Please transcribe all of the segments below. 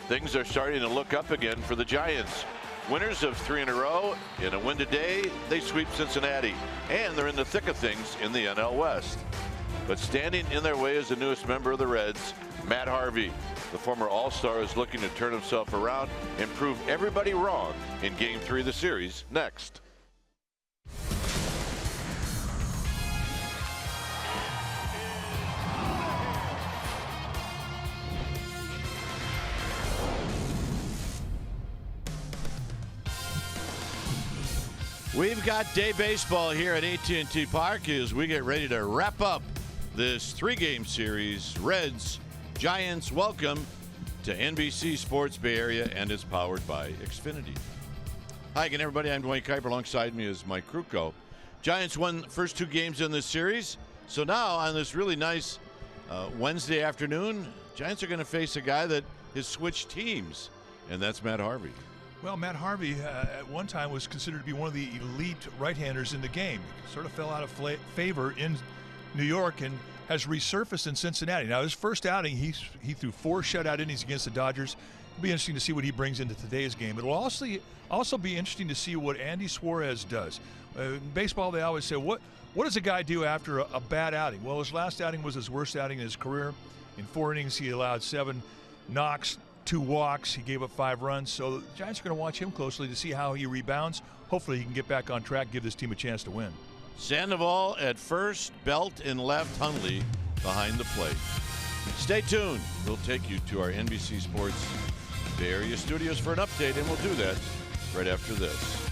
Things are starting to look up again for the Giants. Winners of 3 in a row. In a win today, they sweep Cincinnati, and they're in the thick of things in the NL West. But standing in their way is the newest member of the Reds, Matt Harvey. The former All-Star is looking to turn himself around and prove everybody wrong in Game 3 of the series next. We've got day baseball here at AT&T Park as we get ready to wrap up this 3-game series. Reds, Giants, welcome to NBC Sports Bay Area, and it's powered by Xfinity. Hi again, everybody. I'm Dwayne Kuiper. Alongside me is Mike Krukow. Giants won the first 2 games in this series. So now on this really nice Wednesday afternoon, Giants are going to face a guy that has switched teams, and that's Matt Harvey. Well, Matt Harvey at one time was considered to be one of the elite right-handers in the game. He sort of fell out of favor in New York and has resurfaced in Cincinnati. Now, his first outing, he threw 4 shutout innings against the Dodgers. It'll be interesting to see what he brings into today's game. It'll also be interesting to see what Andy Suarez does. In baseball, they always say, what does a guy do after a bad outing? Well, his last outing was his worst outing in his career. In 4 innings, he allowed 7 knocks, 2 walks. He gave up 5 runs. So the Giants are going to watch him closely to see how he rebounds. Hopefully he can get back on track, give this team a chance to win. Sandoval at first, Belt in left, Hundley behind the plate. Stay tuned. We'll take you to our NBC Sports Bay Area studios for an update, and we'll do that right after this.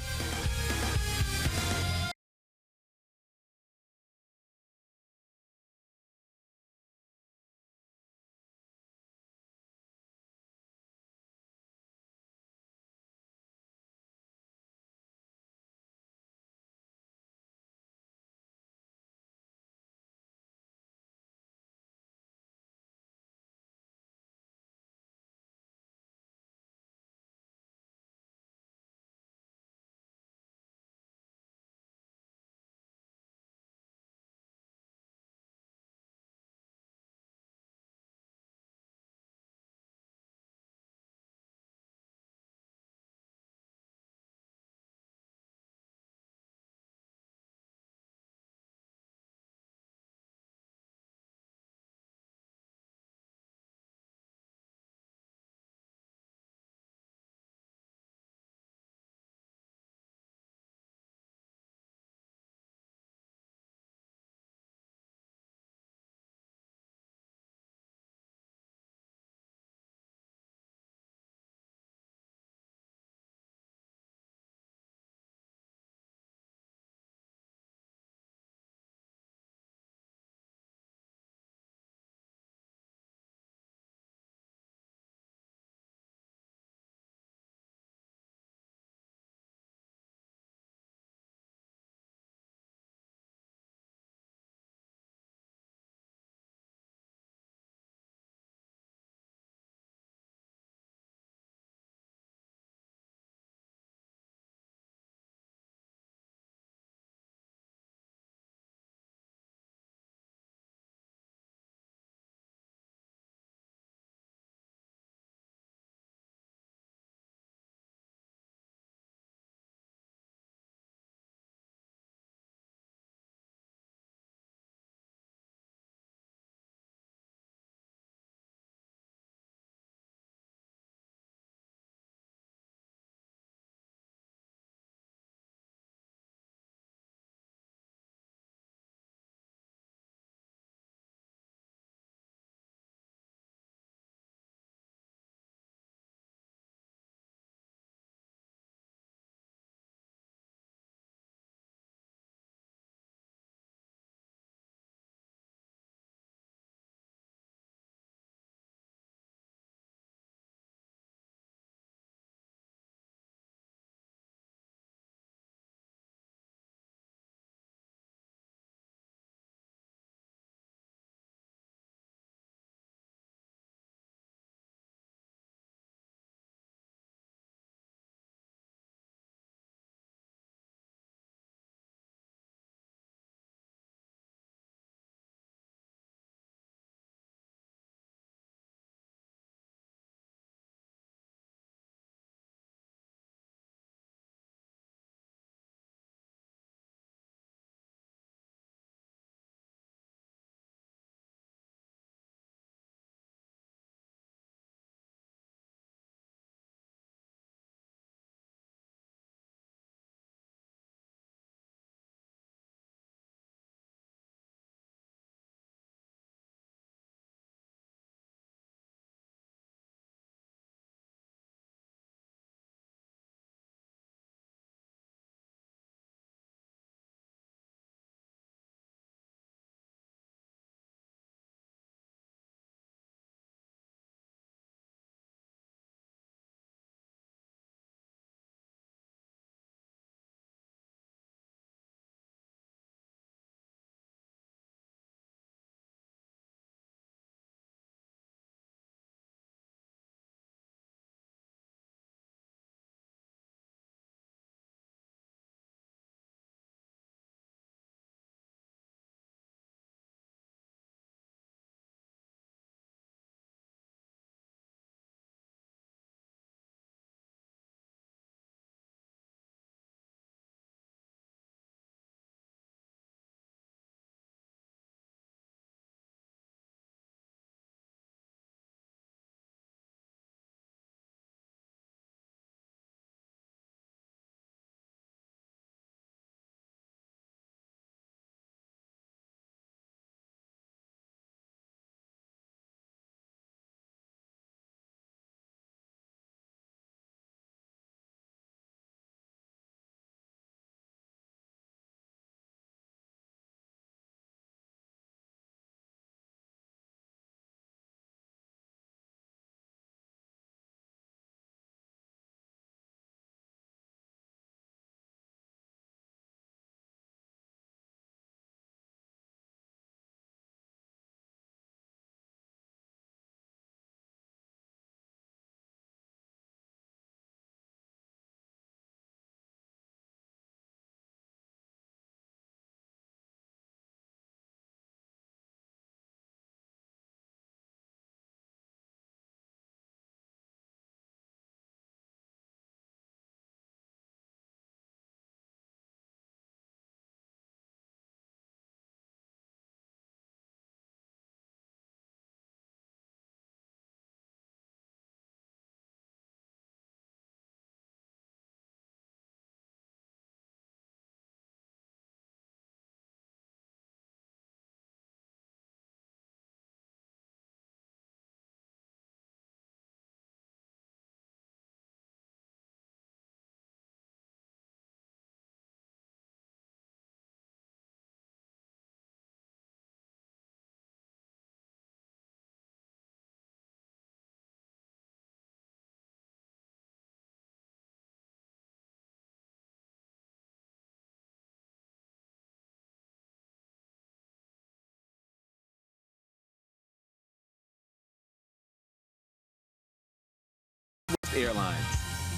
Airlines.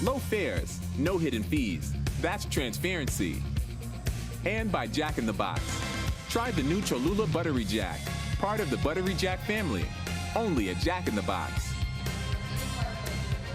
Low fares, no hidden fees. That's transparency. And by Jack in the Box. Try the new Cholula Buttery Jack, part of the Buttery Jack family. Only at Jack in the Box.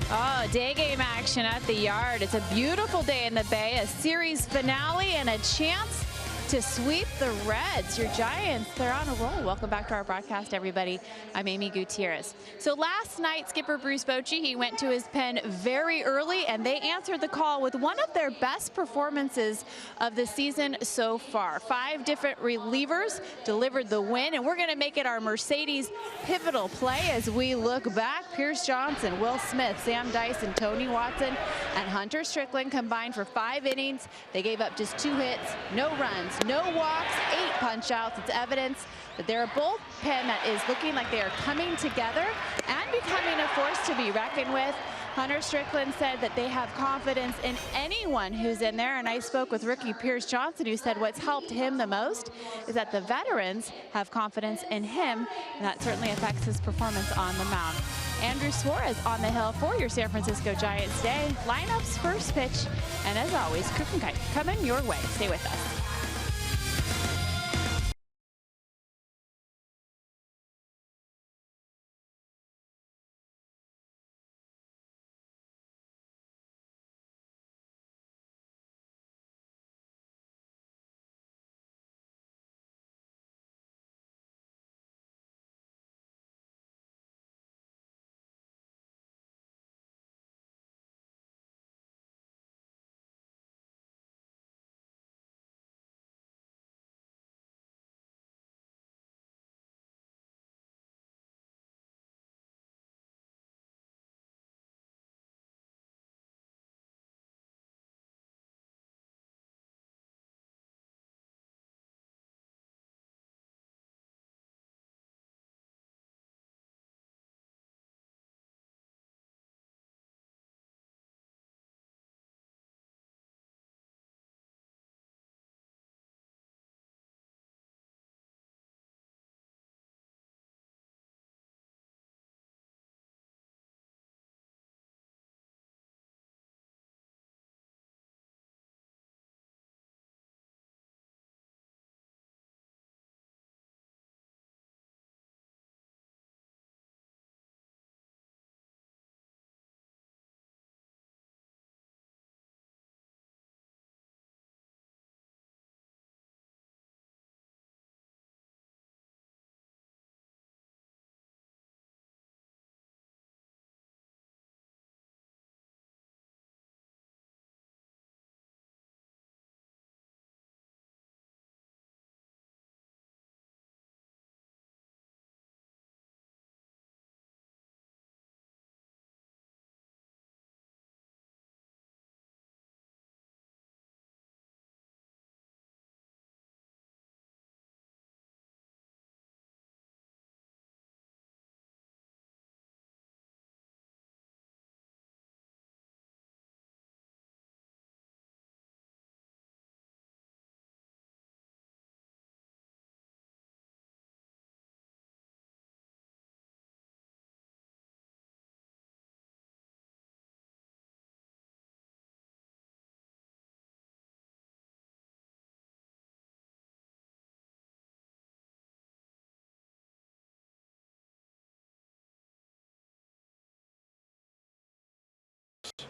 Oh, day game action at the Yard. It's a beautiful day in the Bay, a series finale and a chance to sweep the Reds. Your Giants, they're on a roll. Welcome back to our broadcast, everybody. I'm Amy Gutierrez. So last night, skipper Bruce Bochy, he went to his pen very early, and they answered the call with one of their best performances of the season so far. 5 different relievers delivered the win, and we're going to make it our Mercedes pivotal play as we look back. Pierce Johnson, Will Smith, Sam Dyson, Tony Watson, and Hunter Strickland combined for 5 innings. They gave up just 2 hits, no runs, no walks, 8 punch-outs. It's evidence that they're a bullpen that is looking like they are coming together and becoming a force to be reckoned with. Hunter Strickland said that they have confidence in anyone who's in there, and I spoke with rookie Pierce Johnson, who said what's helped him the most is that the veterans have confidence in him, and that certainly affects his performance on the mound. Andrew Suarez on the hill for your San Francisco Giants day. Lineup's first pitch, and as always, Crook and Kite coming your way. Stay with us.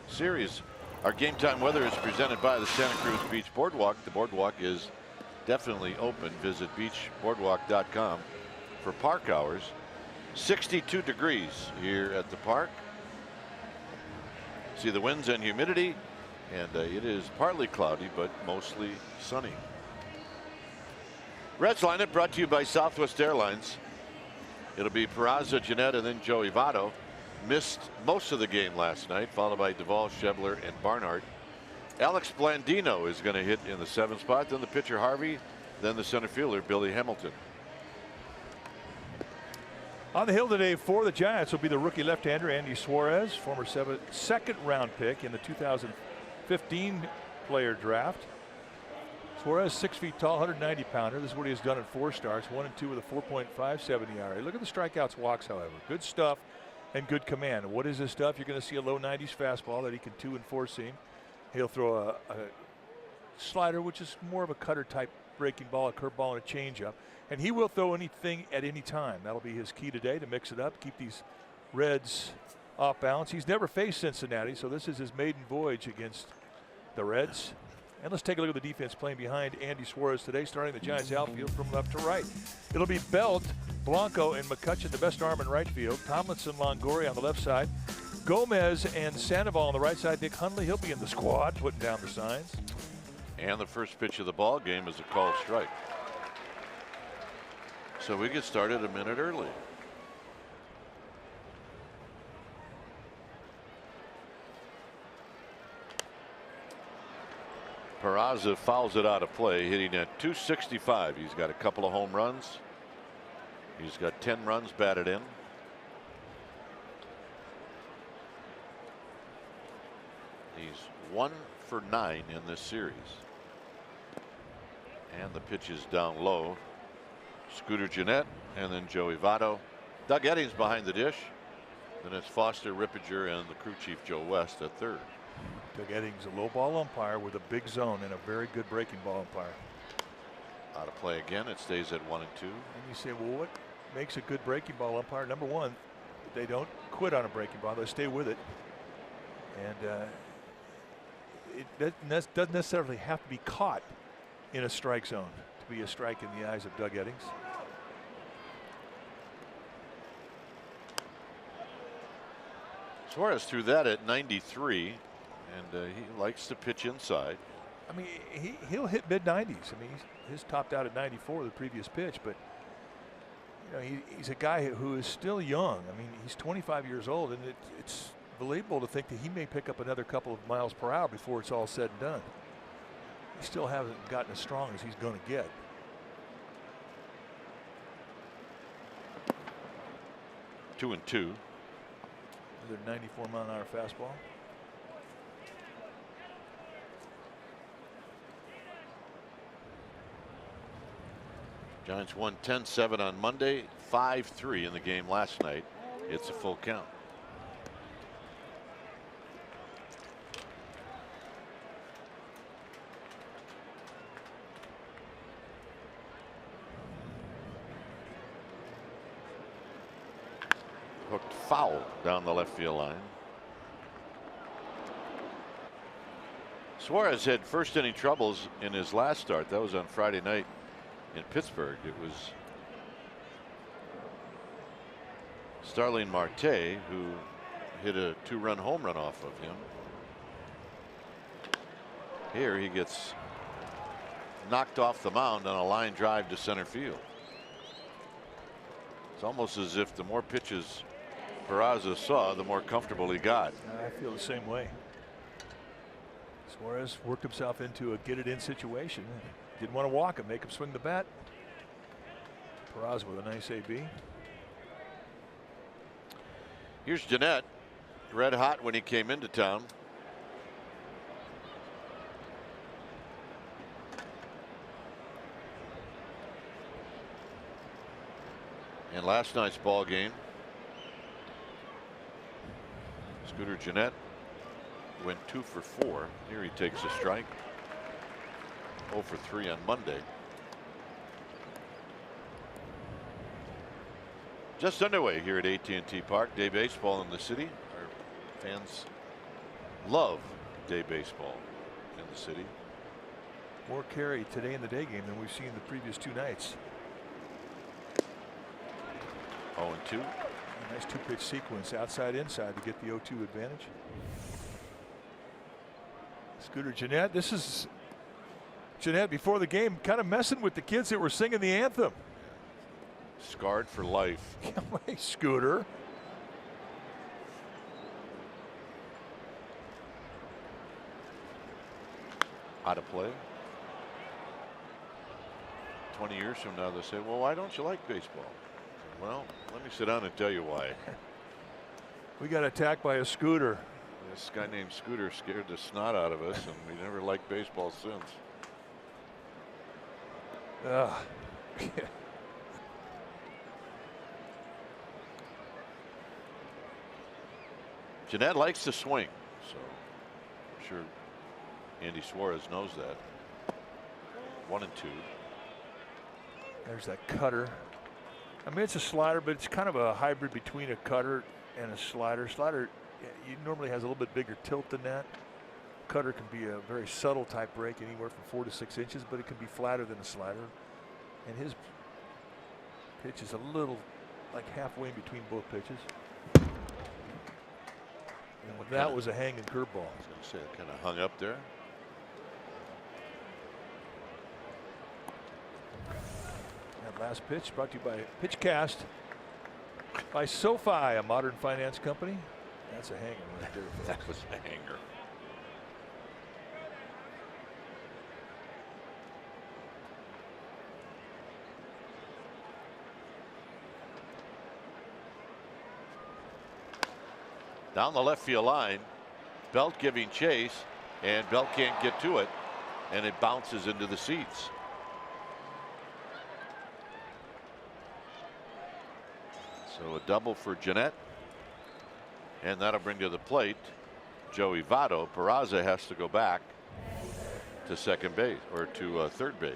Series. Our game time weather is presented by the Santa Cruz Beach Boardwalk. The boardwalk is definitely open. Visit beachboardwalk.com for park hours. 62 degrees here at the park. See the winds and humidity, and it is partly cloudy but mostly sunny. Reds lineup brought to you by Southwest Airlines. It'll be Peraza, Jeanette, and then Joey Votto. Missed most of the game last night, followed by Duvall, Schebler, and Barnhart. Alex Blandino is going to hit in the 7th spot, then the pitcher Harvey, then the center fielder Billy Hamilton. On the hill today for the Giants will be the rookie left-hander Andy Suarez, former 2nd-round pick in the 2015 player draft. Suarez, 6 feet tall, 190-pounder. This is what he has done in 4 starts, 1 and 2 with a 4.57 ERA. Look at the strikeouts, walks, however. Good stuff. and good command. What is this stuff? You're going to see a low 90s fastball that he can 2 and 4 seam. He'll throw a slider, which is more of a cutter type breaking ball, a curveball, and a changeup. And he will throw anything at any time. That'll be his key today, to mix it up, keep these Reds off balance. He's never faced Cincinnati, so this is his maiden voyage against the Reds. And let's take a look at the defense playing behind Andy Suarez today, starting the Giants outfield from left to right. It'll be Belt, Blanco, and McCutcheon, the best arm in right field. Tomlinson, Longoria on the left side. Gomez and Sandoval on the right side. Nick Hundley, he'll be in the squad, putting down the signs. And the first pitch of the ball game is a called strike. So we get started a minute early. Peraza fouls it out of play, hitting at 265. He's got a couple of home runs. He's got 10 runs batted in. He's 1 for 9 in this series. And the pitch is down low. Scooter Gennett and then Joey Votto. Doug Eddings behind the dish. Then it's Foster, Rippinger, and the crew chief Joe West at third. Doug Eddings, a low ball umpire with a big zone and a very good breaking ball umpire. Out of play again. It stays at 1 and 2. And you say, well, what makes a good breaking ball umpire? Number one, they don't quit on a breaking ball. They stay with it. And it doesn't necessarily have to be caught in a strike zone to be a strike in the eyes of Doug Eddings. Suarez threw that at 93, and he likes to pitch inside. I mean, he'll hit mid 90s. I mean, his topped out at 94 the previous pitch, but you know, he's a guy who is still young. I mean, he's 25 years old, and it's believable to think that he may pick up another couple of miles per hour before it's all said and done. He still hasn't gotten as strong as he's going to get. Two and two. Another 94-mile-an-hour fastball. Giants won 10-7 on Monday, 5-3 in the game last night. It's a full count. Hooked foul down the left field line. Suarez had first inning troubles in his last start. That was on Friday night in Pittsburgh. It was Starling Marte who hit a 2-run home run off of him. Here he gets knocked off the mound on a line drive to center field. It's almost as if the more pitches Peraza saw, the more comfortable he got. I feel the same way. Suarez worked himself into a get it in situation. Didn't want to walk him, make him swing the bat. Peraza with a nice AB. Here's Gennett, red hot when he came into town. In last night's ball game, Scooter Gennett went 2 for 4. Here he takes a strike. 0 for 3 on Monday. Just underway here at AT&T Park. Day baseball in the city. Our fans love day baseball in the city. More carry today in the day game than we've seen the previous 2 nights. 0 and 2. A nice 2-pitch sequence, outside inside, to get the 0-2 advantage. Scooter Gennett. This is Gennett before the game, kind of messing with the kids that were singing the anthem. Scarred for life. Hey, Scooter. Out of play. 20 years from now, they'll say, well, why don't you like baseball? Well, let me sit down and tell you why. We got attacked by a scooter. This guy named Scooter scared the snot out of us, and we never liked baseball since. Jeanette likes to swing, so I'm sure Andy Suarez knows that. 1 and 2. There's that cutter. I mean, it's a slider, but it's kind of a hybrid between a cutter and a slider. Slider, normally has a little bit bigger tilt than that. Cutter can be a very subtle type break, anywhere from 4 to 6 inches, but it can be flatter than a slider. And his pitch is a little like halfway in between both pitches. And that was a hanging curveball. I was going to say, it kind of hung up there. That last pitch brought to you by Pitchcast by SoFi, a modern finance company. That's a hanger right there. That was a hanger. Down the left field line, Belt giving chase, and Belt can't get to it, and it bounces into the seats. So a double for Jeanette, and that'll bring to the plate Joey Votto. Peraza has to go back to second base, or to third base.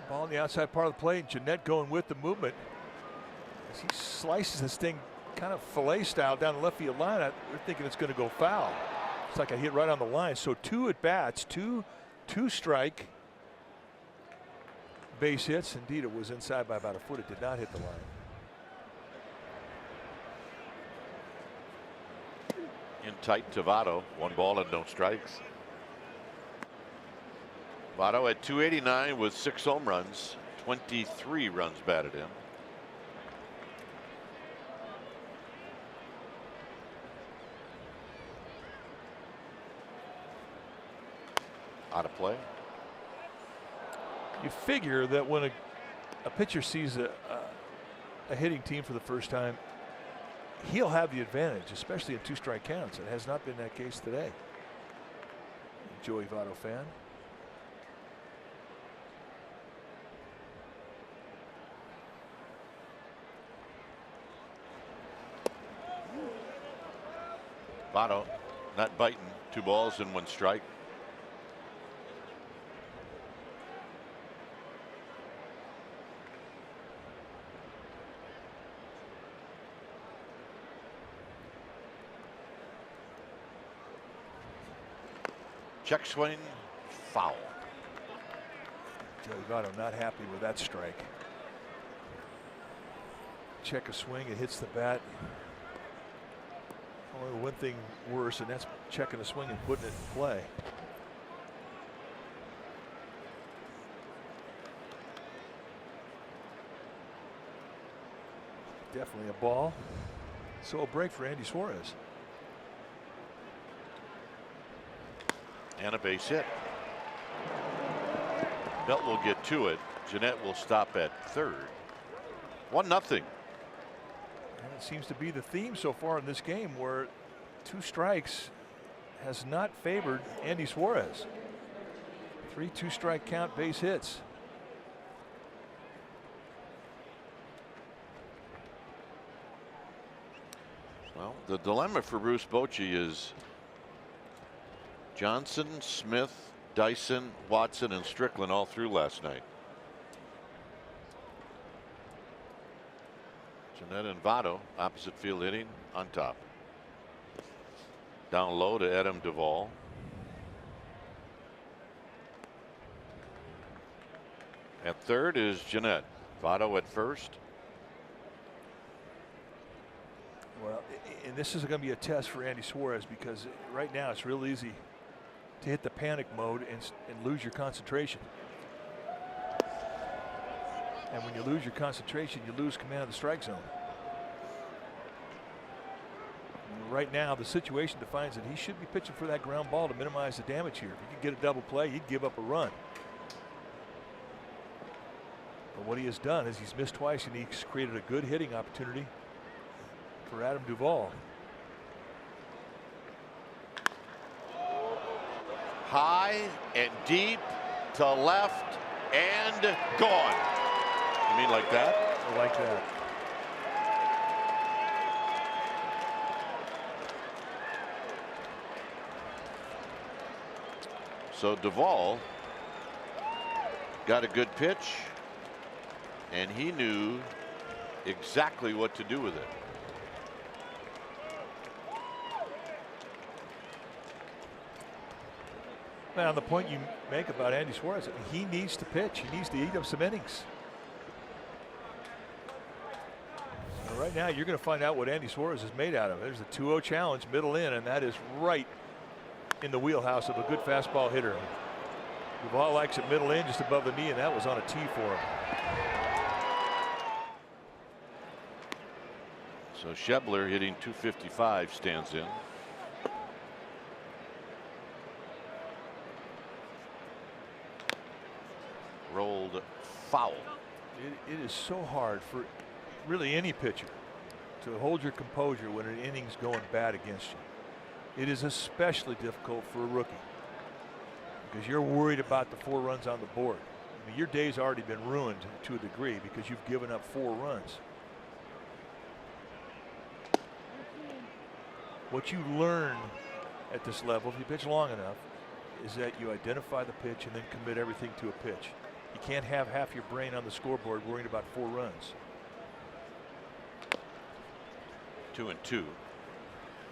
Ball on the outside part of the plate. Jeanette going with the movement as he slices this thing kind of fillet style down the left field line. We're thinking it's going to go foul. It's like a hit right on the line. So 2 at bats, two strike base hits. Indeed, it was inside by about a foot. It did not hit the line. In tight to Votto, 1 ball and no strikes. Votto at 289 with 6 home runs, 23 runs batted in. Out of play. You figure that when a pitcher sees a hitting team for the first time, he'll have the advantage, especially in 2 strike counts. It has not been that case today. Joey Votto fan. Votto not biting. 2 balls and 1 strike. Check swing, foul. Joey Votto not happy with that strike. Check a swing, it hits the bat. Only one thing worse, and that's checking a swing and putting it in play. Definitely a ball. So a break for Andy Suarez. And a base hit. Belt will get to it. Jeanette will stop at third. 1-0. And it seems to be the theme so far in this game, where 2 strikes has not favored Andy Suarez. 3 2-strike count base hits. Well, the dilemma for Bruce Bochy is Johnson, Smith, Dyson, Watson, and Strickland all through last night. Jeanette and Votto opposite field hitting on top. Down low to Adam Duvall. At third is Jeanette. Votto at first. Well, and this is going to be a test for Andy Suarez, because right now it's real easy to hit the panic mode and lose your concentration. And when you lose your concentration, you lose command of the strike zone. Right now, the situation defines that he should be pitching for that ground ball to minimize the damage here. If he could get a double play, he'd give up a run. But what he has done is he's missed twice, and he's created a good hitting opportunity for Adam Duvall. High and deep to left and gone. You mean like that? I like that. So Duvall got a good pitch, and he knew exactly what to do with it. Now, the point you make about Andy Suarez, he needs to pitch. He needs to eat up some innings. So right now, you're going to find out what Andy Suarez is made out of. There's a 2-0 challenge, middle in, and that is right in the wheelhouse of a good fastball hitter. Duvall likes it middle in, just above the knee, and that was on a tee for him. So Schebler, hitting .255, stands in. Rolled foul. It is so hard for really any pitcher to hold your composure when an inning's going bad against you. It is especially difficult for a rookie because you're worried about the 4 runs on the board. I mean, your day's already been ruined to a degree because you've given up 4 runs. What you learn at this level, if you pitch long enough, is that you identify the pitch and then commit everything to a pitch. You can't have half your brain on the scoreboard worrying about 4 runs. 2-2.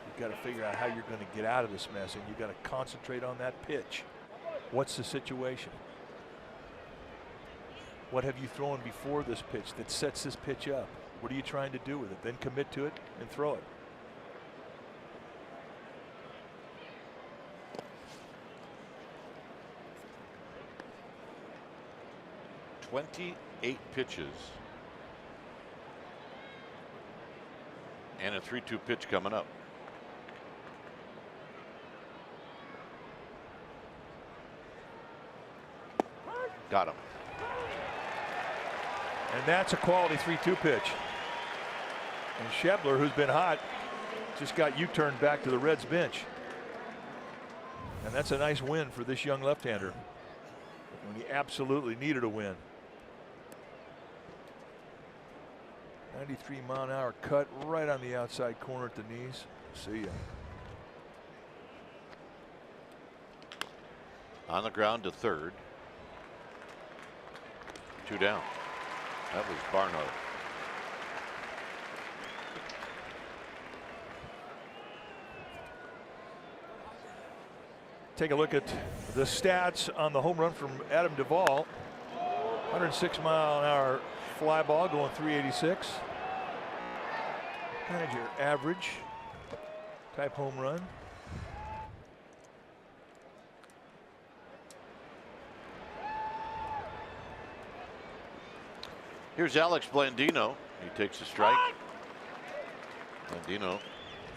You've got to figure out how you're going to get out of this mess, and you've got to concentrate on that pitch. What's the situation? What have you thrown before this pitch that sets this pitch up? What are you trying to do with it? Then commit to it and throw it. "28 pitches and a 3-2 pitch coming up." Got him. And that's a quality 3-2 pitch. And Schebler, who's been hot, just got U-turned back to the Reds bench. And that's a nice win for this young left-hander when he absolutely needed a win. 93-mile-an-hour cut right on the outside corner at the knees. See ya. On the ground to third. 2 down. That was Barnard. Take a look at the stats on the home run from Adam Duvall. 106-mile-an-hour fly ball going 386. Kind of your average type home run. Here's Alex Blandino. He takes a strike. Blandino,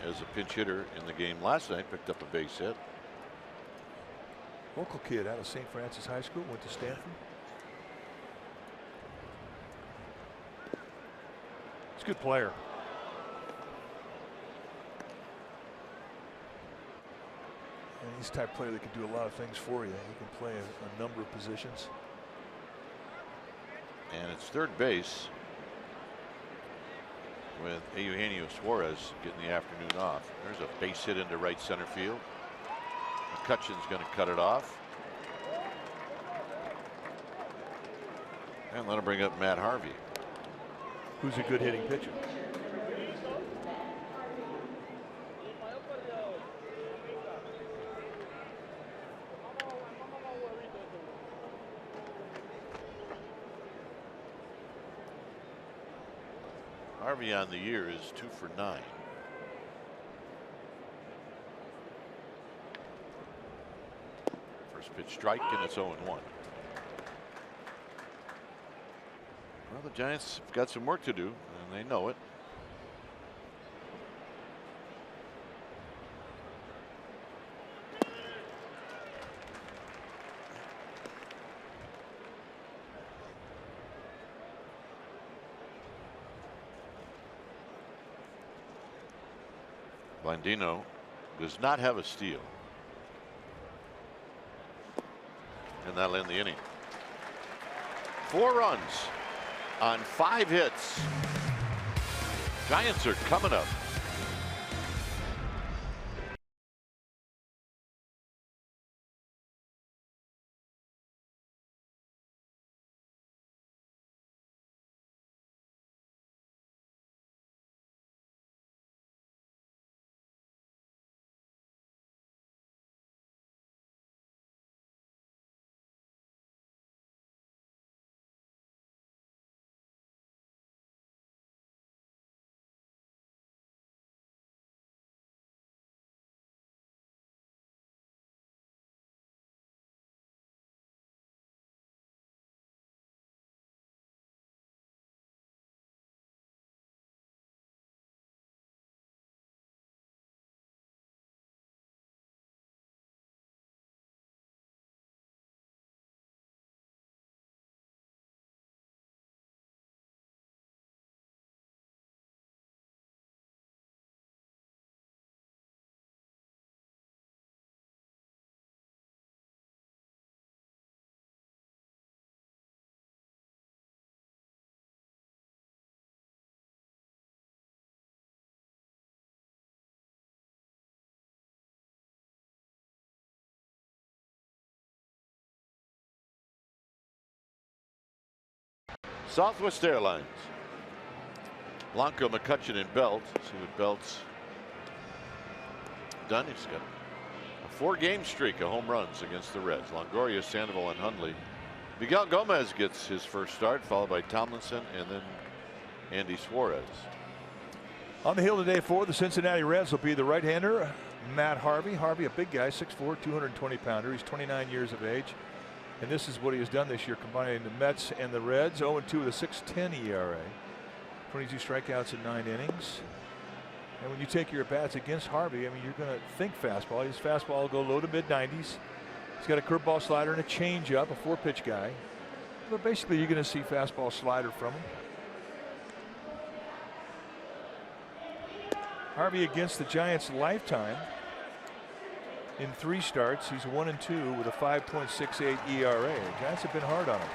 as a pinch hitter in the game last night, picked up a base hit. Local kid out of St. Francis High School, went to Stanford. He's a good player. And he's the type of player that can do a lot of things for you. He can play a number of positions. And it's third base with Eugenio Suarez getting the afternoon off. There's a base hit into right center field. McCutcheon's going to cut it off. And let him bring up Matt Harvey, who's a good hitting pitcher. Harvey on the year is 2 for 9. First pitch strike, and it's 0-1. Well, the Giants have got some work to do, and they know it. Blandino does not have a steal. And that'll end the inning. 4 runs on 5 hits. Giants are coming up. Southwest Airlines. Blanco, McCutchen, and Belt. See what Belt's done. He's got a 4-game streak of home runs against the Reds. Longoria, Sandoval, and Hundley. Miguel Gomez gets his first start, followed by Tomlinson and then Andy Suarez. On the hill today for the Cincinnati Reds will be the right-hander Matt Harvey. Harvey, a big guy, 6'4", 220-pounder. He's 29 years of age. And this is what he has done this year, combining the Mets and the Reds. 0-2 with a 6.10 ERA. 22 strikeouts in 9 innings. And when you take your at-bats against Harvey, I mean, you're going to think fastball. His fastball will go low to mid-90s. He's got a curveball, slider, and a changeup, a 4-pitch guy. But basically, you're going to see fastball, slider from him. Harvey against the Giants lifetime. In 3 starts, he's 1-2 with a 5.68 ERA. The Giants have been hard on him.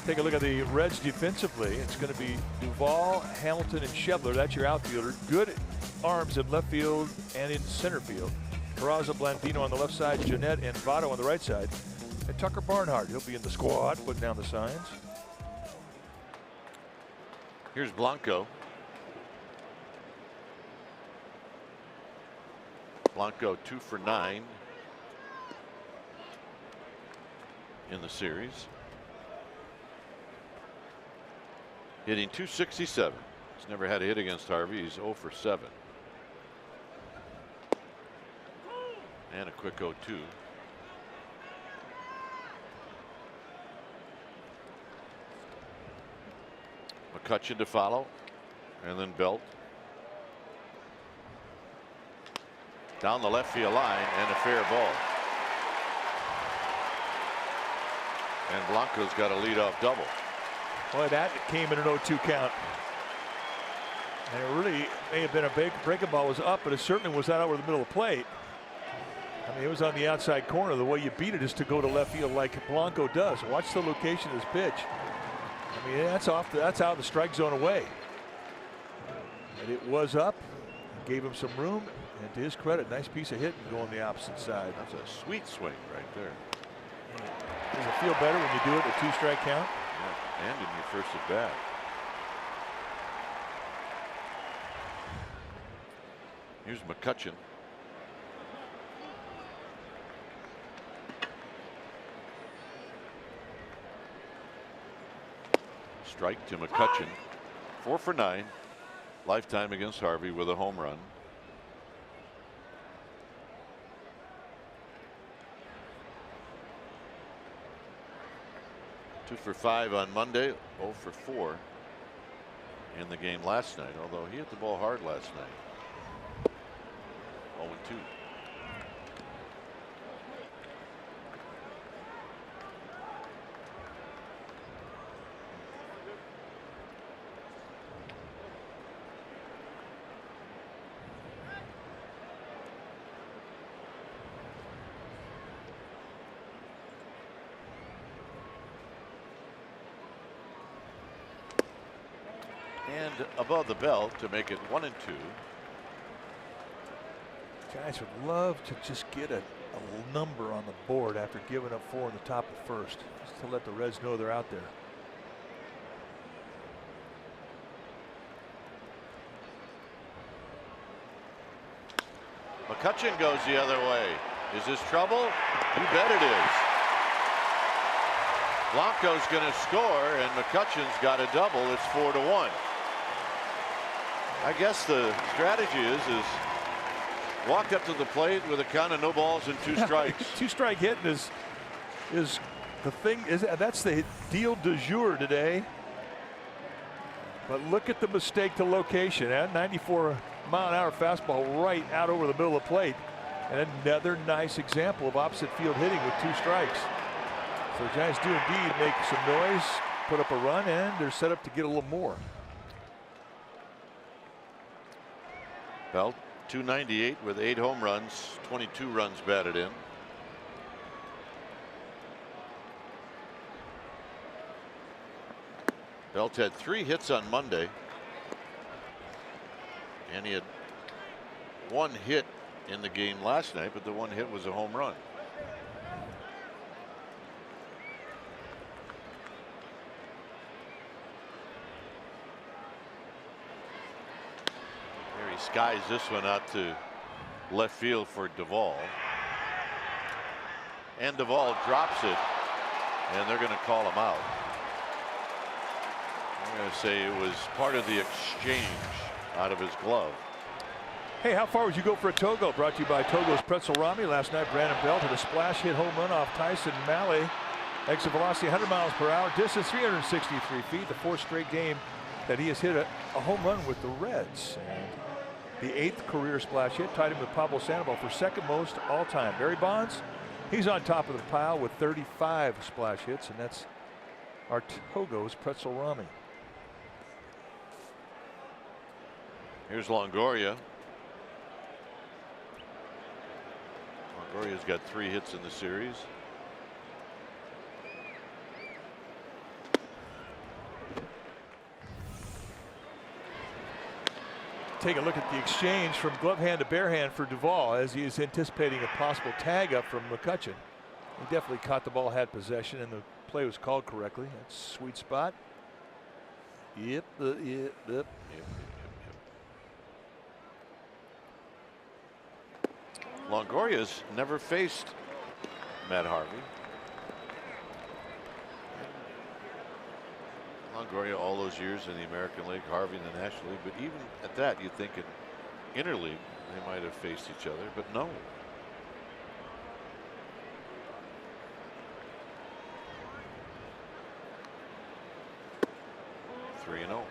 Take a look at the Reds defensively. It's going to be Duvall, Hamilton, and Schebler. That's your outfielder. Good arms in left field and in center field. Peraza, Blandino on the left side, Jeanette and Votto on the right side. And Tucker Barnhart, he'll be in the squad, putting down the signs. Here's Blanco. Blanco 2 for 9 in the series. Hitting .267. He's never had a hit against Harvey. He's 0 for 7. And a quick 0-2. McCutchen to follow. And then Belt. Down the left field line and a fair ball. And Blanco's got a leadoff double. Boy, that came in an 0-2 count. And it really may have been a breaking ball was up, but it certainly was not over the middle of the plate. I mean, it was on the outside corner. The way you beat it is to go to left field like Blanco does. Watch the location of this pitch. I mean, that's out of the strike zone away. And it was up, gave him some room. And to his credit, nice piece of hitting going the opposite side. That's a sweet swing right there. Does it feel better when you do it at 2-strike count? Yeah, and in your first at bat. Here's McCutchen. Strike to McCutchen. 4 for 9. Lifetime against Harvey with a home run. Two for 5 on Monday, 0 for 4 in the game last night, although he hit the ball hard last night. 0-2. And above the belt to make it 1-2. Guys would love to just get a number on the board after giving up 4 in the top of first, just to let the Reds know they're out there. McCutchen goes the other way. Is this trouble? You bet it is. Blanco's going to score, and McCutchen's got a double. It's 4-1. I guess the strategy is walk up to the plate with a count of no balls and 2 strikes. 2-strike hitting is the thing. That's the deal du jour today. But look at the mistake to location. That 94-mile-an-hour fastball right out over the middle of the plate. And another nice example of opposite field hitting with 2 strikes. So the Giants do indeed make some noise, put up a run, and they're set up to get a little more. Belt, 298 with 8 home runs, 22 runs batted in. Belt had 3 hits on Monday, and he had 1 hit in the game last night, but the 1 hit was a home run. skies this one out to left field for Duvall. And Duvall drops it, and they're going to call him out. I'm going to say it was part of the exchange out of his glove. Hey, how far would you go for a Togo? Brought to you by Togo's Pretzel Rami. Last night, Brandon Belt hit a splash hit home run off Tyson Malley. Exit velocity 100 miles per hour, distance 363 feet. The 4th straight game that he has hit a home run with the Reds. And the 8th career splash hit tied him with Pablo Sandoval for 2nd most all time. Barry Bonds, he's on top of the pile with 35 splash hits, and that's our Togo's Pretzel Rami. Here's Longoria. Longoria's got 3 hits in the series. Take a look at the exchange from glove hand to bare hand for Duvall as he is anticipating a possible tag up from McCutchen. He definitely caught the ball, had possession, and the play was called correctly. That's a sweet spot. Yep. Longoria's never faced Matt Harvey. Longoria all those years in the American League, Harvey in the National League, but even at that, you'd think in interleague they might have faced each other, but no. Three and 0.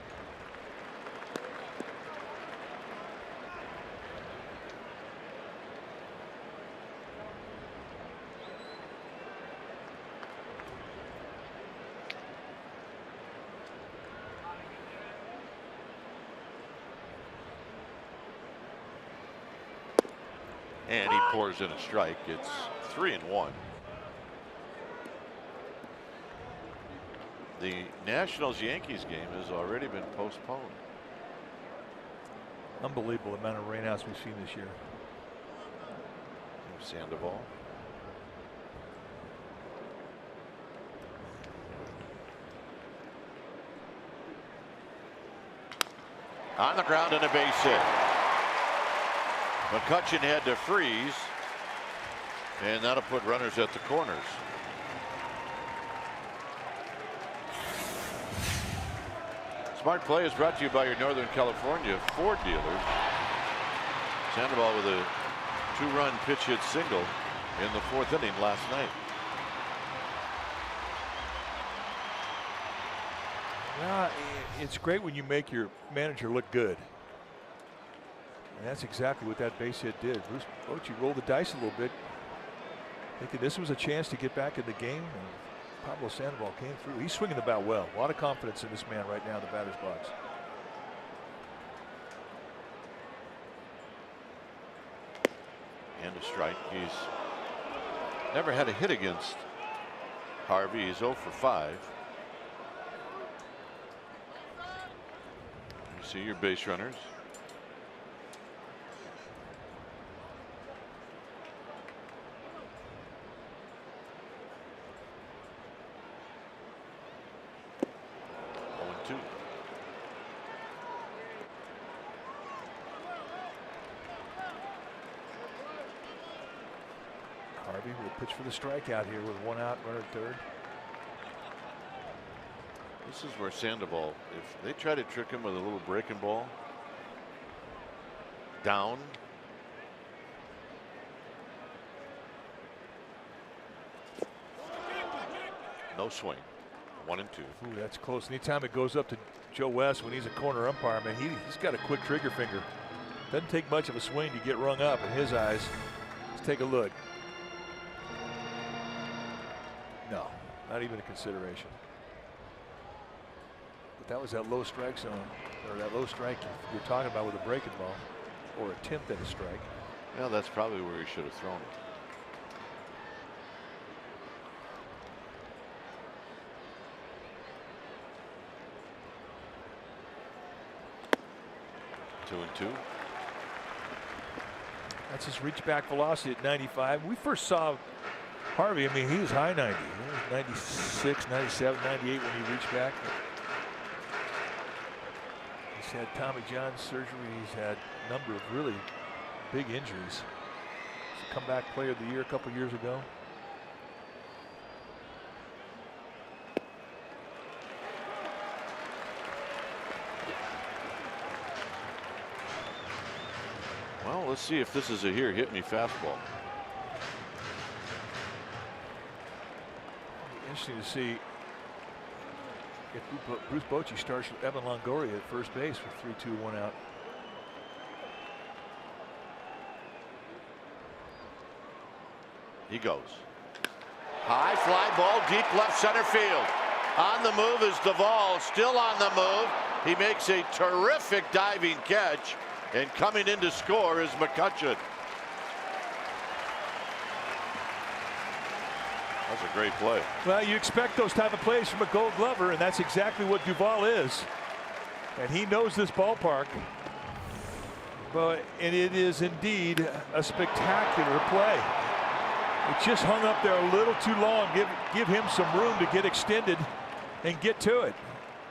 And he pours in a strike. It's 3-1. The Nationals-Yankees game has already been postponed. Unbelievable amount of rainouts we've seen this year. Sandoval. On the ground and a base hit. McCutchen had to freeze, and that'll put runners at the corners. Smart Play is brought to you by your Northern California Ford dealers. Sandoval with a 2-run pitch hit single in the 4th inning last night. Yeah, it's great when you make your manager look good. And that's exactly what that base hit did. Bruce Bochy rolled the dice a little bit, thinking this was a chance to get back in the game. And Pablo Sandoval came through. He's swinging the bat well. A lot of confidence in this man right now in the batter's box. And a strike. He's never had a hit against Harvey. He's 0 for 5. You see your base runners. Harvey will pitch for the strikeout here with 1 out, runner at 3rd. This is where Sandoval, if they try to trick him with a little breaking ball down, no swing. 1 and 2. Ooh, that's close. Anytime it goes up to Joe West when he's a corner umpire, man, he's got a quick trigger finger. Doesn't take much of a swing to get rung up in his eyes. Let's take a look. No, not even a consideration. But that was that low strike zone, or that low strike you're talking about with a breaking ball, or attempt at a strike. Well, that's probably where he should have thrown it. Two and 2. That's his reach back velocity at 95. We first saw Harvey, I mean, he was high 90. He was 96, 97, 98 when he reached back. had Tommy John surgery. He's had a number of really big injuries. He's a comeback player of the year a couple years ago. Well, let's see if this is a here hit me fastball. Interesting to see if Bruce Bochy starts with Evan Longoria at first base with 3-2, 1 out. He goes. High fly ball, deep left center field. On the move is Duvall, still on the move. He makes a terrific diving catch, and coming in to score is McCutcheon. That's a great play. Well, you expect those type of plays from a Gold Glover, and that's exactly what Duvall is. And he knows this ballpark. Well, and it is indeed a spectacular play. It just hung up there a little too long. Give him some room to get extended and get to it.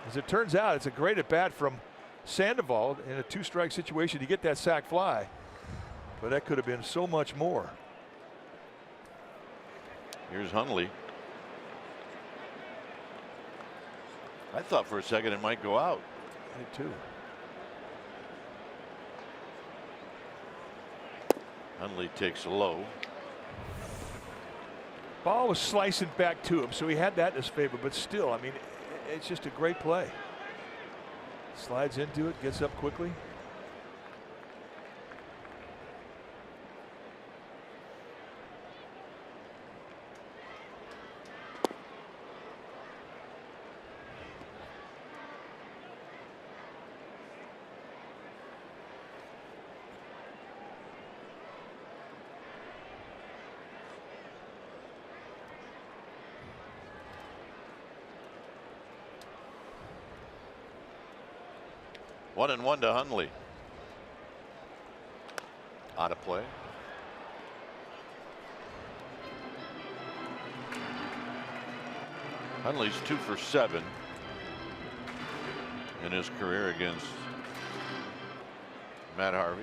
As it turns out, it's a great at bat from Sandoval in a 2-strike situation to get that sac fly. But that could have been so much more. Here's Hundley. I thought for a second it might go out. I did too. Hundley takes a low. Ball was slicing back to him, so he had that in his favor, but still, I mean, it's just a great play. Slides into it, gets up quickly. One and one to Hundley. Out of play. Hundley's 2 for 7 in his career against Matt Harvey.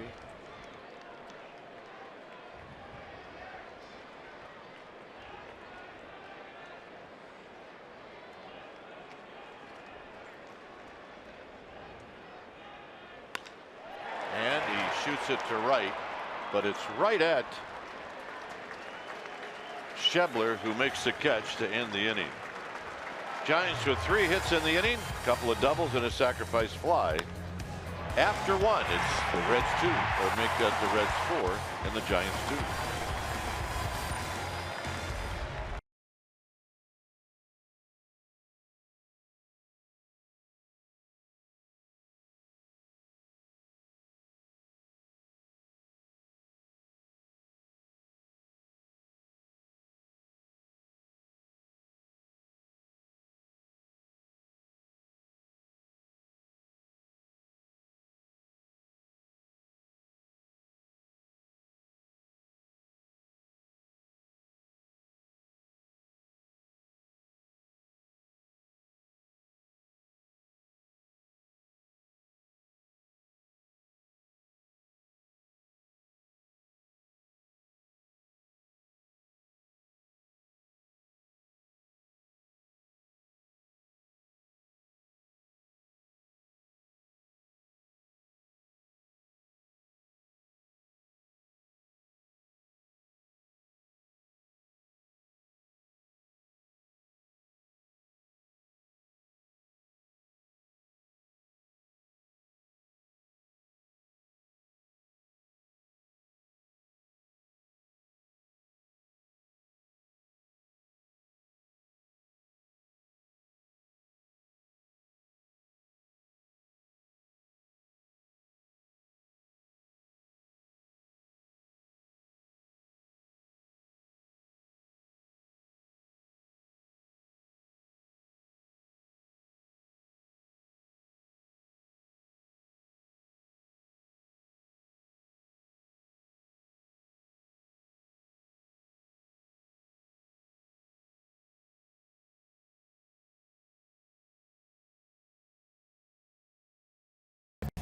And he shoots it to right, but it's right at Schebler, who makes the catch to end the inning. Giants with 3 hits in the inning, a couple of doubles and a sacrifice fly. After 1, it's the Reds 2, or make that the Reds 4 and the Giants 2.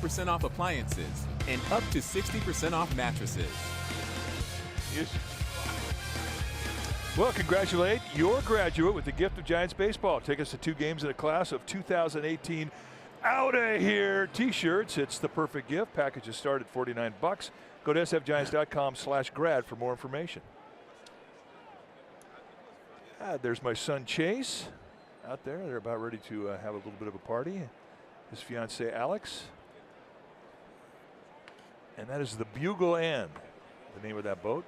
20% off appliances and up to 60% off mattresses. Yes. Well, congratulate your graduate with the gift of Giants baseball. Tickets to 2 games in the class of 2018 Out of Here t-shirts. It's the perfect gift. Packages start at $49. Go to sfgiants.com/grad for more information. There's my son Chase out there. They're about ready to have a little bit of a party. His fiancee Alex. And that is the Bugle End, the name of that boat.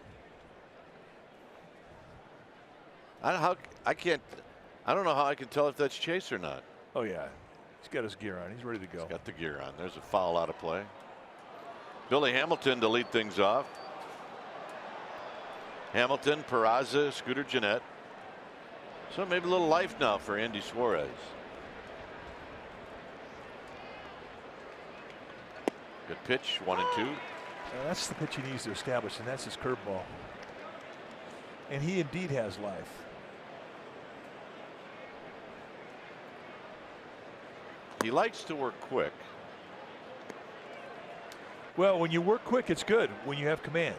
I don't know how I can tell if that's Chase or not. Oh yeah, he's got his gear on. He's ready to go. He's got the gear on. There's a foul out of play. Billy Hamilton to lead things off. Hamilton, Peraza, Scooter Gennett. So maybe a little life now for Andy Suarez. Good pitch, 1-2. That's the pitch he needs to establish, and that's his curveball. And he indeed has life. He likes to work quick. Well, when you work quick, it's good when you have command.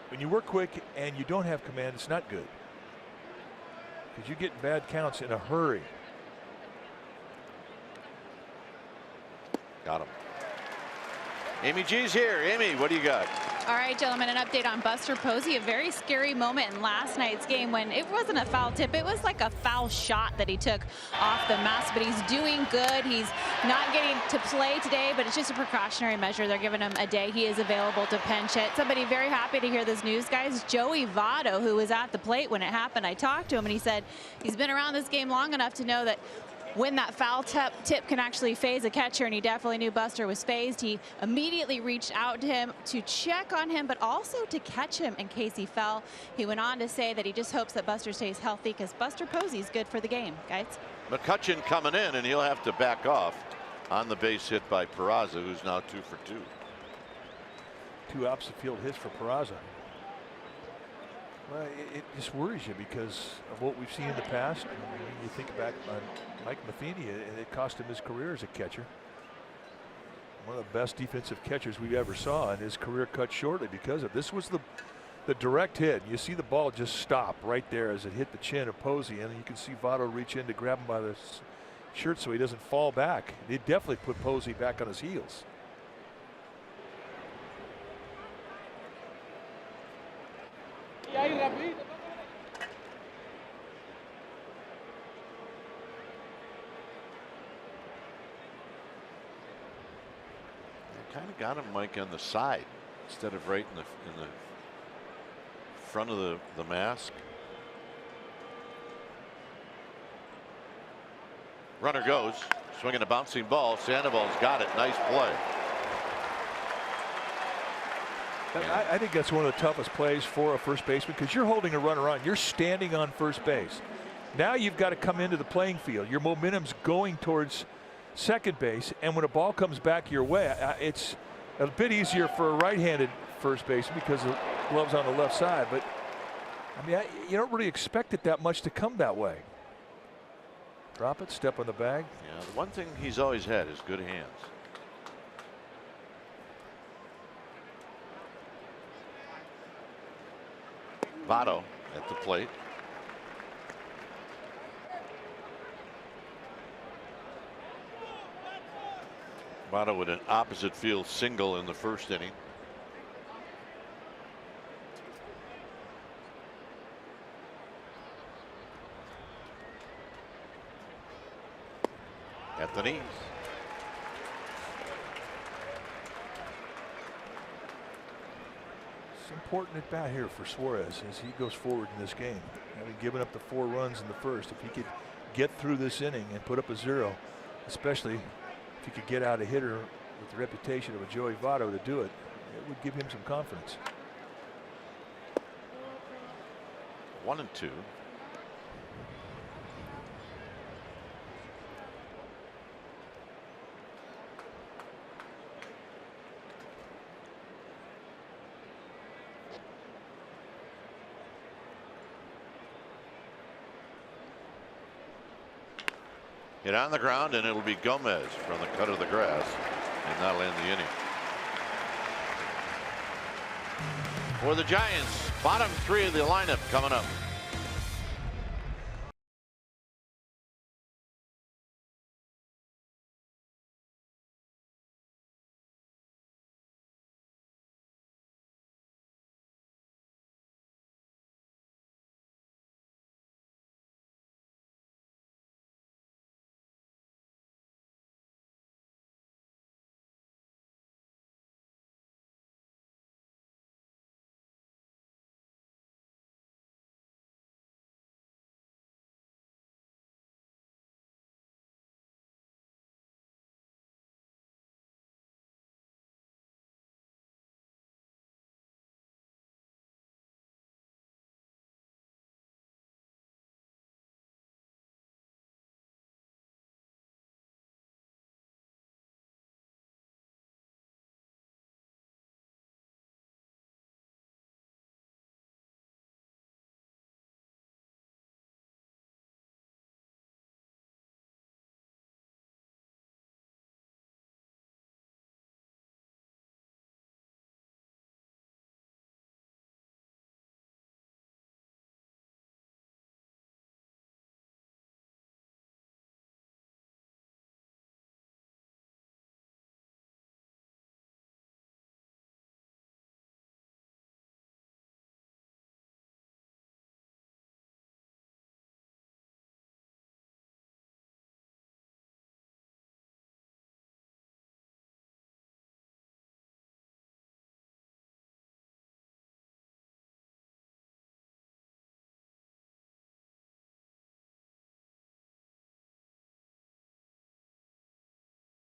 When you work quick and you don't have command, it's not good. Because you get bad counts in a hurry. Got him. Amy G's here. Amy, what do you got? All right, gentlemen, an update on Buster Posey. A very scary moment in last night's game when it wasn't a foul tip. It was like a foul shot that he took off the mask, but he's doing good. He's not getting to play today, but it's just a precautionary measure. They're giving him a day. He is available to pinch hit. Somebody very happy to hear this news, guys. Joey Votto, who was at the plate when it happened, I talked to him, and he said he's been around this game long enough to know that when that foul tip can actually phase a catcher, and he definitely knew Buster was phased. He immediately reached out to him to check on him, but also to catch him in case he fell. He went on to say that he just hopes that Buster stays healthy because Buster Posey's good for the game, guys. McCutcheon coming in, and he'll have to back off on the base hit by Peraza, who's now 2 for 2. 2 opposite field hits for Peraza. Well, it just worries you because of what we've seen in the past. I mean, you think back on Mike Matheny, and it cost him his career as a catcher. One of the best defensive catchers we ever saw, and his career cut shortly because of this. Was the direct hit. You see the ball just stop right there as it hit the chin of Posey, and you can see Votto reach in to grab him by the shirt so he doesn't fall back. It definitely put Posey back on his heels. Kind of got him, Mike, on the side instead of right in the front of the mask. Runner goes, swinging a bouncing ball. Sandoval's got it. Nice play. I think that's one of the toughest plays for a first baseman because you're holding a runner on. You're standing on first base. Now you've got to come into the playing field. Your momentum's going towards second base, and when a ball comes back your way, it's a bit easier for a right-handed first baseman because the glove's on the left side. But I mean, you don't really expect it that much to come that way. Drop it, step on the bag. Yeah, the one thing he's always had is good hands. Votto at the plate. Votto with an opposite field single in the first inning. At the knees. It's important at bat here for Suarez as he goes forward in this game. Having given up the 4 runs in the first, if he could get through this inning and put up a 0, especially if he could get out a hitter with the reputation of a Joey Votto to do it, it would give him some confidence. 1-2. Hit on the ground, and it'll be Gomez from the cut of the grass. and that'll end the inning. For the Giants, bottom three of the lineup coming up.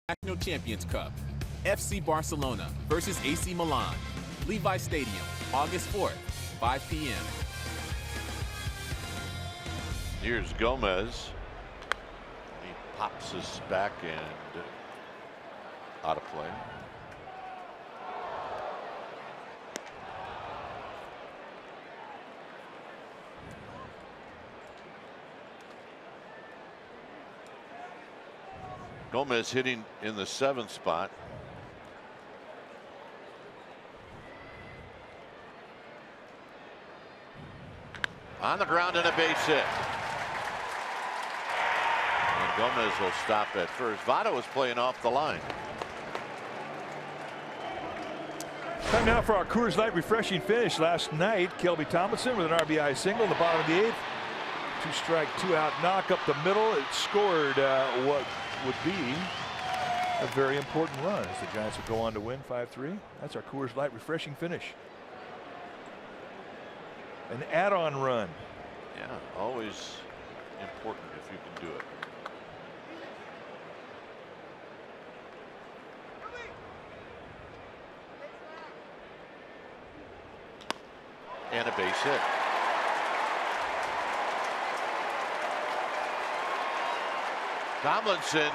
National Champions Cup, FC Barcelona versus AC Milan, Levi Stadium, August 4th, 5 p.m. Here's Gomez. He pops his back and out of play. Gomez hitting in the 7th spot. On the ground and a base hit. And Gomez will stop at first. Votto is playing off the line. Time now for our Coors Light refreshing finish. Last night, Kelby Tomlinson with an RBI single in the bottom of the 8th. 2-strike, 2-out knock up the middle. It scored what would be a very important run as the Giants would go on to win 5-3. That's our Coors Light refreshing finish. An add-on run. Yeah, always important if you can do it. And a base hit. Tomlinson,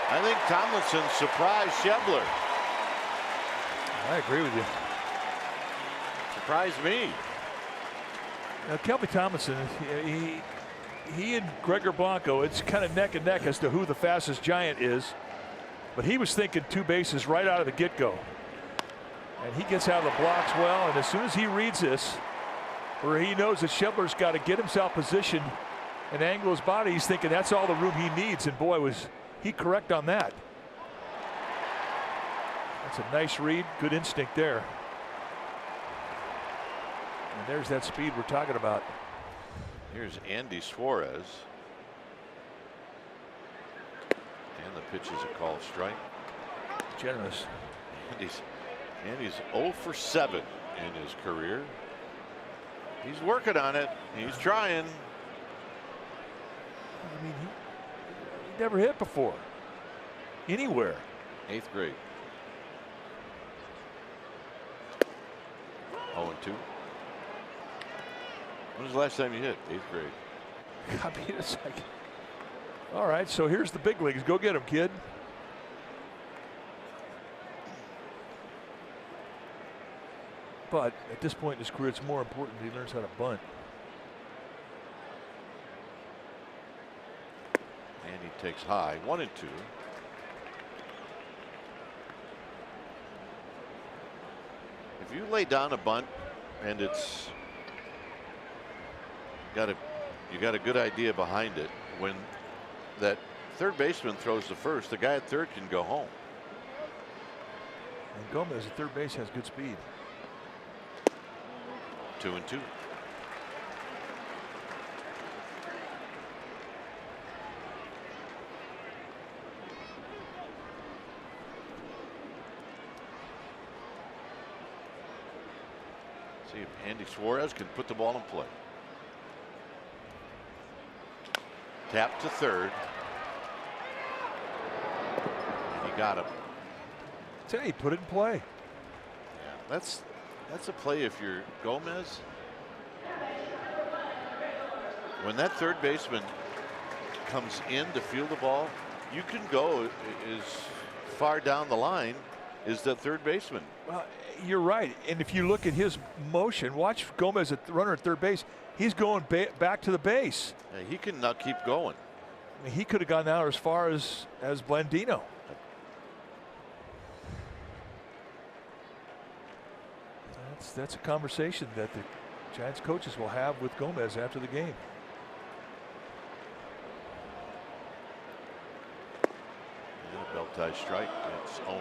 I think Tomlinson surprised Schebler. I agree with you. Surprised me. Now, Kelby Tomlinson, he and Gregor Blanco, it's kind of neck and neck as to who the fastest Giant is. But he was thinking 2 bases right out of the get-go. And he gets out of the blocks well, and as soon as he reads this, where he knows that Schebler's got to get himself positioned and angle his body, he's thinking that's all the room he needs, and boy, was he correct on that. That's a nice read, good instinct there. And there's that speed we're talking about. Here's Andy Suarez. And the pitch is a called strike. Generous. Andy's 0 for 7 in his career. He's working on it. He's trying. I mean, he never hit before. Anywhere. 8th grade. 0-2. When was the last time you hit? 8th grade. I mean, it's like, all right, so here's the big leagues. Go get him, kid. But at this point in his career, it's more important that he learns how to bunt. And he takes high. 1-2. If you lay down a bunt and you got a good idea behind it, when that third baseman throws the first, the guy at third can go home. And Gomez at third base has good speed. 2-2. See if Andy Suarez can put the ball in play. Tap to third. And he got him. He put it in play. Yeah, that's a play if you're Gomez. When that third baseman comes in to field the ball, you can go as far down the line as that third baseman. Well, you're right. And if you look at his motion, watch Gomez at the runner at third base. He's going back to the base. Yeah, he can now keep going. I mean, he could have gone out as far as Blandino. That's a conversation that the Giants coaches will have with Gomez after the game. And a belt tie strike. It's 0-1.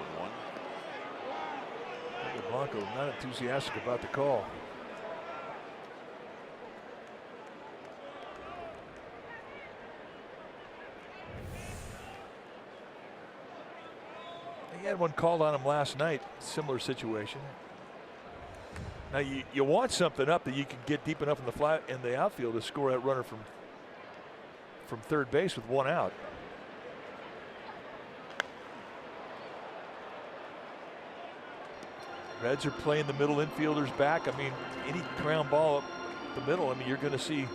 Blanco not enthusiastic about the call. He had one called on him last night, similar situation. Now you want something up that you can get deep enough in the outfield to score that runner from third base with one out. Reds are playing the middle infielders back. I mean, any ground ball up the middle, I mean, you're going to see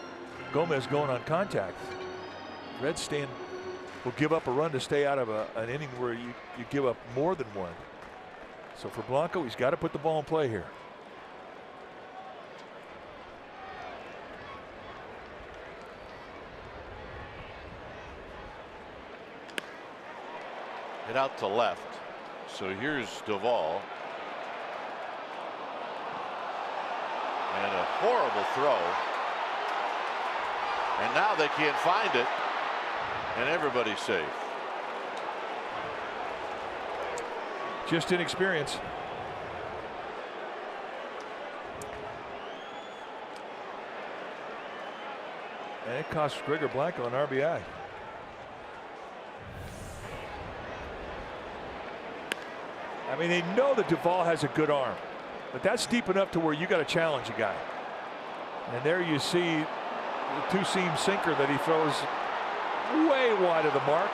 Gomez going on contact. Reds will give up a run to stay out of an inning where you give up more than one. So for Blanco, he's got to put the ball in play here. Hit out to left. So here's Duvall. And a horrible throw. And now they can't find it. And everybody's safe. Just inexperience. And it cost Gregor Blanco an RBI. I mean, they know that Duvall has a good arm, but that's deep enough to where you got to challenge a guy. And there you see the two-seam sinker that he throws way wide of the mark.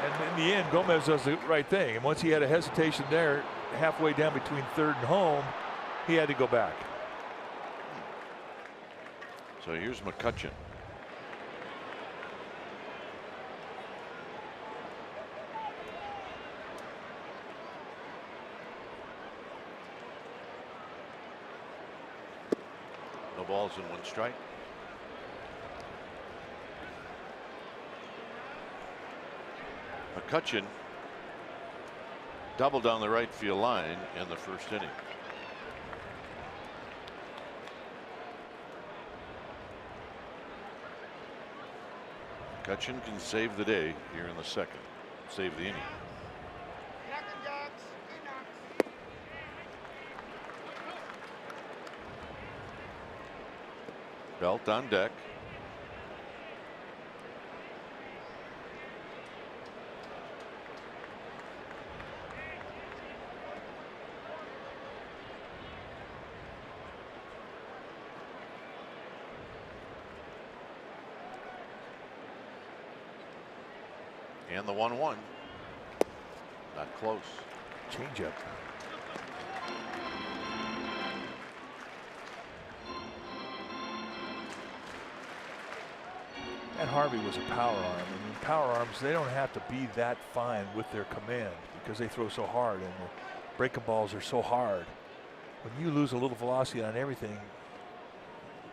And in the end, Gomez does the right thing. And once he had a hesitation there, halfway down between third and home, he had to go back. So here's McCutcheon. No balls and one strike. McCutcheon doubled down the right field line in the first inning. McCutcheon can save the day here in the second. Save the inning. Belt on deck. And the 1-1. Not close. Changeup. And Harvey was a power arm. I mean, power arms, they don't have to be that fine with their command because they throw so hard and the breaking balls are so hard. When you lose a little velocity on everything,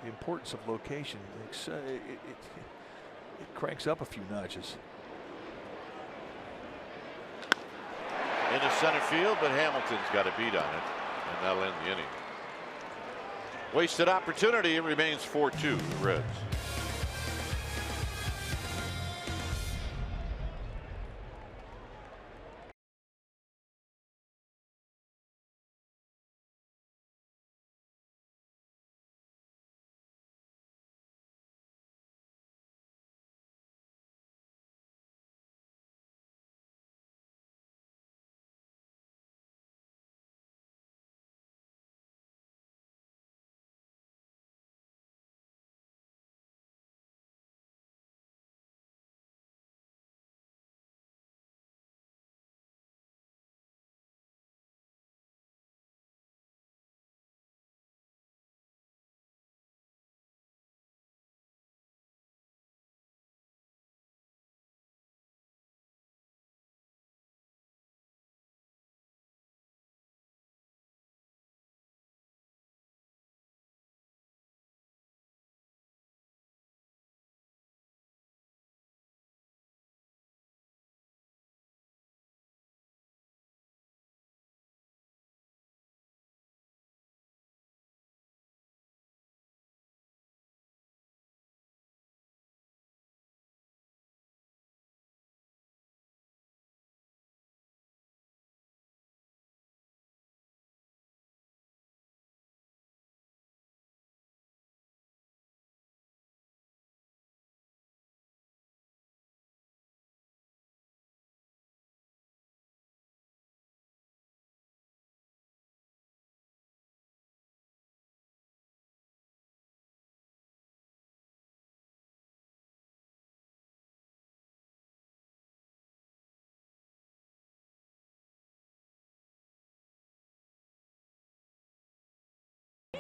the importance of location, it cranks up a few notches. into center field, but Hamilton's got a beat on it, and that'll end the inning. Wasted opportunity. It remains 4-2 Reds.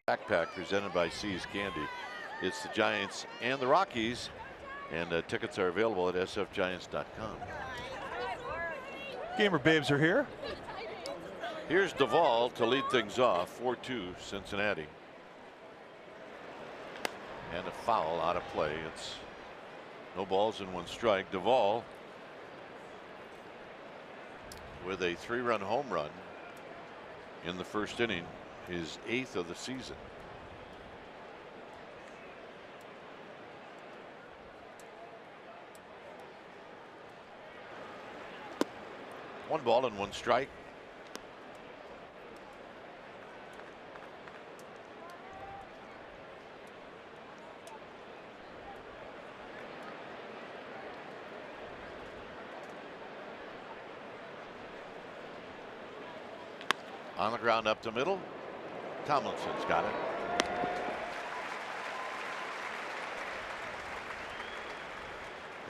Backpack presented by C's Candy. It's the Giants and the Rockies, and tickets are available at sfgiants.com. Gamer babes are here. Here's Duvall to lead things off. 4-2 Cincinnati. And a foul out of play. It's no balls and 1 strike. Duvall with a 3-run home run in the first inning, his 8th of the season. One ball and 1 strike. On the ground up the middle. Tomlinson's got it.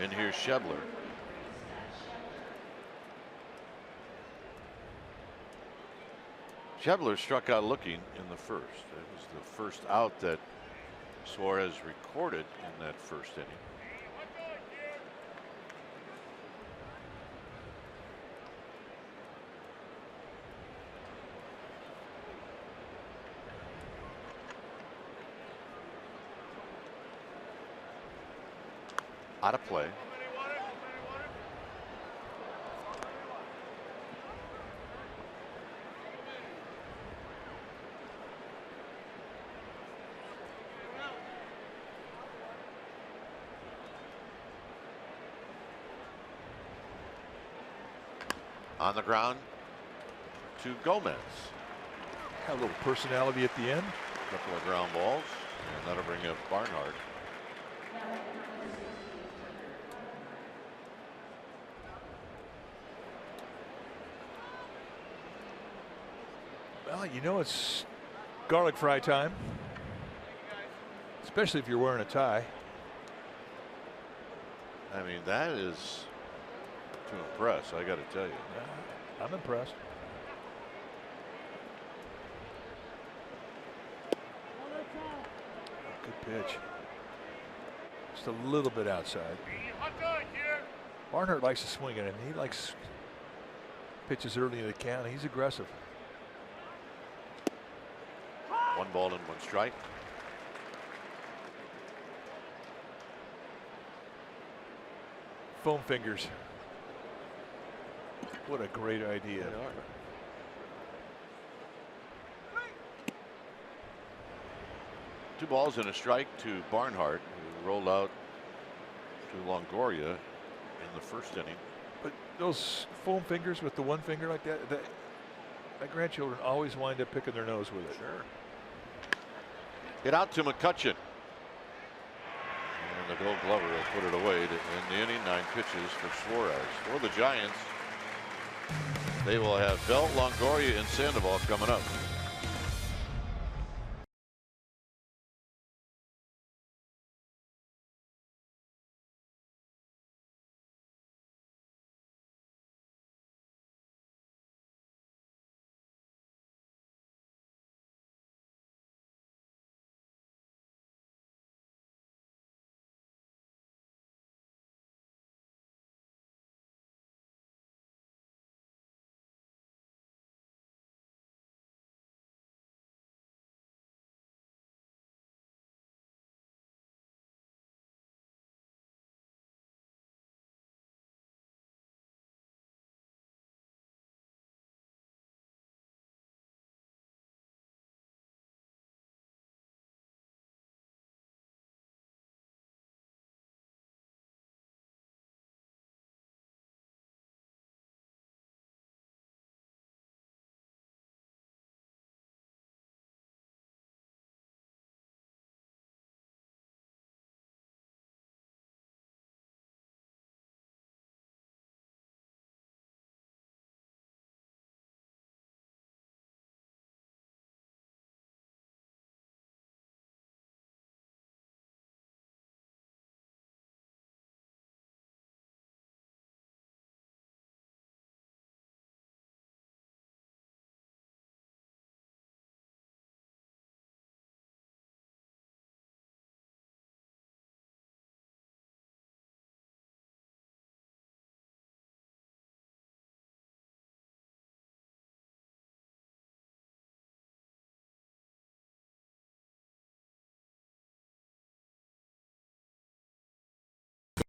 And here's Shebler. Shebler struck out looking in the first. It was the first out that Suarez recorded in that first inning. Out of play. On the ground to Gomez. Got a little personality at the end. A couple of ground balls, and that'll bring up Barnhart. Well, you know it's garlic fry time, especially if you're wearing a tie. I mean, that is to impress, I got to tell you. I'm impressed. Good pitch. Just a little bit outside. Barnhart likes to swing at him. He likes pitches early in the count. He's aggressive. 1 ball and 1 strike. Foam fingers. What a great idea. Two balls and a strike to Barnhart, who rolled out to Longoria in the first inning. But those foam fingers with the one finger like that, my grandchildren always wind up picking their nose with it. Sure. Get out to McCutcheon. And the Gold Glover will put it away to end the inning. 9 pitches for Suarez. For the Giants, they will have Belt, Longoria, and Sandoval coming up.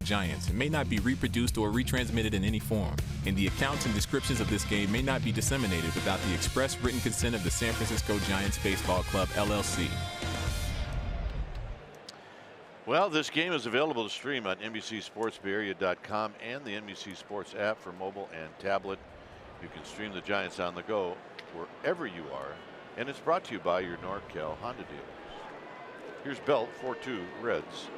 Giants may not be reproduced or retransmitted in any form, and the accounts and descriptions of this game may not be disseminated without the express written consent of the San Francisco Giants Baseball Club, LLC. Well, this game is available to stream on NBCSportsBayArea.com and the NBC Sports app for mobile and tablet. You can stream the Giants on the go wherever you are, and it's brought to you by your NorCal Honda dealers. Here's Belt, 4-2 Reds.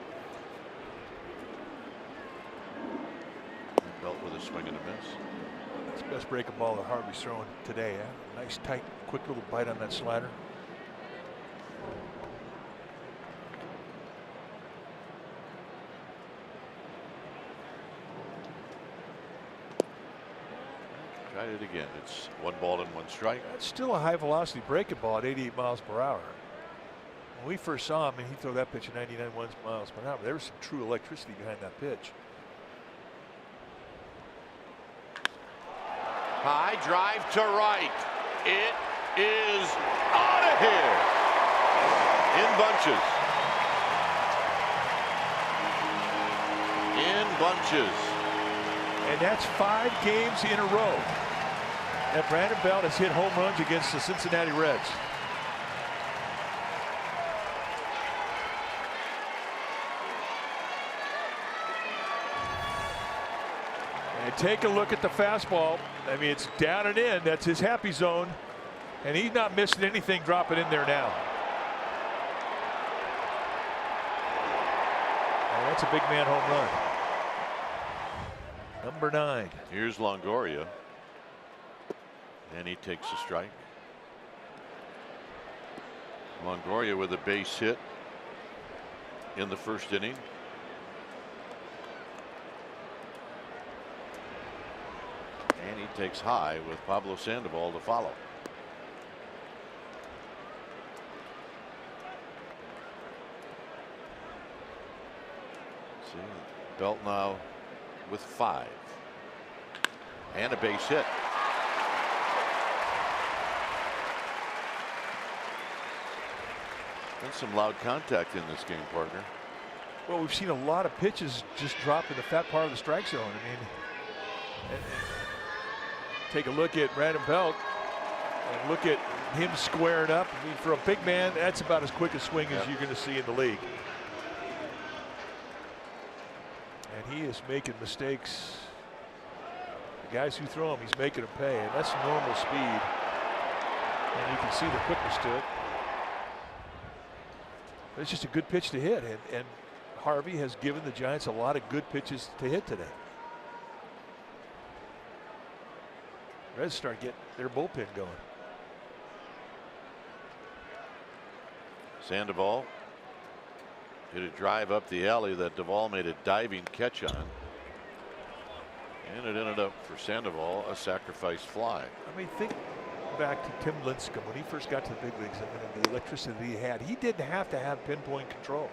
Belt with a swing and a miss. That's the best breaking ball that Harvey's throwing today. Nice, tight, quick little bite on that slider. Tried it again. It's 1 ball and 1 strike. That's still a high velocity breaking ball at 88 miles per hour. When we first saw him, he'd throw that pitch at 99 miles per hour. There was some true electricity behind that pitch. High drive to right. It is out of here. In bunches. In bunches. And that's 5 games in a row that Brandon Belt has hit home runs against the Cincinnati Reds. And take a look at the fastball. I mean, it's down and in. That's his happy zone. And he's not missing anything dropping in there now. And that's a big man home run. Number 9. Here's Longoria. And he takes a strike. Longoria with a base hit in the first inning. And he takes high with Pablo Sandoval to follow. See, Belt now with 5. And a base hit. Been some loud contact in this game, partner. Well, we've seen a lot of pitches just drop in the fat part of the strike zone. I mean, take a look at Brandon Belt and look at him squaring up. I mean, for a big man, that's about as quick a swing as you're going to see in the league. And he is making mistakes. The guys who throw him, he's making them pay, and that's normal speed. And you can see the quickness to it. But it's just a good pitch to hit, and Harvey has given the Giants a lot of good pitches to hit today. Reds start getting their bullpen going. Sandoval hit a drive up the alley that Duvall made a diving catch on. And it ended up for Sandoval a sacrifice fly. I mean, think back to Tim Lincecum when he first got to the big leagues and the electricity he had. He didn't have to have pinpoint control.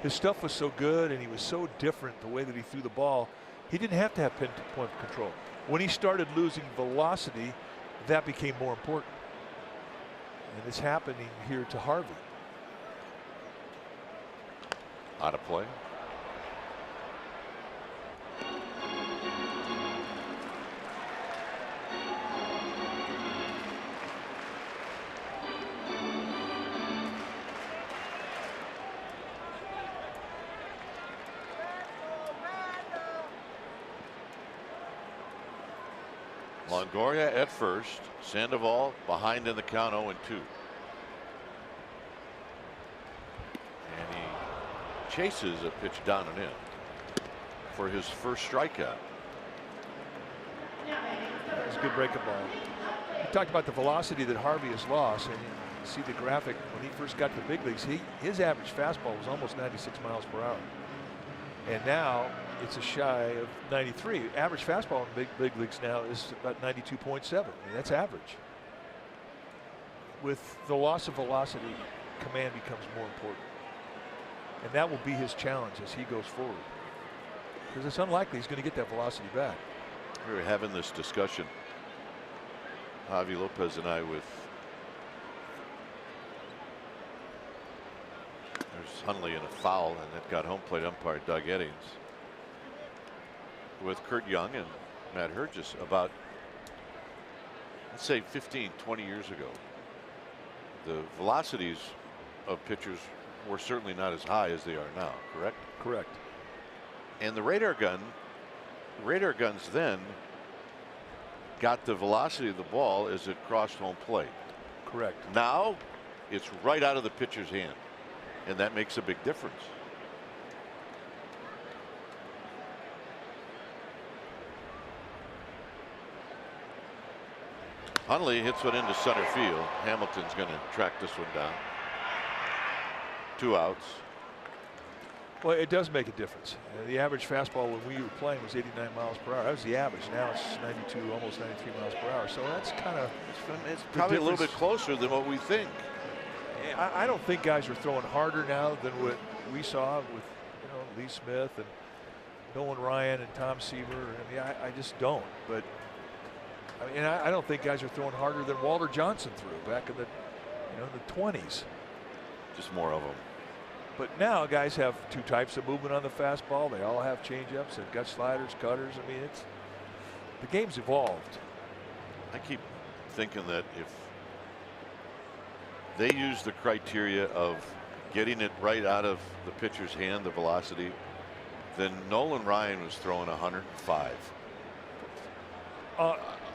His stuff was so good and he was so different the way that he threw the ball. He didn't have to have pinpoint control. When he started losing velocity, that became more important. And it's happening here to Harvey. Out of play. Longoria at first, Sandoval behind in the count 0-2. And he chases a pitch down and in for his first strikeout. That was a good breaking ball. We talked about the velocity that Harvey has lost, and you see the graphic when he first got to the big leagues. His average fastball was almost 96 miles per hour, and now it's a shy of 93. Average fastball in big leagues now is about 92.7. I mean, that's average. With the loss of velocity, command becomes more important, and that will be his challenge as he goes forward, because it's unlikely he's going to get that velocity back. We were having this discussion, Javi Lopez and I, with there's Hundley in a foul, and that got home plate umpire Doug Eddings, with Kurt Young and Matt Hergis about, let's say 15, 20 years ago. The velocities of pitchers were certainly not as high as they are now, correct? Correct. And the radar guns then got the velocity of the ball as it crossed home plate. Correct. Now it's right out of the pitcher's hand, and that makes a big difference. Hundley hits one into center field. Hamilton's going to track this one down. 2 outs. Well, it does make a difference. The average fastball when we were playing was 89 miles per hour. That was the average. Now it's 92, almost 93 miles per hour. So that's kind of, it's probably a little bit closer than what we think. I don't think guys are throwing harder now than what we saw with, Lee Smith and Nolan Ryan and Tom Seaver. I mean, I just don't. But I mean, I don't think guys are throwing harder than Walter Johnson threw back in the, the 20s. Just more of them. But now guys have 2 types of movement on the fastball. They all have changeups. They've got sliders, cutters. I mean, the game's evolved. I keep thinking that if they use the criteria of getting it right out of the pitcher's hand, the velocity, then Nolan Ryan was throwing 105.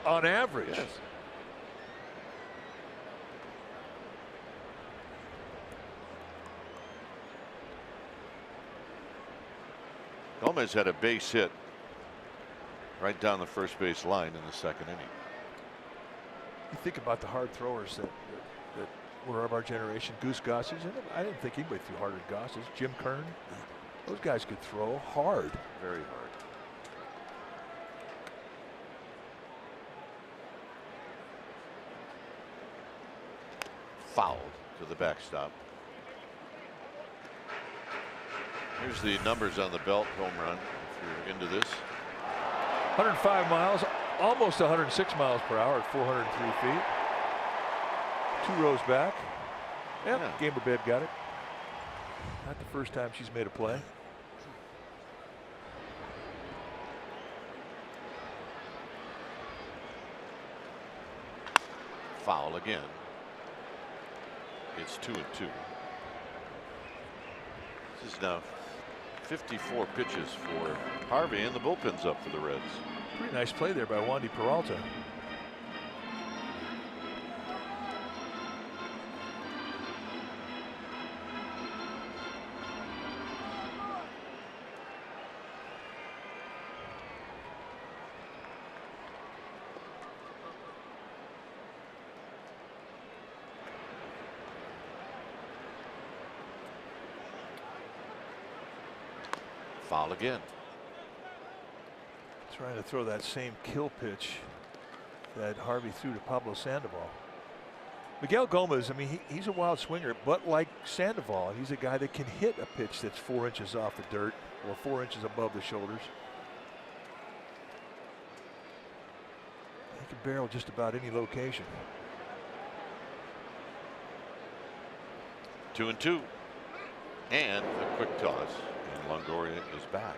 On average. Yes. Gomez had a base hit right down the first base line in the second inning. You think about the hard throwers that were of our generation. Goose Gossage. I didn't think anybody threw harder than Gossage. Jim Kern. Those guys could throw hard. Very hard. Fouled to the backstop. Here's the numbers on the Belt home run, if you're into this. 105 miles, almost 106 miles per hour at 403 feet. 2 rows back. Yep, Yeah. Gamer Babe got it. Not the first time she's made a play. Foul again. It's 2-2. This is now 54 pitches for Harvey, and the bullpen's up for the Reds. Pretty nice play there by Wandy Peralta. Foul again. Trying to throw that same kill pitch that Harvey threw to Pablo Sandoval. Miguel Gomez, I mean, he's a wild swinger, but like Sandoval, he's a guy that can hit a pitch that's 4 inches off the dirt or 4 inches above the shoulders. He can barrel just about any location. 2-2. And a quick toss. Longoria is back.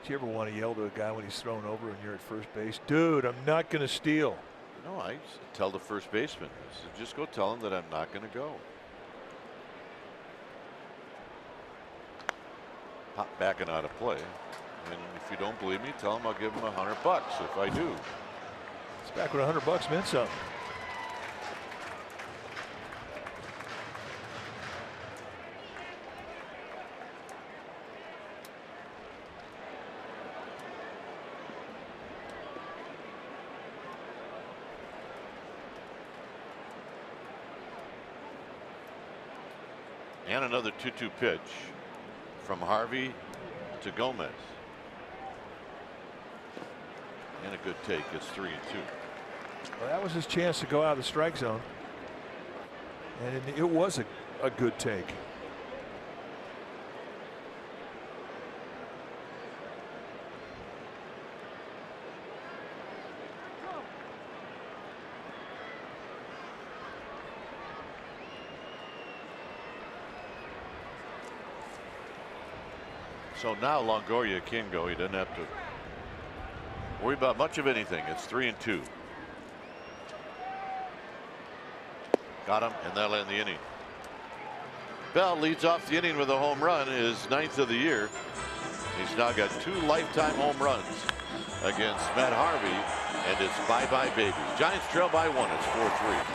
Do you ever want to yell to a guy when he's thrown over and you're at first base? Dude, I'm not going to steal. No, I tell the first baseman, I said, just go tell him that I'm not going to go. Hop back and out of play. And if you don't believe me, tell him I'll give him $100 if I do. It's back when $100 meant something. And another 2-2 pitch from Harvey to Gomez. And a good take. It's 3-2. Well, that was his chance to go out of the strike zone. And it was a good take. So now Longoria can go. He doesn't have to worry about much of anything. It's 3-2. Got him, and that'll end the inning. Bell leads off the inning with a home run, his 9th of the year. He's now got 2 lifetime home runs against Matt Harvey, and it's bye-bye baby. Giants trail by 1. It's 4-3.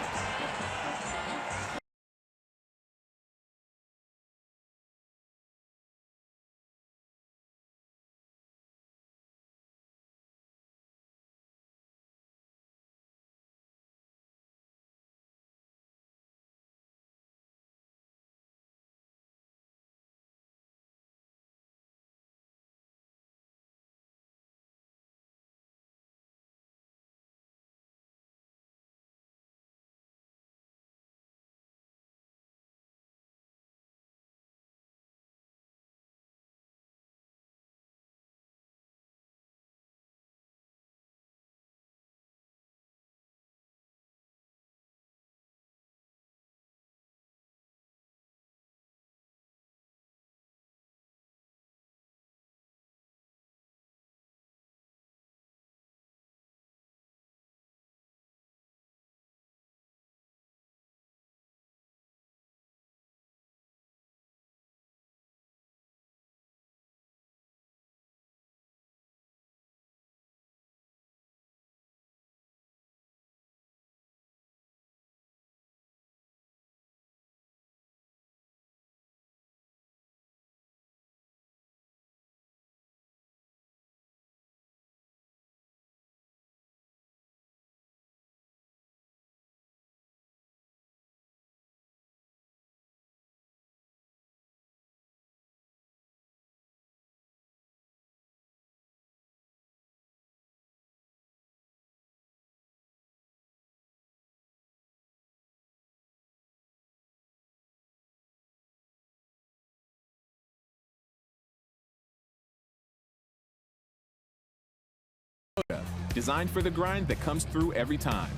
Designed for the grind that comes through every time.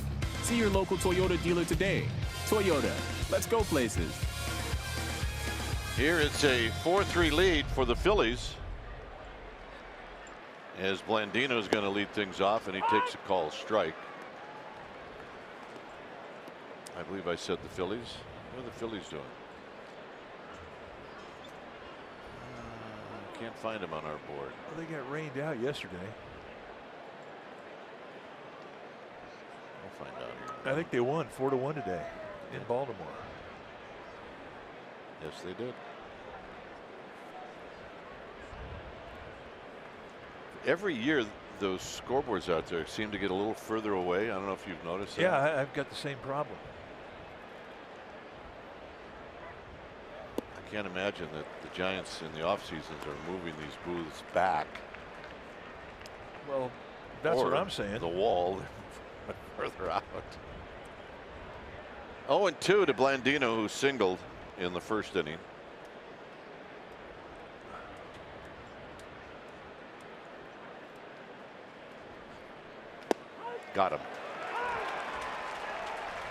See your local Toyota dealer today. Toyota, let's go places. Here it's a 4-3 lead for the Phillies, as Blandino is going to lead things off, and he takes a call strike. I believe I said the Phillies. What are the Phillies doing? Can't find them on our board. Well, they got rained out yesterday. I'll find out here. I think they won 4-1 today in Baltimore. Yes, they did. Every year, those scoreboards out there seem to get a little further away. I don't know if you've noticed that. Yeah, I've got the same problem. I can't imagine that the Giants in the off seasons are moving these booths back. Well, that's what I'm saying. The wall further out. 0-2 to Blandino, who singled in the first inning. Got him.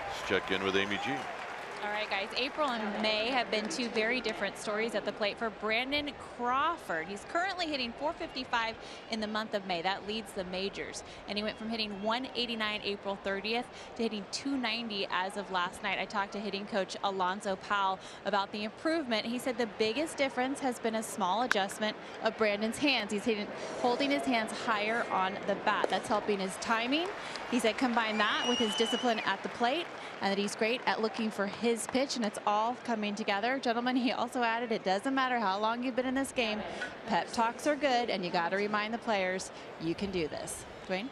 Let's check in with Amy G. All right, guys, April and May have been two very different stories at the plate for Brandon Crawford. He's currently hitting .455 in the month of May. That leads the majors. And he went from hitting .189 April 30th to hitting .290 as of last night. I talked to hitting coach Alonzo Powell about the improvement. He said the biggest difference has been a small adjustment of Brandon's hands. He's holding his hands higher on the bat. That's helping his timing. He said combine that with his discipline at the plate, and that he's great at looking for his pitch, and it's all coming together. Gentlemen, he also added it doesn't matter how long you've been in this game, pep talks are good, and you got to remind the players you can do this. Dwayne?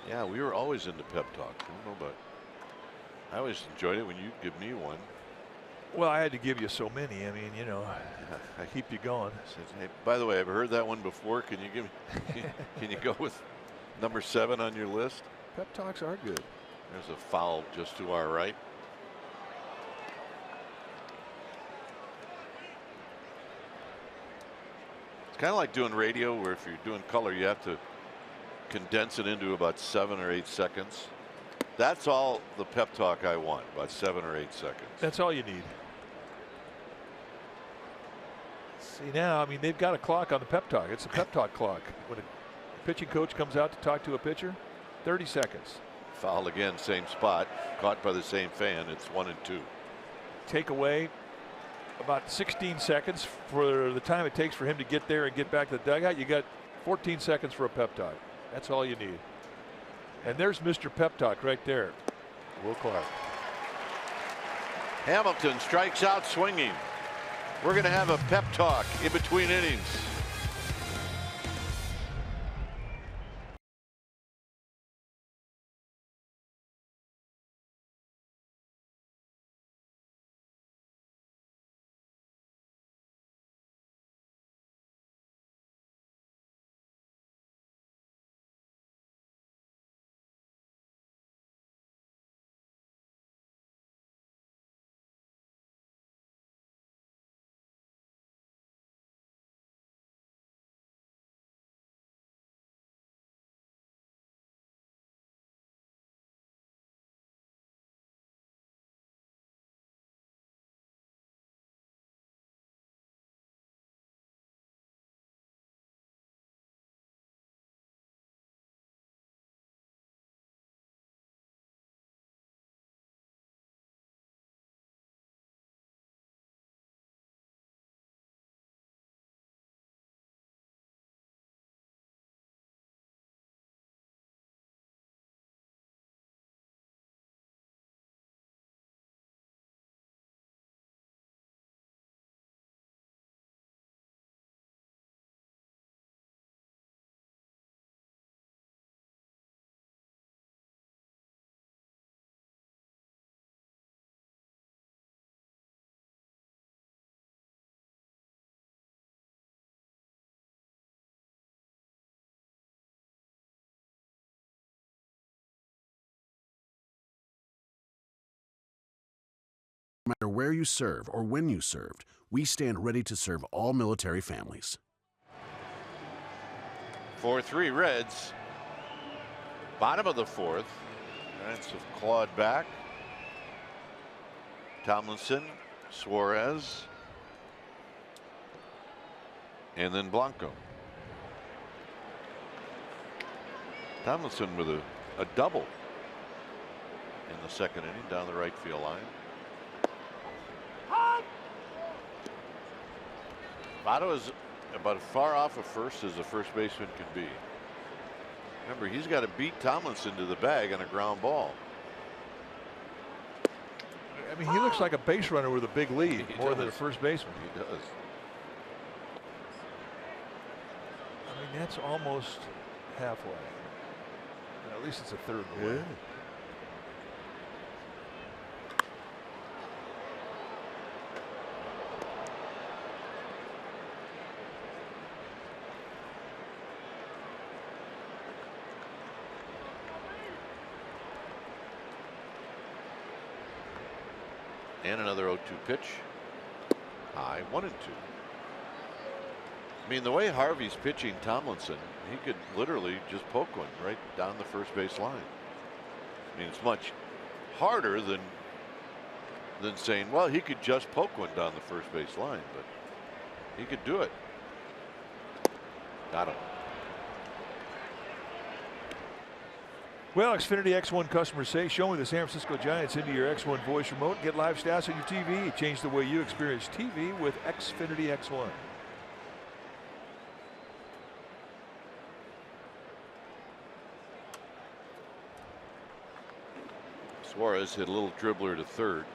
Yeah, we were always into pep talk. I don't know, but I always enjoyed it when you give me one. Well, I had to give you so many. I mean, you know, I keep you going. Hey, by the way, I've heard that one before. Can you give me? Can you go with number 7 on your list? Pep talks are good. There's a foul just to our right. It's kind of like doing radio, where if you're doing color, you have to condense it into about 7 or 8 seconds. That's all the pep talk I want, about 7 or 8 seconds. That's all you need. See now, I mean, they've got a clock on the pep talk. It's a pep talk clock. When a pitching coach comes out to talk to a pitcher, 30 seconds. Foul again, same spot, caught by the same fan. It's 1-2. Take away about 16 seconds for the time it takes for him to get there and get back to the dugout. You got 14 seconds for a pep talk. That's all you need. And there's Mr. Pep Talk right there. Will Clark. Hamilton strikes out swinging. We're going to have a pep talk in between innings. No matter where you serve or when you served, we stand ready to serve all military families. 4-3 Reds. Bottom of the 4th. Giants have clawed back. Tomlinson, Suarez, and then Blanco. Tomlinson with a double in the second inning down the right field line. Votto is about as far off of first as a first baseman can be. Remember, he's got to beat Tomlinson to the bag on a ground ball. I mean, he looks like a base runner with a big lead, more than a does. first baseman. He does. I mean, that's almost halfway. At least it's a third of the way. And another 0-2 pitch. High, 1-2. I mean, the way Harvey's pitching Tomlinson, he could literally just poke one right down the first base line. I mean, it's much harder than saying, well, he could just poke one down the first base line, but he could do it. Got him. Well, Xfinity X1 customers say, show me the San Francisco Giants into your X1 voice remote. Get live stats on your TV. Change the way you experience TV with Xfinity X1. Suarez hit a little dribbler to third.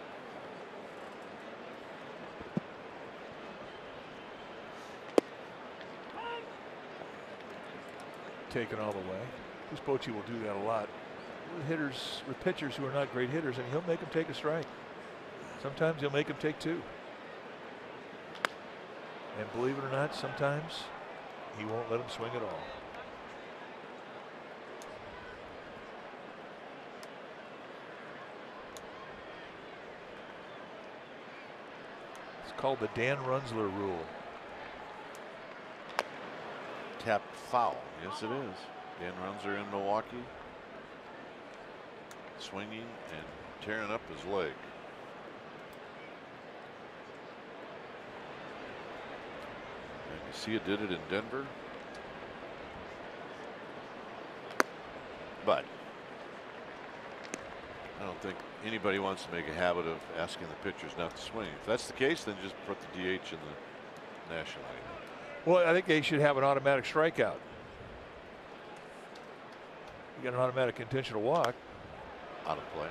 Taken all the way. This Bochy will do that a lot with hitters, with pitchers who are not great hitters, and he'll make them take a strike. Sometimes he'll make them take two. And believe it or not, sometimes he won't let them swing at all. It's called the Dan Runzler rule. Tapped foul. Yes, it is. Dan Runzler in Milwaukee, swinging and tearing up his leg. And you see it did it in Denver. But I don't think anybody wants to make a habit of asking the pitchers not to swing. If that's the case, then just put the DH in the National League. Well, I think they should have an automatic strikeout. You got an automatic intentional walk. Out of play.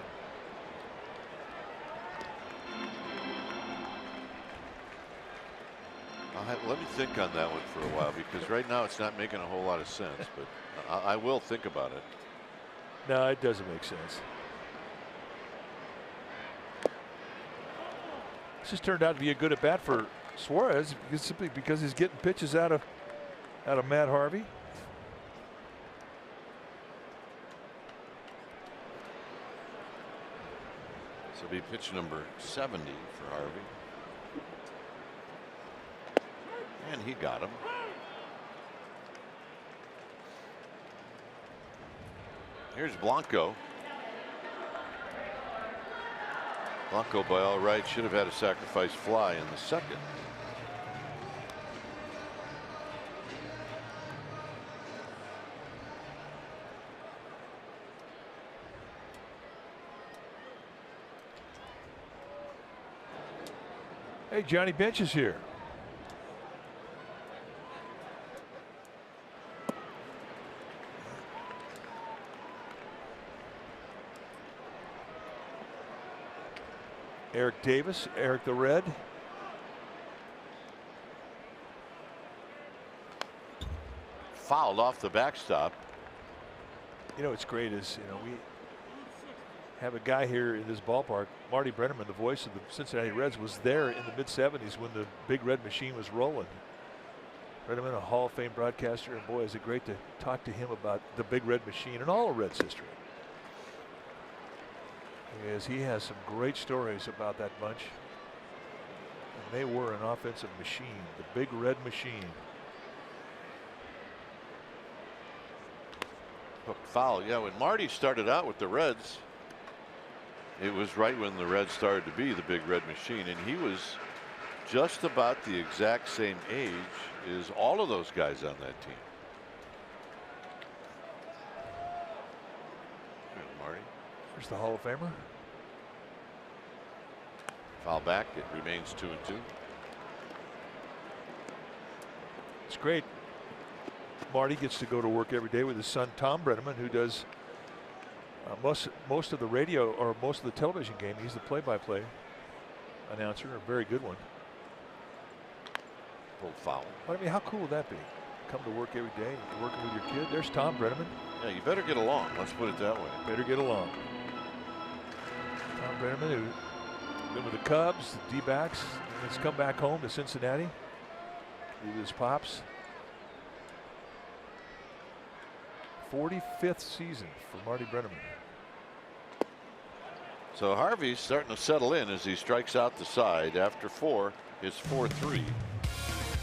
Let me think on that one for a while, because right now it's not making a whole lot of sense, but I will think about it. No, it doesn't make sense. This just turned out to be a good at bat for Suarez, simply because he's getting pitches out of Matt Harvey. This will be pitch number 70 for Harvey. And he got him. Here's Blanco. Blanco, by all rights, should have had a sacrifice fly in the second. Hey, Johnny Bench is here. Eric Davis, Eric the Red. Fouled off the backstop. You know what's great is, we have a guy here in this ballpark, Marty Brenneman, the voice of the Cincinnati Reds, was there in the mid-70s when the Big Red Machine was rolling. Brenneman, a Hall of Fame broadcaster, and boy, is it great to talk to him about the Big Red Machine and all of Reds history. As he has some great stories about that bunch. And they were an offensive machine, the Big Red Machine. Hook foul. Yeah, when Marty started out with the Reds, it was right when the Reds started to be the Big Red Machine, and he was just about the exact same age as all of those guys on that team. There's Marty. There's the Hall of Famer. Foul back. It remains 2-2. It's great. Marty gets to go to work every day with his son Tom Brenneman, who does most of the radio or most of the television game. He's the play-by-play announcer, a very good one. Pulled foul. But I mean, how cool would that be? Come to work every day, you're working with your kid. There's Tom Brenneman. Yeah, you better get along. Let's put it that way. Better get along. Tom Brenneman, who's been with the Cubs, the D-backs, and has come back home to Cincinnati with his pops. 45th season for Marty Brenneman. So Harvey's starting to settle in as he strikes out the side. After 4, it's 4-3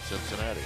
Cincinnati.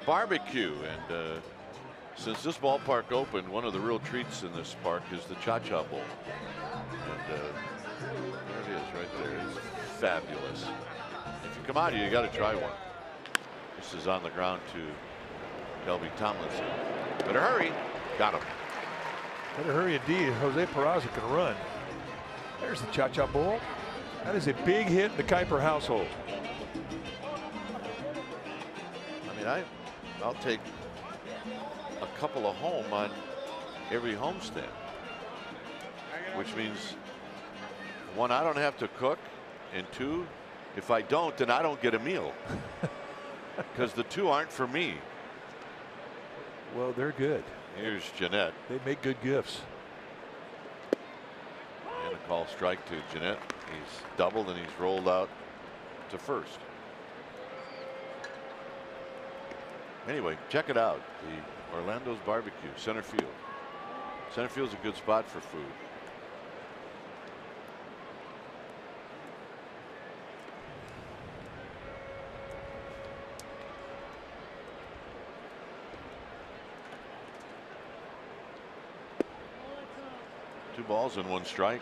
Barbecue, and since this ballpark opened, one of the real treats in this park is the Cha-Cha Bowl. And there it is right there. It's fabulous. If you come out here, you got to try one. This is on the ground to Kelby Tomlinson. Better hurry. Got him. Better hurry indeed. Jose Peraza can run. There's the Cha-Cha Bowl. That is a big hit in the Kuiper household. I mean, I'll take a couple of home on every homestand, which means 1, I don't have to cook, and 2, if I don't, then I don't get a meal because the 2 aren't for me. Well, they're good. Here's Jeanette. They make good gifts. And a call strike to Jeanette. He's doubled and he's rolled out to first. Anyway, check it out. The Orlando's Barbecue, center field. Center field's a good spot for food. Two balls and 1 strike.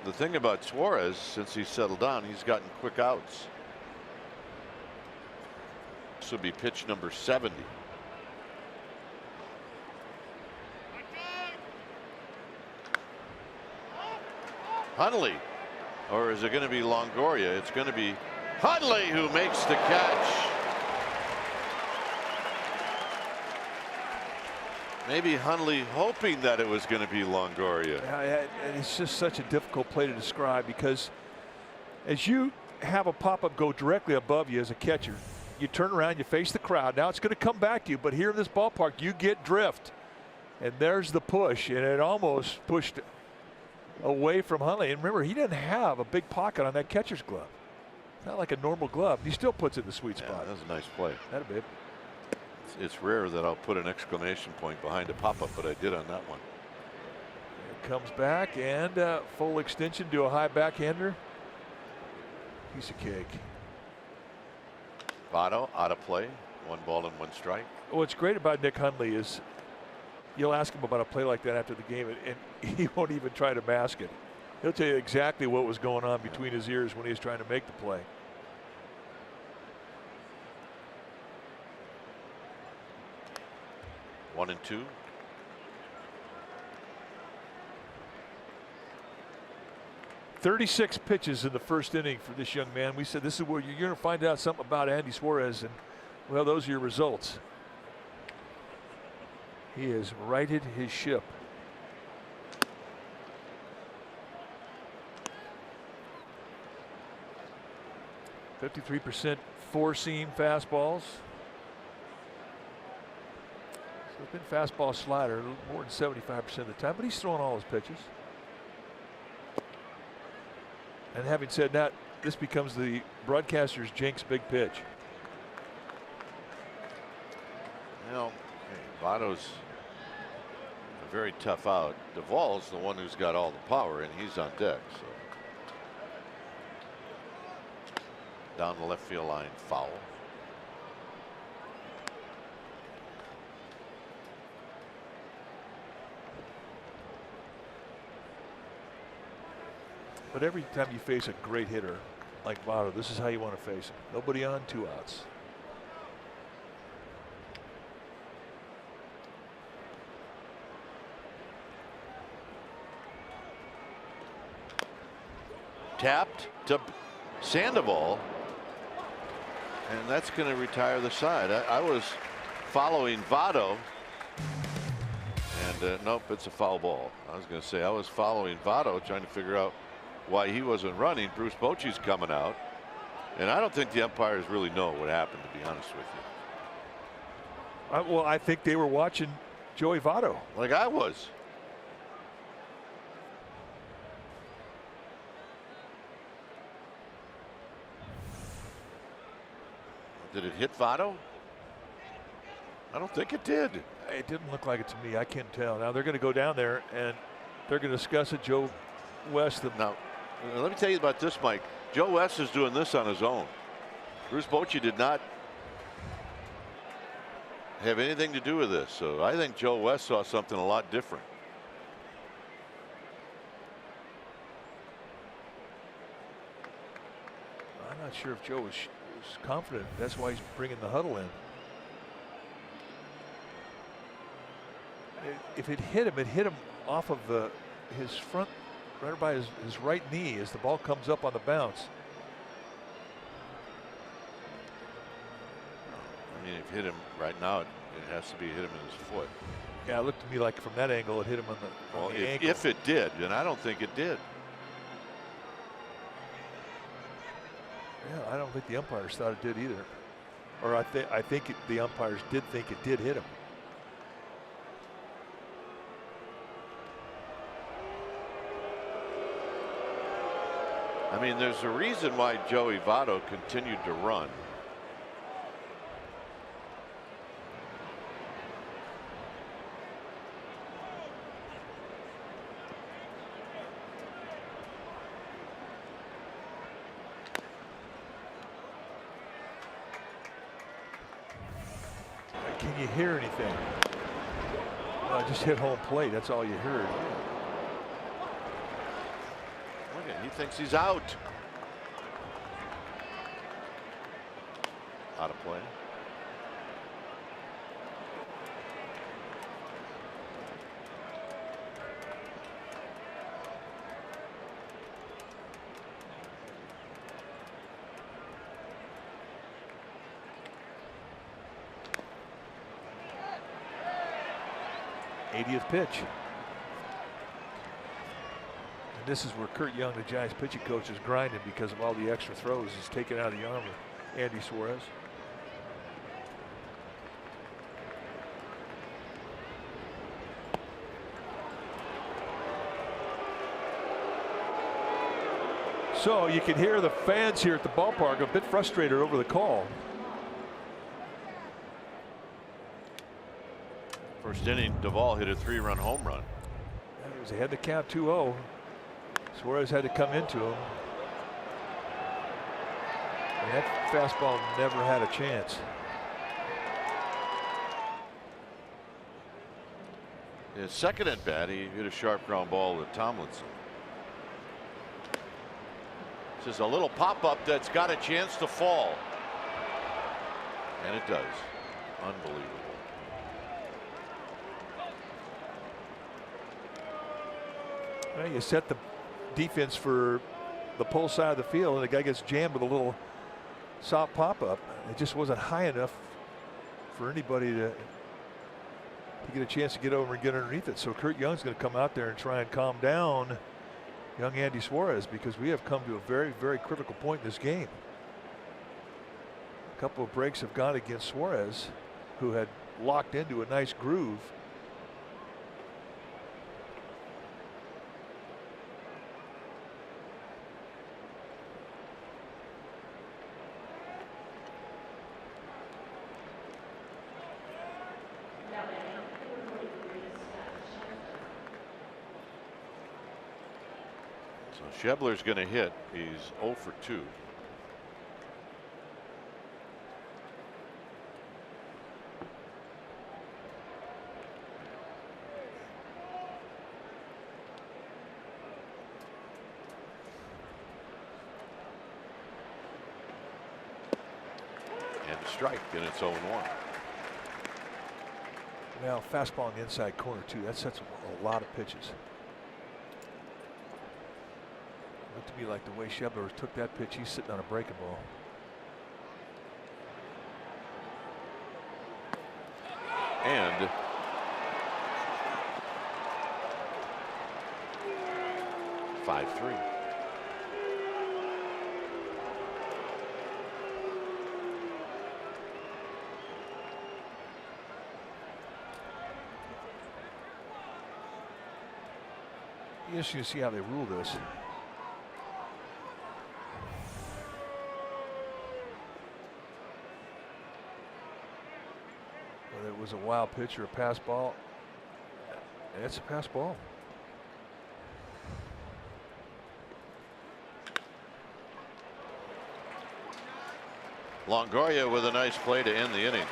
The thing about Suarez, since he's settled down, he's gotten quick outs. This would be pitch number 70. Hundley, or is it going to be Longoria? It's going to be Hundley who makes the catch. Maybe Hundley hoping that it was going to be Longoria. It's just such a difficult play to describe because as you have a pop-up go directly above you as a catcher, you turn around, you face the crowd. Now it's going to come back to you, but here in this ballpark, you get drift. And there's the push, and it almost pushed away from Huntley. And remember, he didn't have a big pocket on that catcher's glove. It's not like a normal glove. He still puts it in the sweet spot. That was a nice play. That a bit. It's rare that I'll put an exclamation point behind a pop-up, but I did on that one. It comes back and full extension to a high backhander. Piece of cake. Votto out of play. 1 ball and 1 strike. What's great about Nick Hundley is you'll ask him about a play like that after the game, and he won't even try to mask it. He'll tell you exactly what was going on between his ears when he was trying to make the play. One and 2. "36 pitches in the first inning for this young man." We said this is where you're going to find out something about Andy Suarez, and well, those are your results. He has righted his ship. .53% four-seam fastballs. So it's been fastball slider more than 75% of the time, but he's throwing all his pitches. And having said that, this becomes the broadcaster's jinx big pitch. You know, Votto's a very tough out. Duvall's the one who's got all the power, and he's on deck. So down the left field line, foul. But every time you face a great hitter like Votto, this is how you want to face him. Nobody on, 2 outs. Tapped to Sandoval, and that's going to retire the side. I was following Votto, and nope, it's a foul ball. I was going to say I was following Votto, trying to figure out why he wasn't running. Bruce Bochy's coming out, and I don't think the umpires really know what happened, to be honest with you. Well, I think they were watching Joey Votto. Like I was. Did it hit Votto? I don't think it did. It didn't look like it to me. I can't tell. Now they're going to go down there and they're going to discuss it. Joe West. Now, let me tell you about this, Mike. Joe West is doing this on his own. Bruce Bochy did not have anything to do with this. So I think Joe West saw something a lot different. I'm not sure if Joe was confident. That's why he's bringing the huddle in. If it hit him off of his front, right by his right knee as the ball comes up on the bounce. I mean, if it hit him right now, it has to be hit him in his foot. Yeah, it looked to me like from that angle it hit him on the ankle. If it did, and I don't think it did. Yeah, I don't think the umpires thought it did either. Or I think the umpires did think it did hit him. I mean, there's a reason why Joey Votto continued to run. Can you hear anything? I just hit home plate. That's all you heard. Look at, he thinks he's out. Out of play. Pitch. And this is where Kurt Young, the Giants pitching coach, is grinding because of all the extra throws he's taken out of the arm of Andy Suarez. So you can hear the fans here at the ballpark a bit frustrated over the call. First inning, Duvall hit a 3-run home run. He was ahead to count 2-0. Suarez had to come into him. And that fastball never had a chance. His second at bat, he hit a sharp ground ball to Tomlinson. This is a little pop-up that's got a chance to fall. And it does. Unbelievable. Well, you set the defense for the pull side of the field, and the guy gets jammed with a little soft pop-up. It just wasn't high enough for anybody to get a chance to get over and get underneath it. So Kurt Young's going to come out there and try and calm down young Andy Suarez, because we have come to a very, very critical point in this game. A couple of breaks have gone against Suarez, who had locked into a nice groove. So Schebler's going to hit. He's 0 for 2. And a strike, and it's 0-1. Now fastball on the inside corner too. That sets a lot of pitches. Looked to me like the way Schebler took that pitch, he's sitting on a breaking ball. And five-three. Interesting to see how they rule this. Whether it was a wild pitch or a pass ball, it's a pass ball. Longoria with a nice play to end the inning.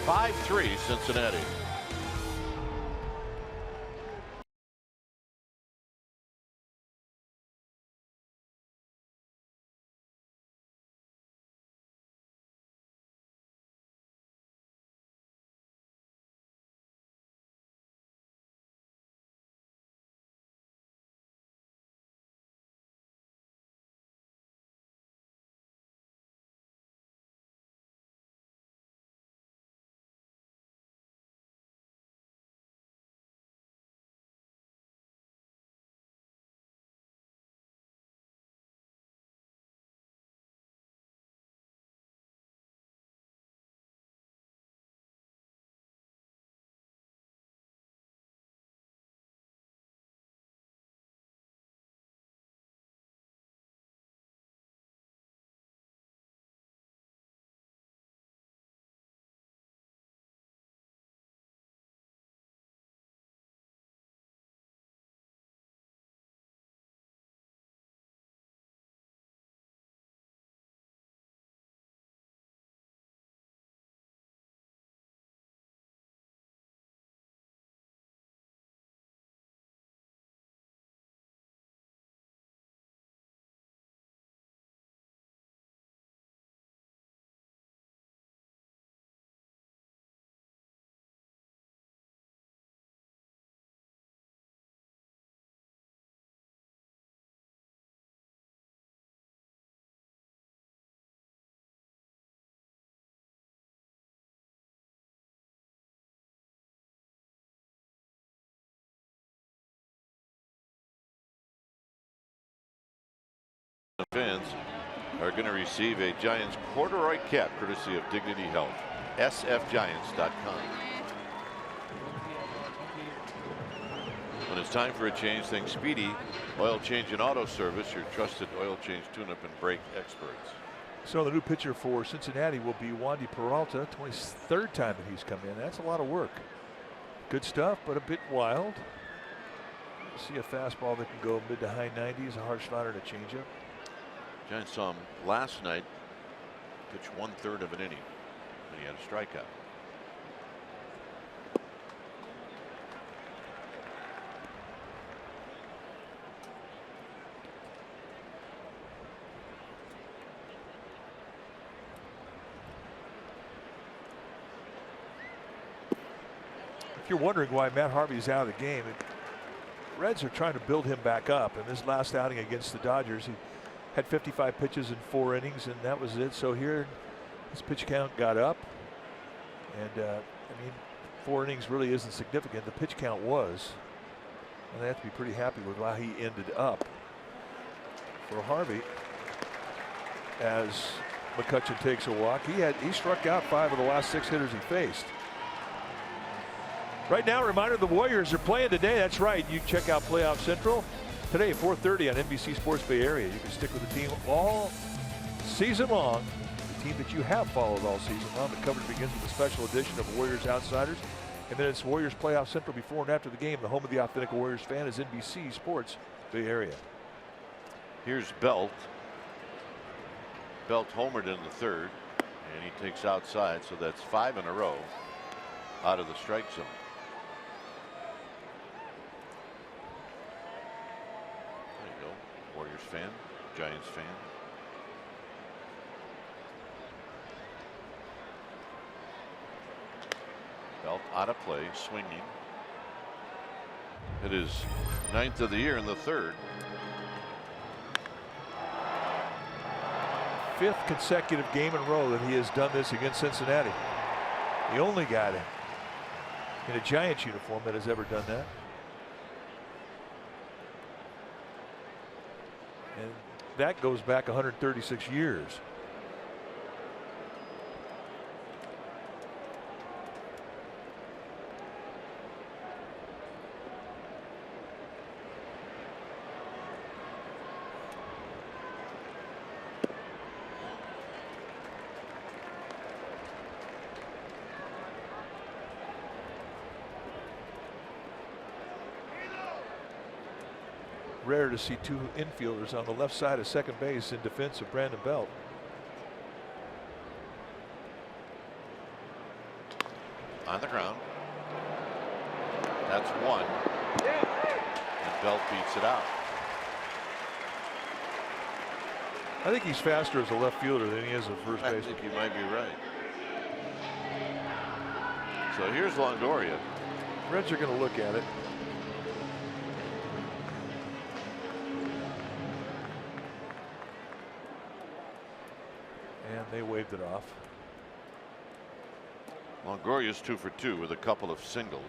Five-three Cincinnati. Fans are going to receive a Giants corduroy cap courtesy of Dignity Health. sfgiants.com. When it's time for a change, think Speedy Oil Change and Auto Service, your trusted oil change, tune-up, and brake experts. So the new pitcher for Cincinnati will be Wandy Peralta, 23rd time that he's come in. That's a lot of work. Good stuff, but a bit wild. See a fastball that can go mid to high 90s, a hard slider and a changeup. Giants saw him last night pitch 1/3 of an inning, and he had a strikeout. If you're wondering why Matt Harvey's out of the game, Reds are trying to build him back up. In this last outing against the Dodgers, he had 55 pitches in 4 innings, and that was it. So here, his pitch count got up, and I mean, 4 innings really isn't significant. The pitch count was, and they have to be pretty happy with how he ended up. For Harvey, as McCutchen takes a walk, he struck out 5 of the last 6 hitters he faced. Right now, a reminder, the Warriors are playing today. That's right. You check out Playoff Central today at 4:30 on NBC Sports Bay Area. You can stick with the team all season long. The team that you have followed all season long. The coverage begins with a special edition of Warriors Outsiders. And then it's Warriors Playoff Central before and after the game. The home of the authentic Warriors fan is NBC Sports Bay Area. Here's Belt. Belt homered in the 3rd, and he takes outside, so that's 5 in a row out of the strike zone. Warriors fan, Giants fan. Belt out of play, swinging. It is 9th of the year in the 3rd. 5th consecutive game in a row that he has done this against Cincinnati. The only guy in a Giants uniform that has ever done that. And that goes back 136 years. Rare to see 2 infielders on the left side of second base in defense of Brandon Belt. On the ground. That's 1. And Belt beats it out. I think he's faster as a left fielder than he is a first I baseman. think you might be right. So here's Longoria. Reds are going to look at it. And they waved it off. Longoria's 2 for 2 with a couple of singles.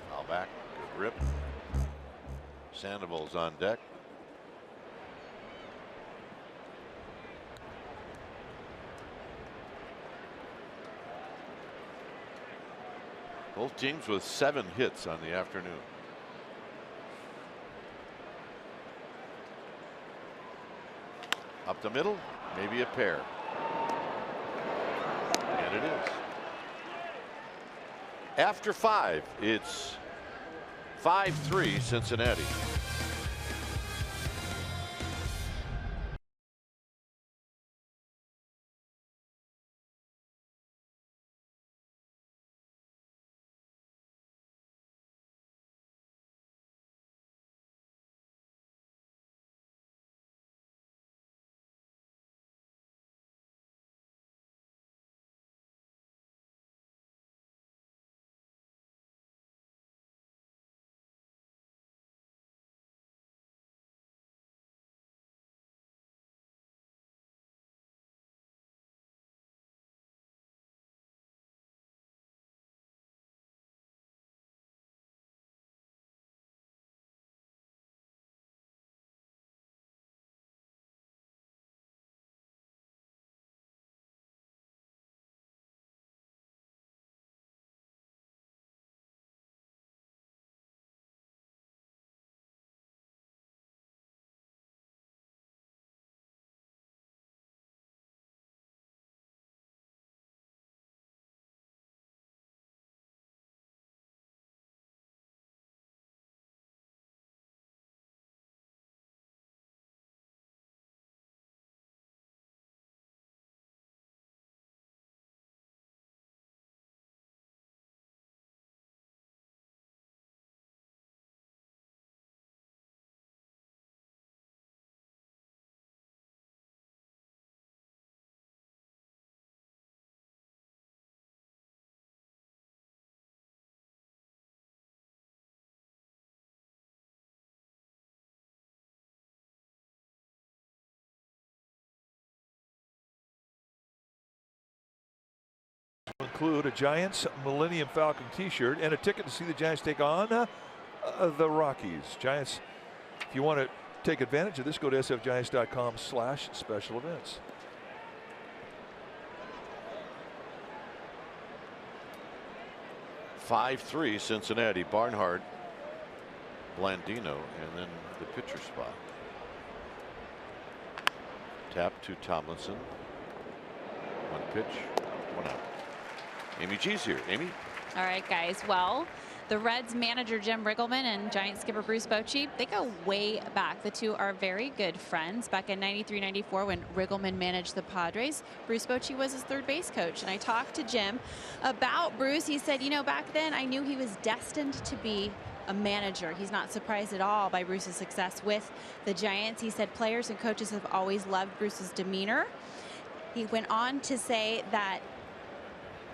Foul back, good rip. Sandoval's on deck. Both teams with 7 hits on the afternoon. Up the middle, maybe a pair. And it is. After 5, it's 5-3 Cincinnati. include a Giants Millennium Falcon t-shirt and a ticket to see the Giants take on the Rockies. Giants, if you want to take advantage of this, go to sfgiants.com/special events. (5-3) Cincinnati. Barnhart, Blandino, and then the pitcher spot. Tap to Tomlinson. One pitch, one out. Amy G's here. Amy. All right, guys. Well, the Reds manager Jim Riggleman and Giants skipper Bruce Bochy, they go way back. The two are very good friends. Back in '93-'94, when Riggleman managed the Padres, Bruce Bochy was his third base coach. And I talked to Jim about Bruce. He said, you know, back then I knew he was destined to be a manager. He's not surprised at all by Bruce's success with the Giants. He said players and coaches have always loved Bruce's demeanor. He went on to say that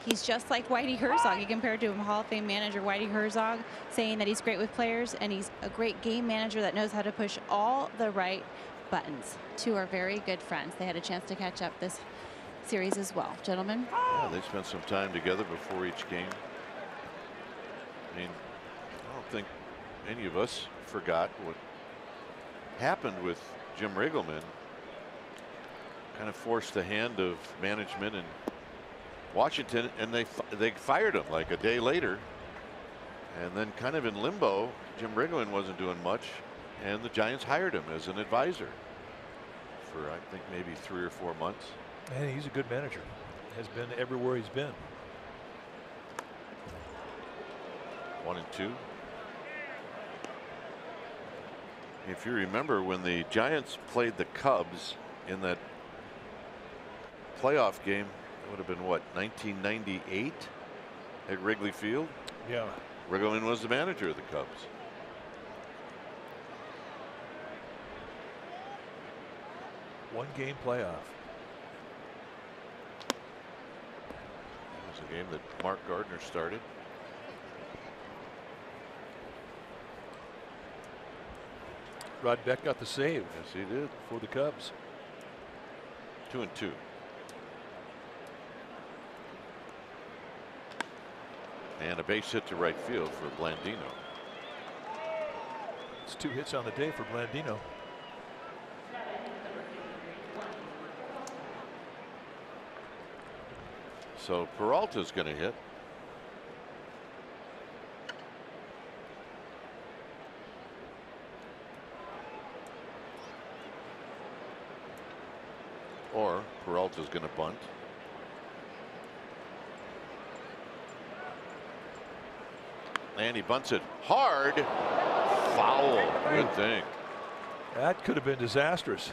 he's just like Whitey Herzog. He compared to him, Hall of Fame manager Whitey Herzog, saying that he's great with players and he's a great game manager that knows how to push all the right buttons. Two are very good friends. They had a chance to catch up this series as well. Gentlemen. Yeah, they spent some time together before each game. I mean, I don't think any of us forgot what happened with Jim Riggleman. Kind of forced the hand of management in Washington, and they fired him like a day later. And then kind of in limbo, Jim Riggleman wasn't doing much, and the Giants hired him as an advisor for I think maybe 3 or 4 months. And he's a good manager. Has been everywhere he's been. 1-2. If you remember when the Giants played the Cubs in that playoff game, it would have been what, 1998 at Wrigley Field? Yeah. Riggleman was the manager of the Cubs. One game playoff. It was a game that Mark Gardner started. Rod Beck got the save. Yes, he did. For the Cubs. 2-2. And a base hit to right field for Blandino. It's 2 hits on the day for Blandino. So Peralta's going to hit. Or Peralta's going to bunt. And he bunts it hard. Foul. Good thing. That could have been disastrous.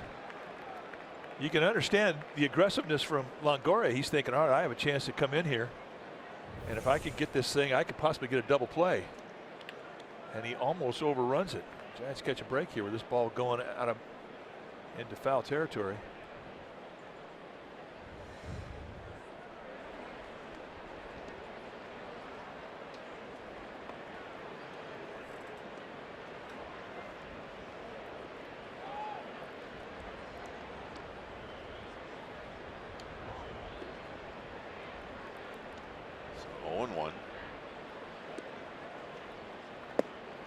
You can understand the aggressiveness from Longoria. He's thinking, all right, I have a chance to come in here. And if I can get this thing, I could possibly get a double play. And he almost overruns it. Giants catch a break here with this ball going out of into foul territory. So 0-1.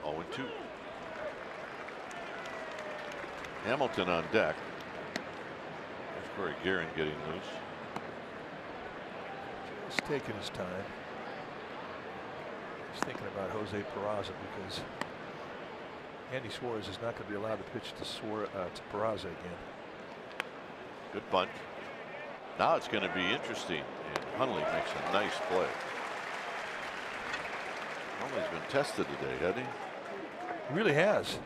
0-2. Hamilton on deck. There's Corey Guerin getting loose. He's taking his time. He's thinking about Jose Peraza because Andy Suarez is not going to be allowed to pitch to Peraza again. Good bunt. Now it's going to be interesting. And Hundley makes a nice play. Hundley's been tested today, hasn't he? He really has.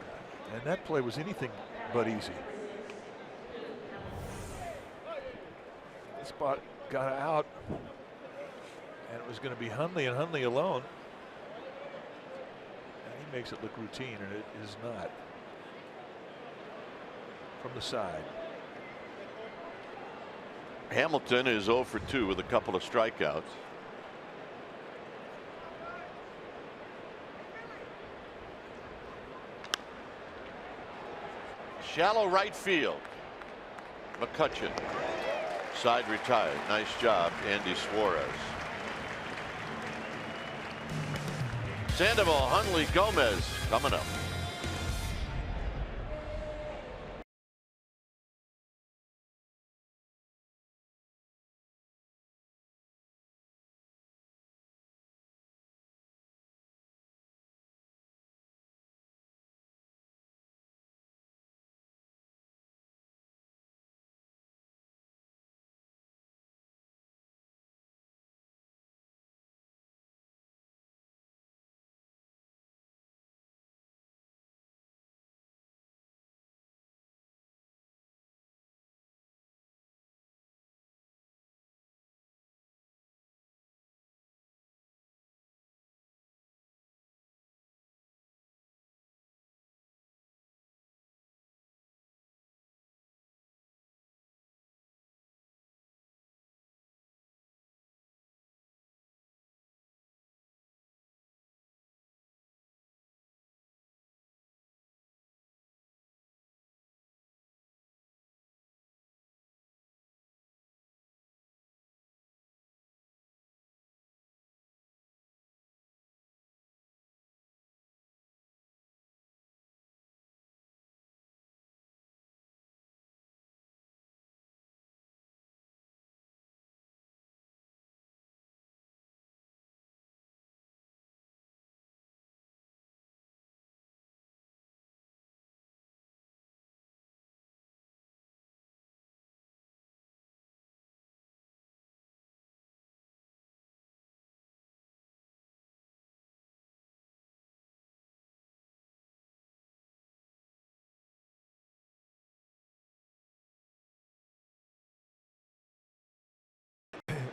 And that play was anything but easy. The spot got out. And it was going to be Hundley and Hundley alone. And he makes it look routine, and it is not. From the side. Hamilton is 0 for 2 with a couple of strikeouts. Shallow right field. McCutcheon. Side retired. Nice job, Andy Suarez. Sandoval, Hundley, Gomez coming up.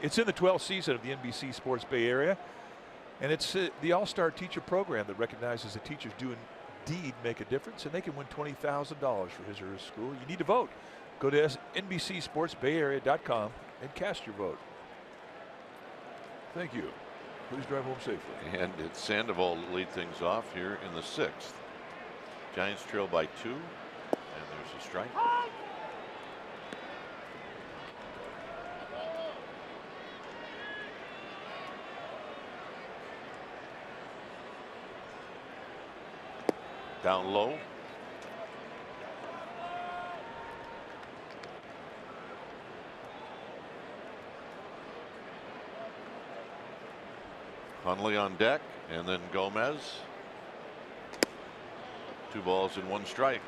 It's in the 12th season of the NBC Sports Bay Area, and it's the All-Star Teacher Program that recognizes that teachers do indeed make a difference, and they can win $20,000 for his or her school. You need to vote. Go to NBCSportsBayArea.com and cast your vote. Thank you. Please drive home safely. And it's Sandoval to lead things off here in the 6th. Giants trail by 2, and there's a strike. Down low. Hundley on deck, and then Gomez. 2 balls and 1 strike.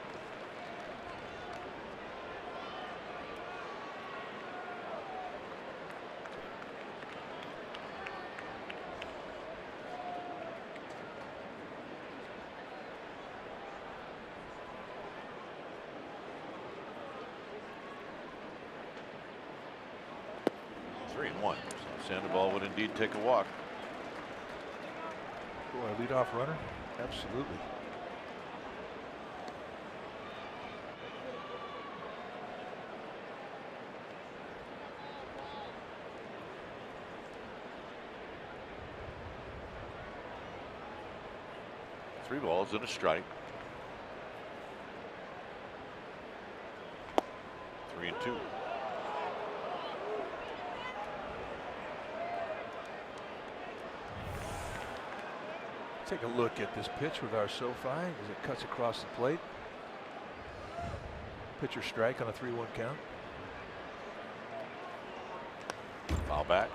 Sandoval would indeed take a walk. Boy, leadoff runner? Absolutely. Three balls and a strike. 3-2. Take a look at this pitch with our SoFi as it cuts across the plate. Pitcher strike on a 3-1 count. Foul back.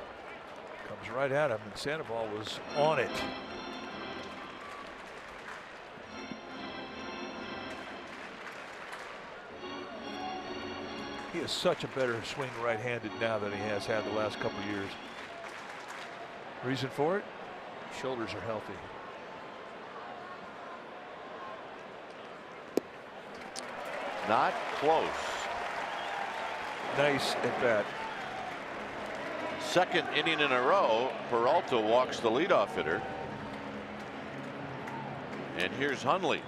Comes right at him, and Sandoval was on it. He has such a better swing right-handed now than he has had the last couple of years. Reason for it? Shoulders are healthy. Not close. Nice at bat. Second inning in a row, Peralta walks the leadoff hitter. And here's Hundley.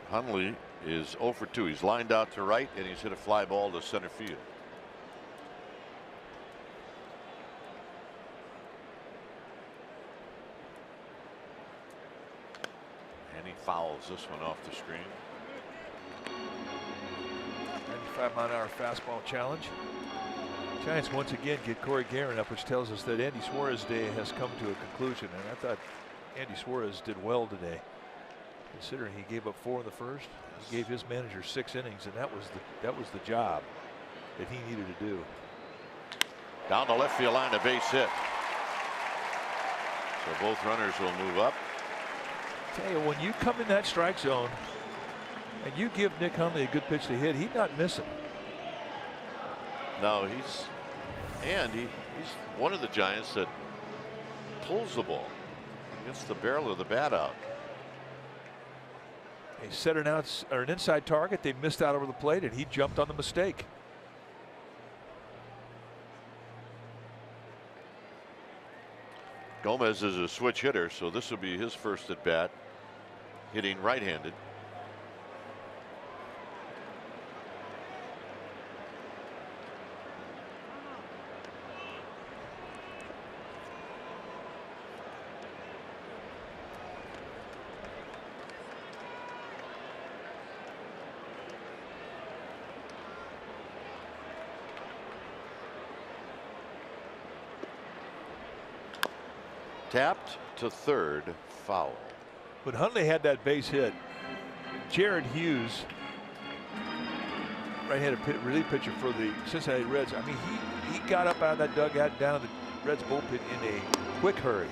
Hundley is 0 for 2. He's lined out to right, and he's hit a fly ball to center field. And he fouls this one off the screen. 95-mile-an-hour fastball challenge. Giants once again get Corey Guerin up, which tells us that Andy Suarez's day has come to a conclusion. And I thought Andy Suarez did well today, considering he gave up 4 in the first. He gave his manager 6 innings, and that was the job that he needed to do. Down the left field line, a base hit. So both runners will move up. Tell you, when you come in that strike zone and you give Nick Hundley a good pitch to hit, he's not missing. No, he's one of the Giants that pulls the ball, gets the barrel of the bat out. They set an inside target. They missed out over the plate, and he jumped on the mistake. Gomez is a switch hitter, so this will be his first at bat, hitting right-handed. Tapped to third, foul. When Hundley had that base hit, Jared Hughes, right-handed relief pitcher for the Cincinnati Reds, I mean, he got up out of that dugout down the Reds bullpen in a quick hurry.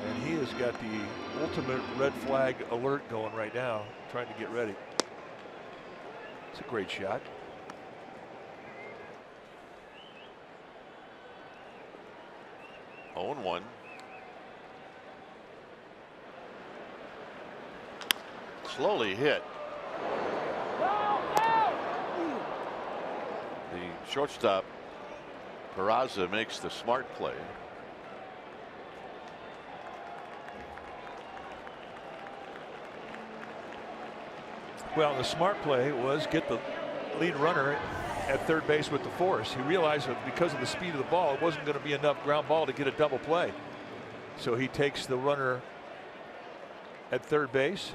And he has got the ultimate red flag alert going right now, trying to get ready. It's a great shot. Oh, 1. Slowly hit. The shortstop Peraza makes the smart play. Well, the smart play was get the lead runner at third base with the force. He realized that because of the speed of the ball, it wasn't going to be enough ground ball to get a double play. So he takes the runner at third base.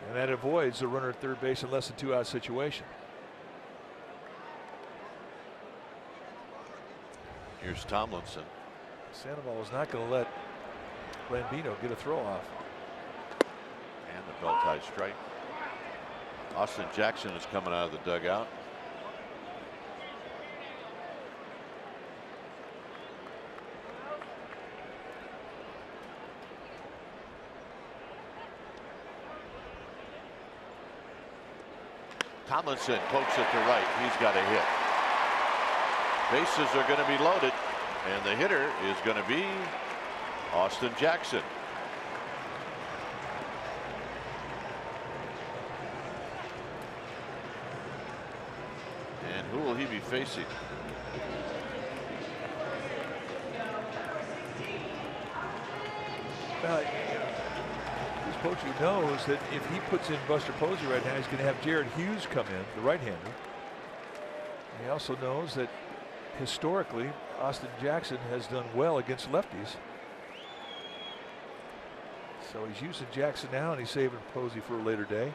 And that avoids the runner at third base in less than 2-out situation. Here's Tomlinson. Sandoval is not going to let Lambino get a throw off. And the belt tie strike. Austin Jackson is coming out of the dugout. Tomlinson pokes it to right. He's got a hit. Bases are going to be loaded, and the hitter is going to be Austin Jackson. And who will he be facing? Coach knows that if he puts in Buster Posey right now, he's going to have Jared Hughes come in, the right-hander. He also knows that historically, Austin Jackson has done well against lefties. So he's using Jackson now, and he's saving Posey for a later day.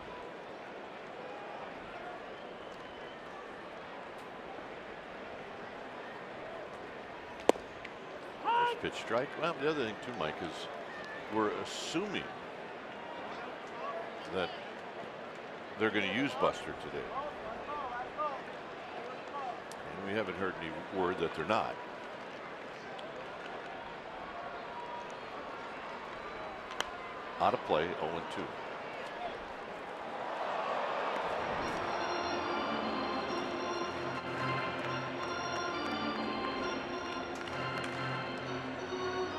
First pitch strike. Well, the other thing too, Mike, is we're assuming that they're going to use Buster today. And we haven't heard any word that they're not. Out of play, 0-2.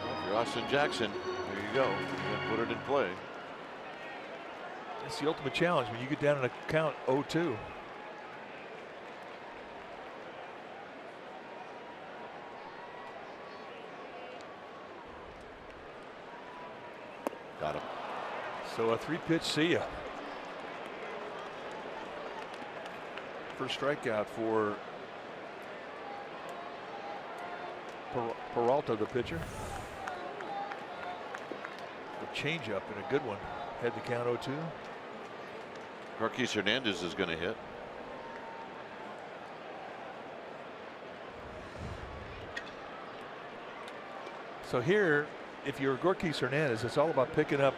If you're Austin Jackson, there you go. You can put it in play. It's the ultimate challenge when you get down in a count 0-2. Got him. So a 3-pitch see ya. First strikeout for Peralta, the pitcher. A changeup and a good one. Had the count 0-2. Gorkis Hernandez is going to hit. So here, if you're Gorkis Hernandez, it's all about picking up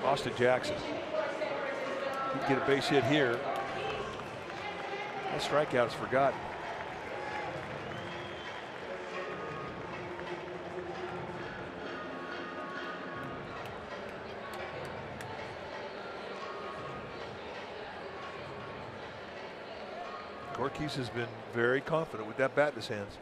Austin Jackson. You can get a base hit here. That strikeout is forgotten. Gorkis has been very confident with that bat in his hands.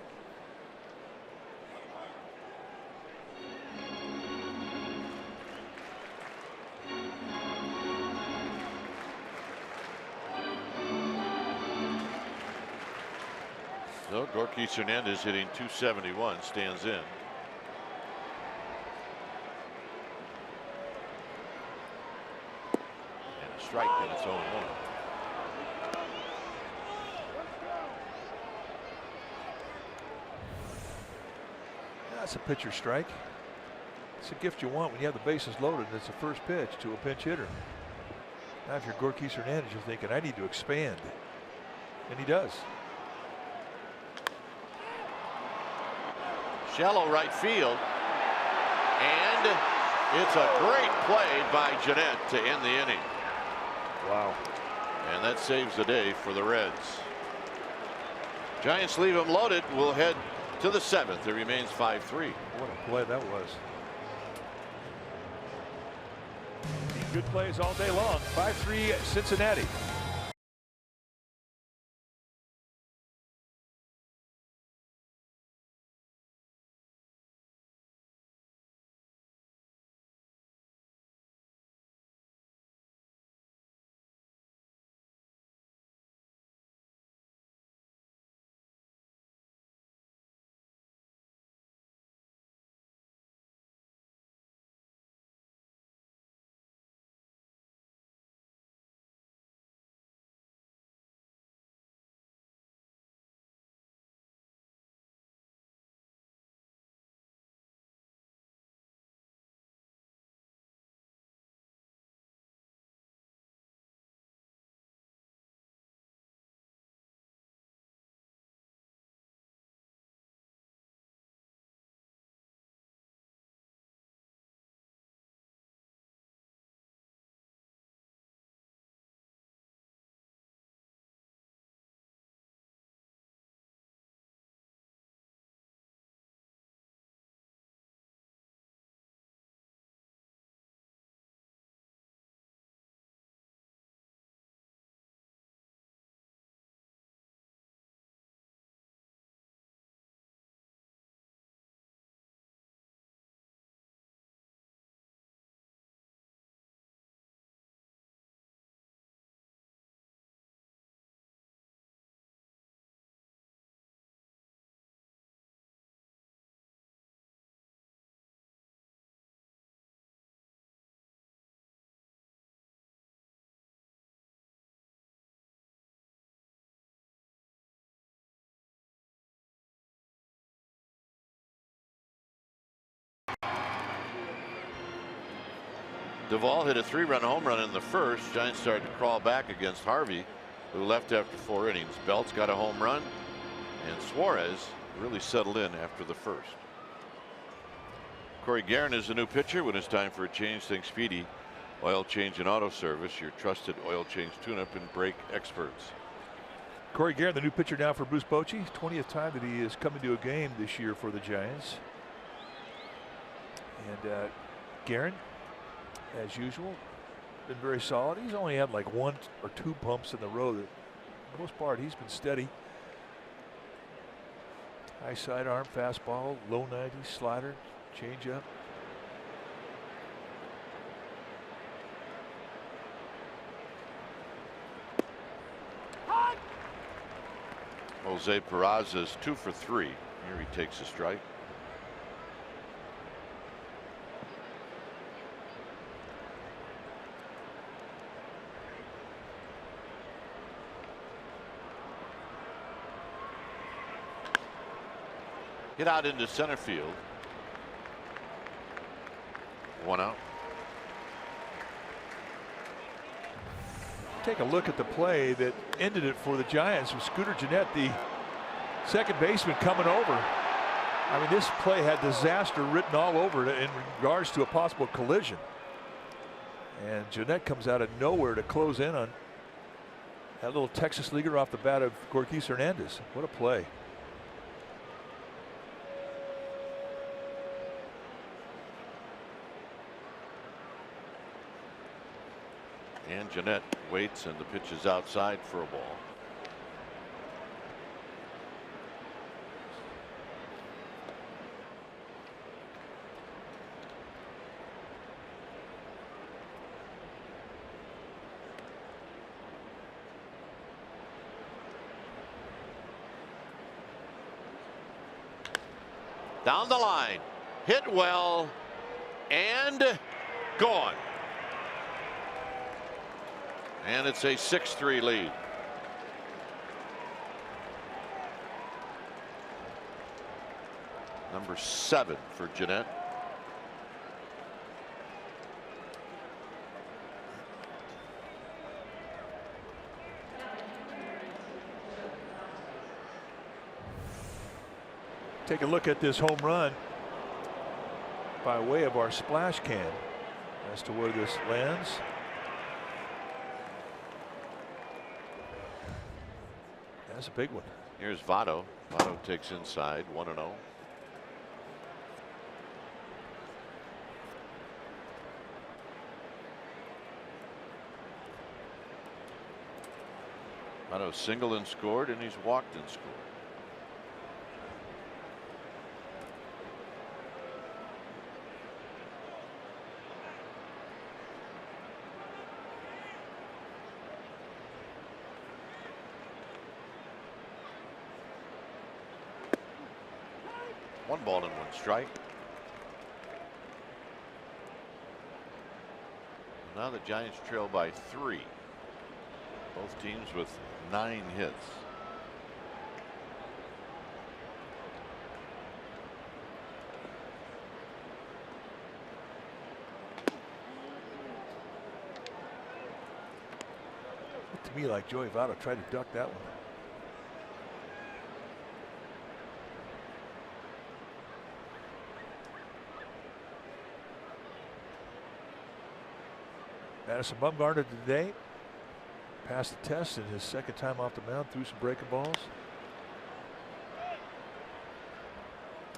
So Gorkis Hernandez hitting .271, stands in. And a strike in its own one. That's a pitcher strike. It's a gift you want when you have the bases loaded and it's the first pitch to a pinch hitter. Now if you're Gorkis Hernandez, you're thinking, I need to expand. And he does. Shallow right field. And it's a great play by Jeanette to end the inning. Wow. And that saves the day for the Reds. Giants leave them loaded. We'll head to the 7th. It remains 5-3. What a play that was. Good plays all day long. 5-3 Cincinnati. Duvall hit a 3-run home run in the first. Giants started to crawl back against Harvey, who left after 4 innings. Belt's got a home run, and Suarez really settled in after the first. Corey Guerin is the new pitcher. When it's time for a change, think Speedy Oil Change and Auto Service, your trusted oil change tune-up and brake experts. Corey Guerin, the new pitcher now for Bruce Bochy. 20th time that he has come into a game this year for the Giants. And Guerin, as usual, been very solid. He's only had like 1 or 2 bumps in the road. For the most part, he's been steady. High sidearm, fastball, low 90s, slider, changeup. Jose Peraza's 2 for 3. Here he takes a strike. Hit out into center field. 1 out. take a look at the play that ended it for the Giants with Scooter Gennett, the second baseman, coming over. I mean, this play had disaster written all over it in regards to a possible collision. And Gennett comes out of nowhere to close in on that little Texas leaguer off the bat of Gorkis Hernandez. What a play. And Gennett waits, and the pitch is outside for a ball. Down the line, hit well, and gone. And it's a 6-3 lead. Number 7 for Gennett. Take a look at this home run by way of our splash can as to where this lands. That's a big one. Here's Votto. Votto takes inside, 1-0. Votto singled and scored, and he's walked and scored. One ball and one strike. Now the Giants trail by 3. Both teams with 9 hits. Looked to me like Joey Votto tried to duck that one. Madison Bumgarner today passed the test in his second time off the mound, threw some breaking balls.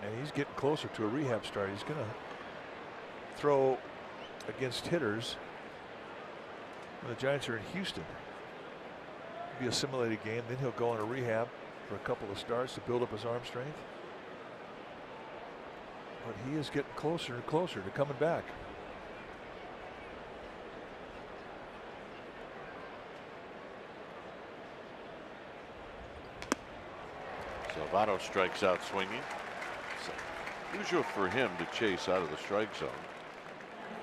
And he's getting closer to a rehab start. He's going to throw against hitters when the Giants are in Houston. It'll be a simulated game. Then he'll go on a rehab for a couple of starts to build up his arm strength. But he is getting closer and closer to coming back. Votto strikes out swinging. It's unusual for him to chase out of the strike zone.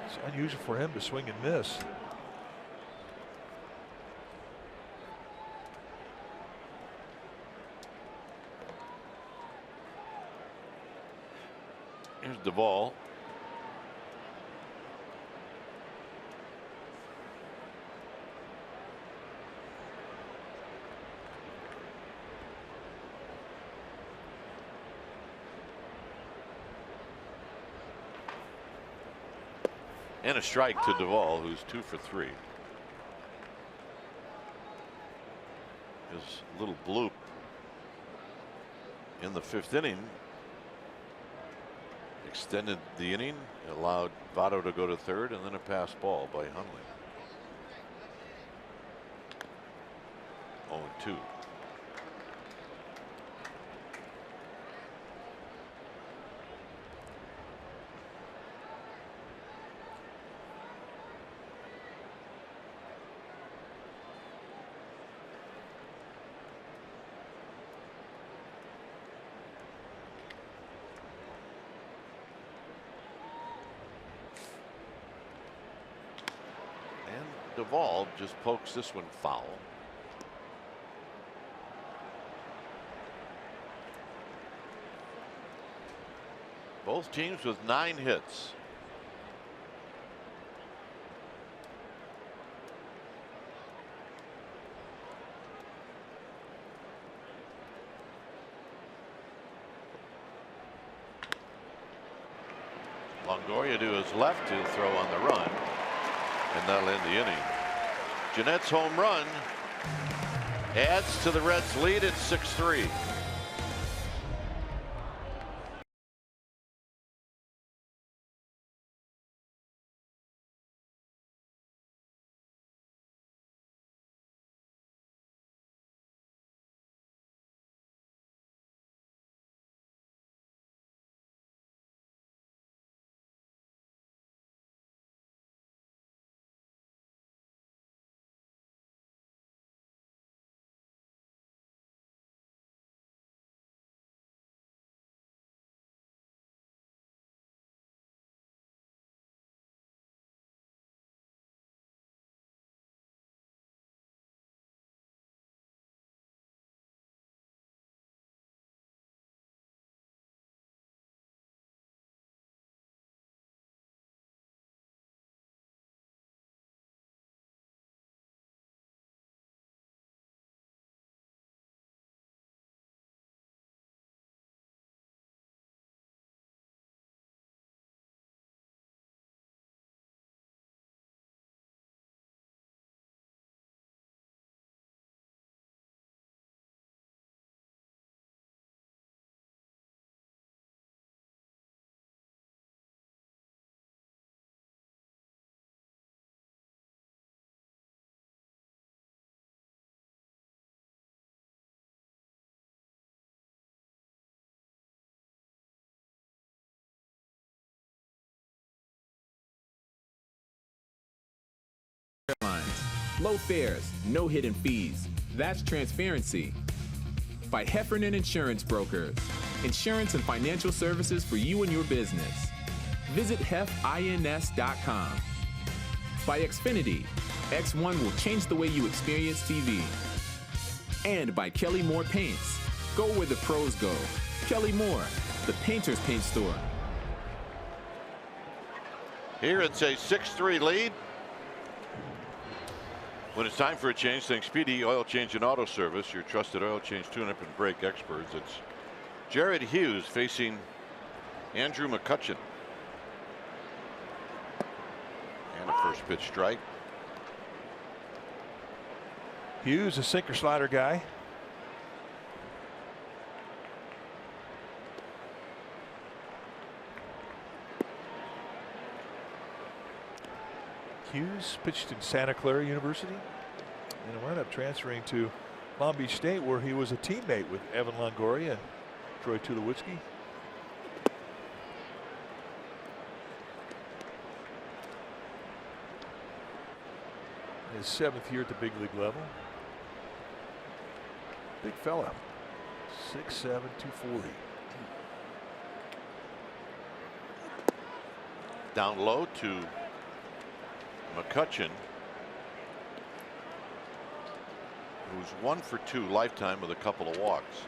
It's unusual for him to swing and miss. Here's Duvall. And a strike to Duvall, who's 2 for 3. His little bloop in the 5th inning extended the inning, allowed Votto to go to third, and then a pass ball by Hundley. 0-2. Duvall just pokes this one foul. Both teams with 9 hits. Longoria to his left to throw on the run, and that'll end the inning. Jeanette's home run adds to the Reds' lead at 6-3. Low fares, no hidden fees. That's transparency. By Heffernan Insurance Brokers. Insurance and financial services for you and your business. Visit hefins.com. By Xfinity. X1 will change the way you experience TV. And by Kelly Moore Paints. Go where the pros go. Kelly Moore, the painter's paint store. Here it's a 6-3 lead. When it's time for a change, think Speedy Oil Change and Auto Service, your trusted oil change tune-up and brake experts. It's Jared Hughes facing Andrew McCutcheon. And a first pitch strike. Hughes, a sinker slider guy. Hughes pitched in Santa Clara University and wound up transferring to Long Beach State, where he was a teammate with Evan Longoria and Troy Tulowitzki. His 7th year at the big league level. Big fella, 6'7", 240. Down low to McCutcheon, who's 1 for 2 lifetime with a couple of walks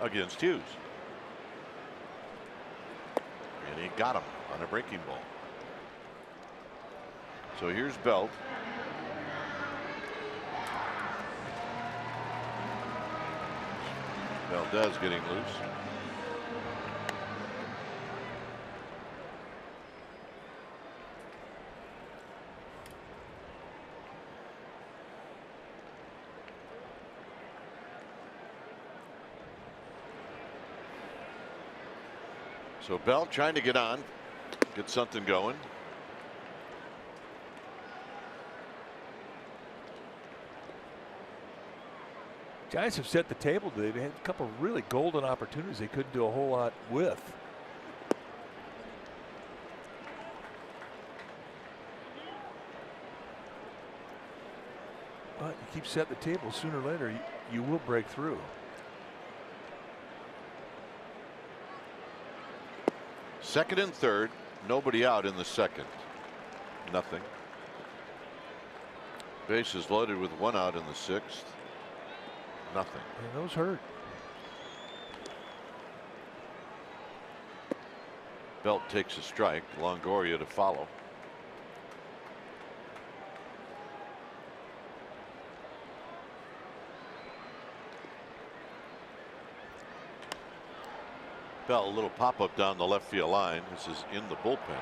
against Hughes. And he got him on a breaking ball. So here's Belt. Valdez getting loose. So Belt trying to get on, get something going. Giants have set the table today. They had a couple of really golden opportunities they couldn't do a whole lot with. But you keep setting the table, sooner or later you will break through. Second and third, nobody out in the second. Nothing. Bases loaded with 1 out in the 6th. Nothing. And those hurt. Belt takes a strike. Longoria to follow. Bell, a little pop-up down the left field line. This is in the bullpen,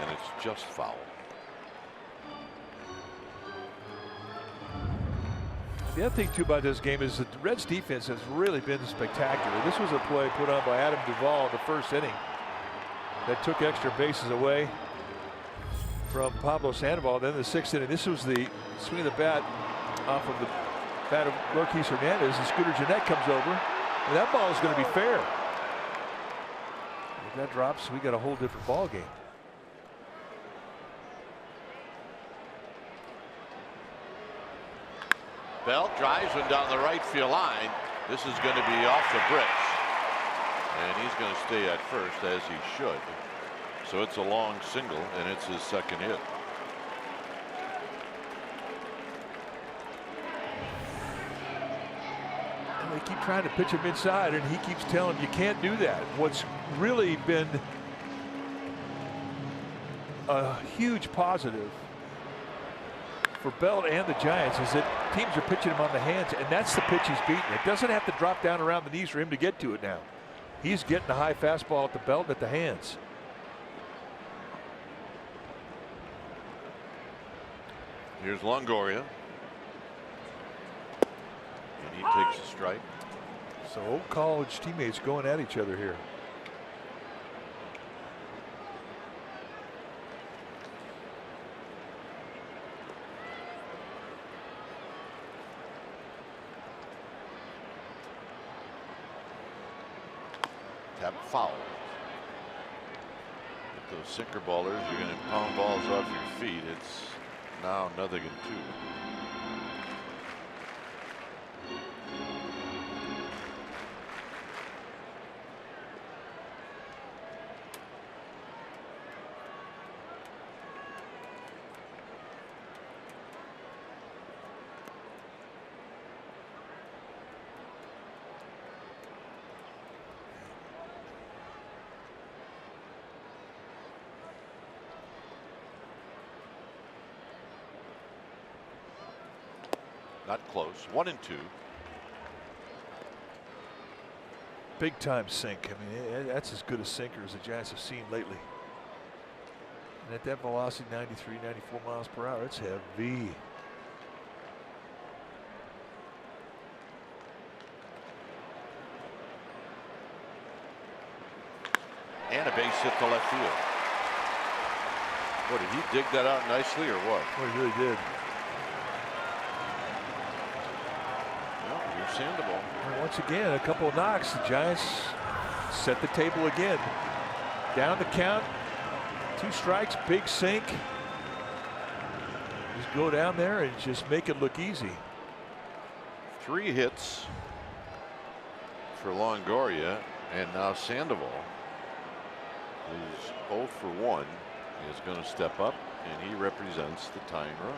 and it's just foul. The other thing too about this game is that the Reds defense has really been spectacular. This was a play put on by Adam Duvall in the first inning that took extra bases away from Pablo Sandoval. Then the sixth inning, this was the swing of the bat off of the bat of Marquis Hernandez, and Scooter Gennett comes over, and that ball is going to be fair. If that drops, we got a whole different ball game. Bell drives one down the right field line. This is going to be off the bricks, and he's going to stay at first, as he should. So it's a long single, and it's his second hit. And they keep trying to pitch him inside, and he keeps telling him you can't do that. What's really been a huge positive for Bell and the Giants is that teams are pitching him on the hands, and that's the pitch he's beating. It doesn't have to drop down around the knees for him to get to it now. He's getting a high fastball at the belt and at the hands. Here's Longoria, and he takes a strike. So old college teammates going at each other here. Tap foul. With those sinker ballers, you're going to pound balls off your feet. It's now 0-2. Not close. 1-2. Big time sink. I mean, that's as good a sinker as the Giants have seen lately. And at that velocity, 93, 94 miles per hour, it's heavy. And a base hit to left field. What, did he dig that out nicely or what? Oh, he really did. Sandoval. And once again, a couple of knocks. The Giants set the table again. Down the count. 2 strikes, big sink. Just go down there and just make it look easy. 3 hits for Longoria, and now Sandoval, who's 0 for 1, is going to step up, and he represents the tying run.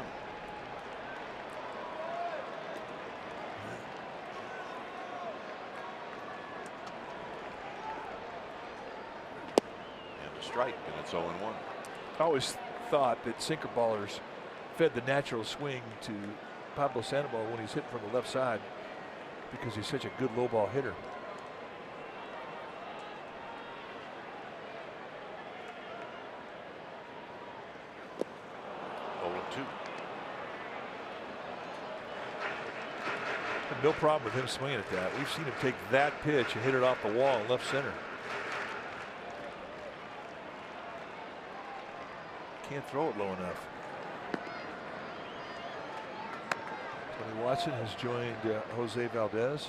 Strike, and it's 0-1. I always thought that sinker ballers fed the natural swing to Pablo Sandoval when he's hitting from the left side because he's such a good low ball hitter. No problem with him swinging at that. We've seen him take that pitch and hit it off the wall in left center. Can't throw it low enough. Tony Watson has joined Jose Valdez.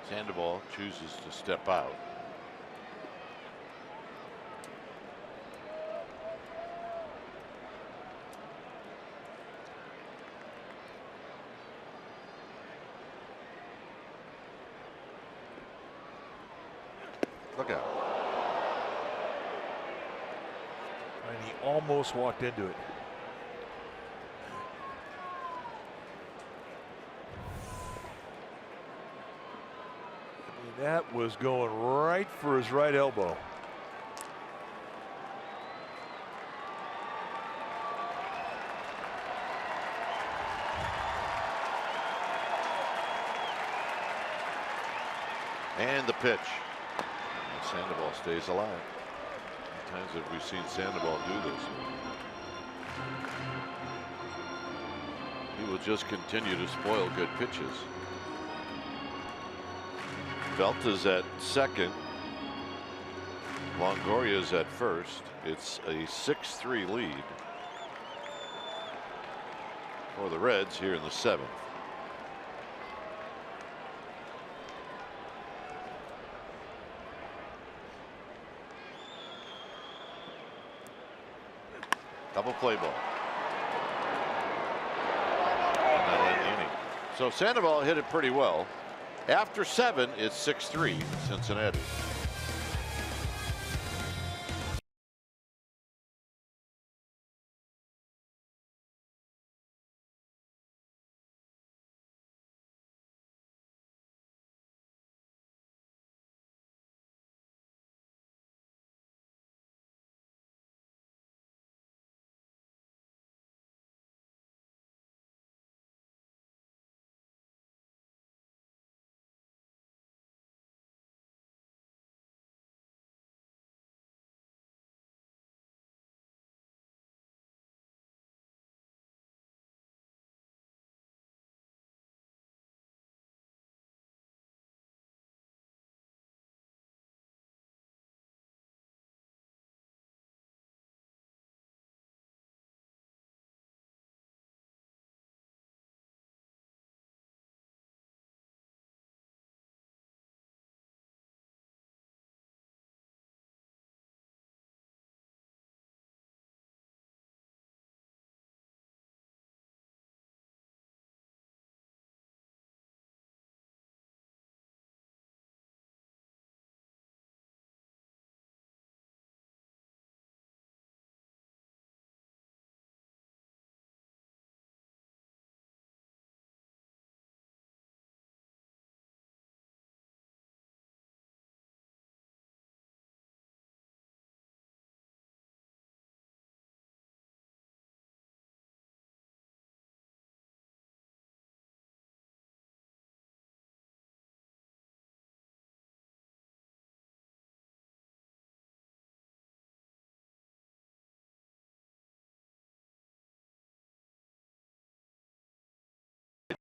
Sandoval chooses to step out. Look out. And he almost walked into it. I mean, that was going right for his right elbow. And the pitch. And Sandoval stays alive. How many times have we seen Sandoval do this? He will just continue to spoil good pitches. Belt is at second. Longoria is at first. It's a 6-3 lead for the Reds here in the 7th. Double play ball. And that'll end the inning. So Sandoval hit it pretty well. After 7, it's 6-3 Cincinnati.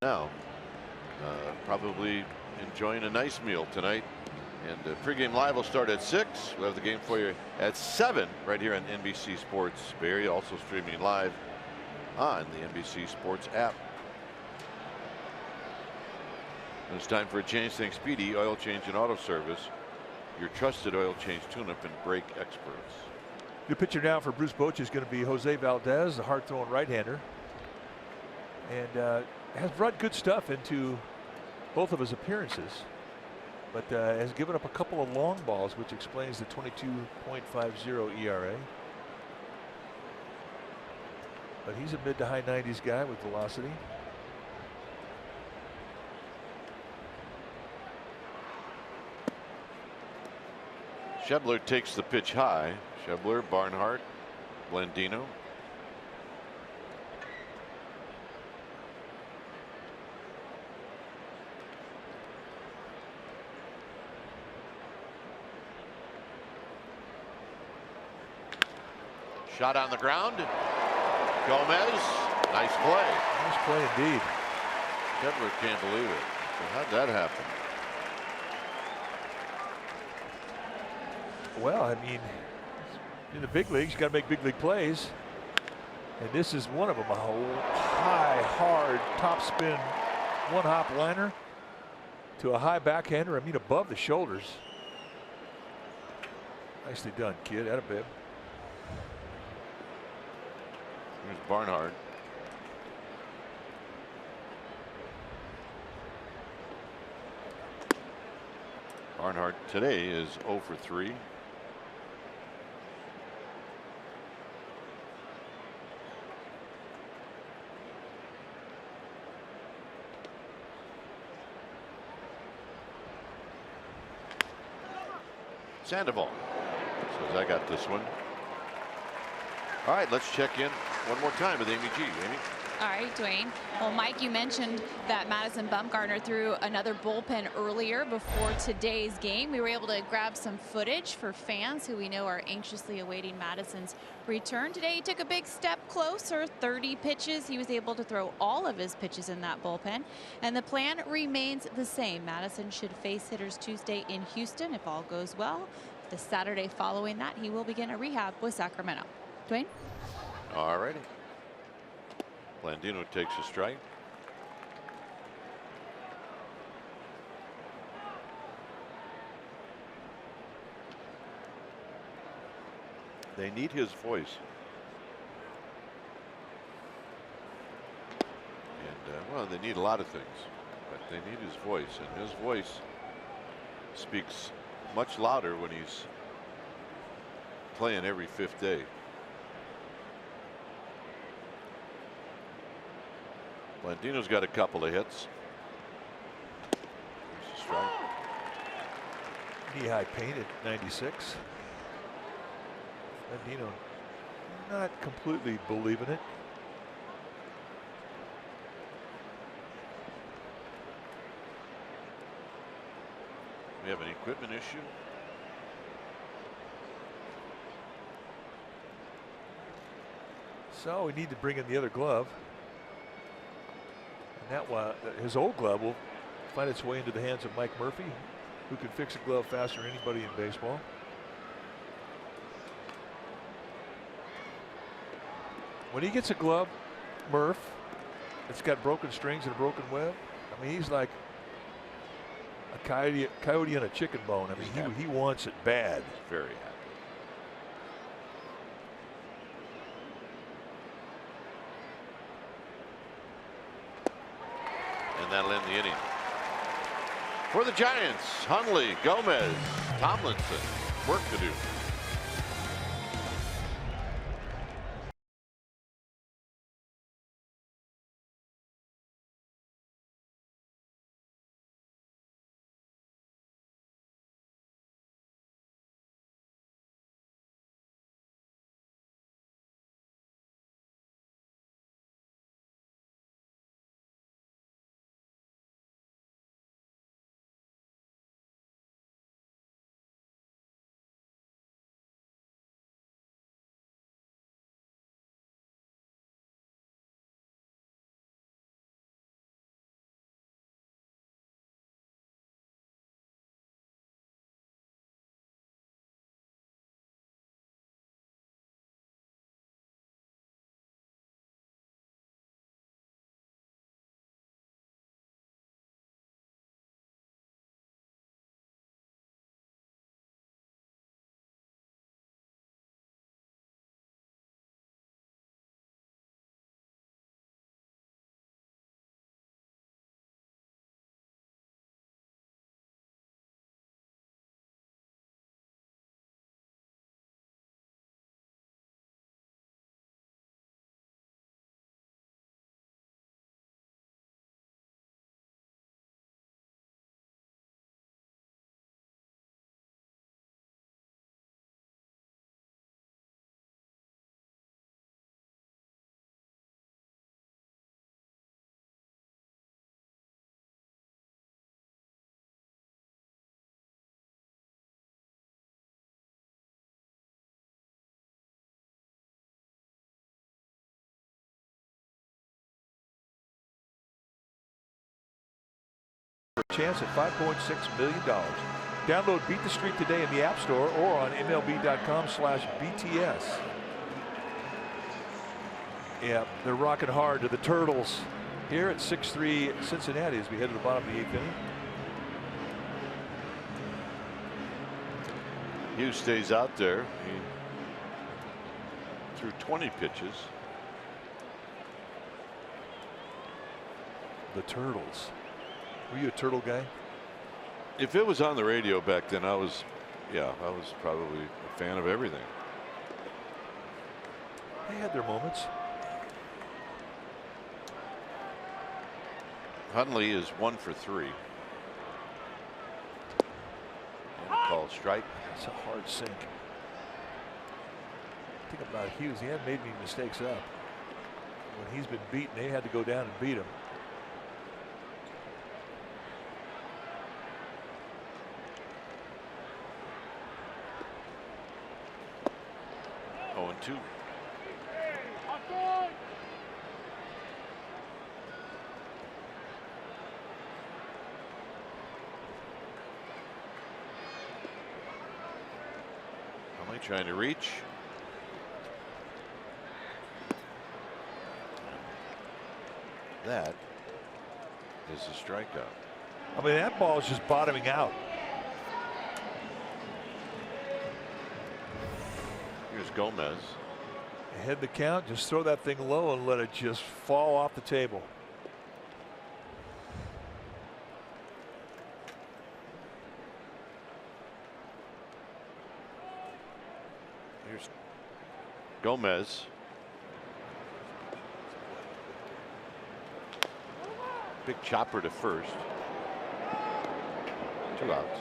Now, probably enjoying a nice meal tonight. And pregame live will start at 6. We'll have the game for you at 7 right here on NBC Sports Bay Area, also streaming live on the NBC Sports app. And it's time for a change. Thanks Speedy Oil Change and Auto Service, your trusted oil change tune-up and brake experts. New pitcher now for Bruce Bochy is going to be Jose Valdez, the hard-throwing right-hander, and has brought good stuff into both of his appearances, but has given up a couple of long balls, which explains the 22.50 ERA. But he's a mid to high 90s guy with velocity. Schebler takes the pitch high. Schebler, Barnhart, Blandino. Shot on the ground. Gomez. Nice play. Nice play indeed. Schebler can't believe it. So how'd that happen? Well, I mean, in the big leagues, you got to make big league plays. And this is one of them. A high, hard, top spin, one hop liner to a high backhander. I mean, above the shoulders. Nicely done, kid. Atta-bib. Here's Barnhart. Barnhart today is 0 for 3. Sandoval says, I got this one. All right, let's check in one more time with Amy G. Amy? All right, Dwayne. Well, Mike, you mentioned that Madison Bumgarner threw another bullpen earlier before today's game. We were able to grab some footage for fans who we know are anxiously awaiting Madison's return. Today, he took a big step closer, 30 pitches. He was able to throw all of his pitches in that bullpen. And the plan remains the same. Madison should face hitters Tuesday in Houston if all goes well. The Saturday following that, he will begin a rehab with Sacramento. Dwayne? All righty. Blandino takes a strike. They need his voice. And, well, they need a lot of things, but they need his voice. And his voice speaks much louder when he's playing every fifth day. Blandino's got a couple of hits. There's a strike. Knee-high painted 96. Blandino not completely believing it. We have an equipment issue. So we need to bring in the other glove. That one, his old glove will find its way into the hands of Mike Murphy, who can fix a glove faster than anybody in baseball. When he gets a glove, Murph, it's got broken strings and a broken web. I mean, he's like a coyote on a chicken bone. I mean, he wants it bad. He's very happy. And that'll end the inning. For the Giants, Hundley, Gomez, Tomlinson, work to do. Chance at $5.6 million. Download Beat the Streak today in the App Store or on MLB.com/BTS. Yeah, they're rocking hard to the Turtles here at 6-3 Cincinnati as we head to the bottom of the 8th inning. Hughes stays out there. He threw 20 pitches. The Turtles. Were you a Turtle guy? If it was on the radio back then, I was probably a fan of everything. They had their moments. Hundley is 1 for 3. And a called strike. It's a hard sink. Think about Hughes. He hadn't made any mistakes up. when he's been beaten, they had to go down and beat him. Oh, and 2. How am I trying to reach? That is a strikeout. I mean, that ball is just bottoming out. Here's Gomez. Ahead the count, just throw that thing low and let it just fall off the table. Here's Gomez. Big chopper to first. 2 outs.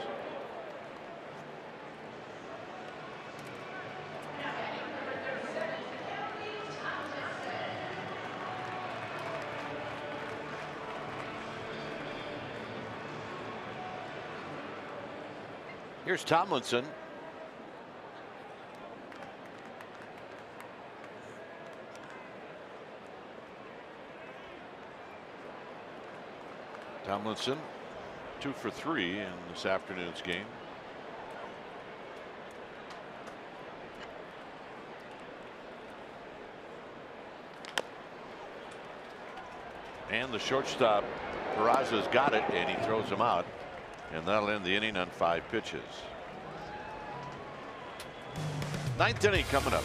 Here's Tomlinson. Tomlinson, 2 for 3 in this afternoon's game. And the shortstop, Peraza's got it, and he throws him out. And that'll end the inning on 5 pitches. 9th inning coming up.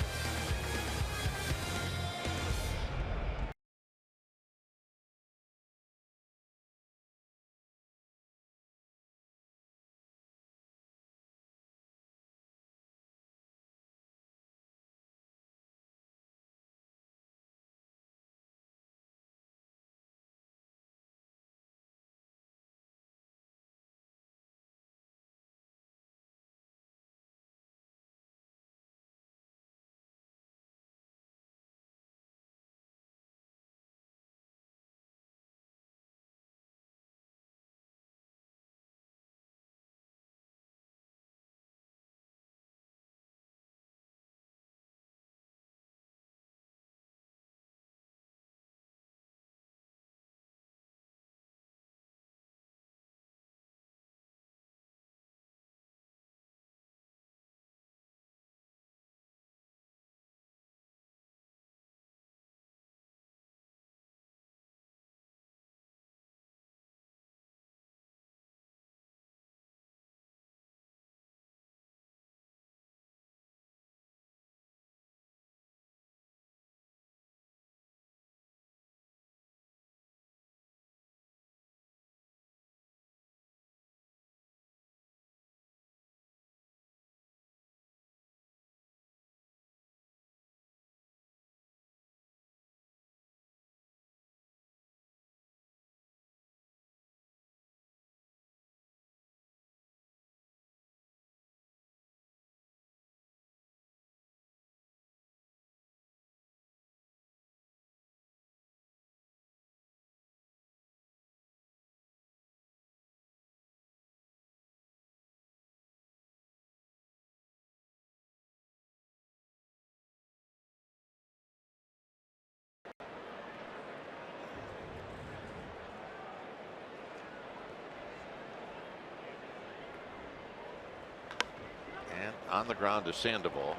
On the ground to Sandoval.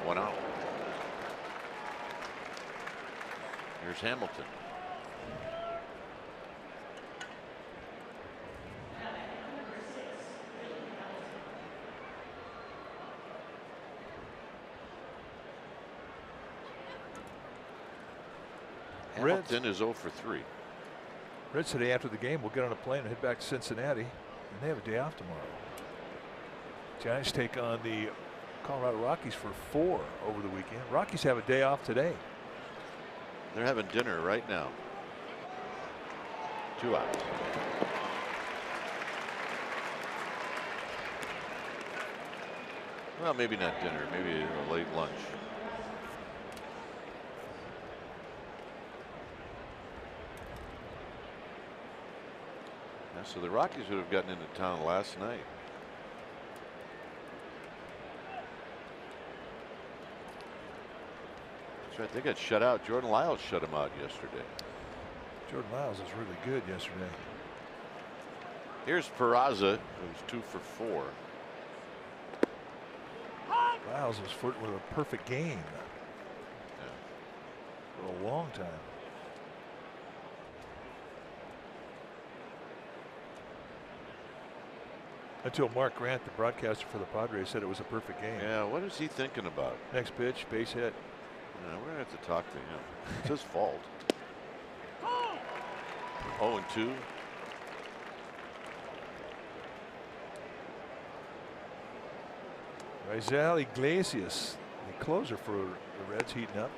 1 out. Here's Hamilton. Hamilton is 0 for 3. Reds today after the game will get on a plane and head back to Cincinnati, and they have a day off tomorrow. Giants take on the Colorado Rockies for 4 over the weekend. Rockies have a day off today. They're having dinner right now. 2 outs. Well, maybe not dinner, maybe a late lunch. So the Rockies would have gotten into town last night. That's right. They got shut out. Jordan Lyles shut them out yesterday. Jordan Lyles was really good yesterday. Here's Peraza, who's 2 for 4. Lyles was flirting with a perfect game for a long time. Until Mark Grant, the broadcaster for the Padres, said it was a perfect game. Yeah, what is he thinking about? Next pitch, base hit. Yeah, we're going to have to talk to him. It's his fault. 0-2. Rizal Iglesias, the closer for the Reds, heating up.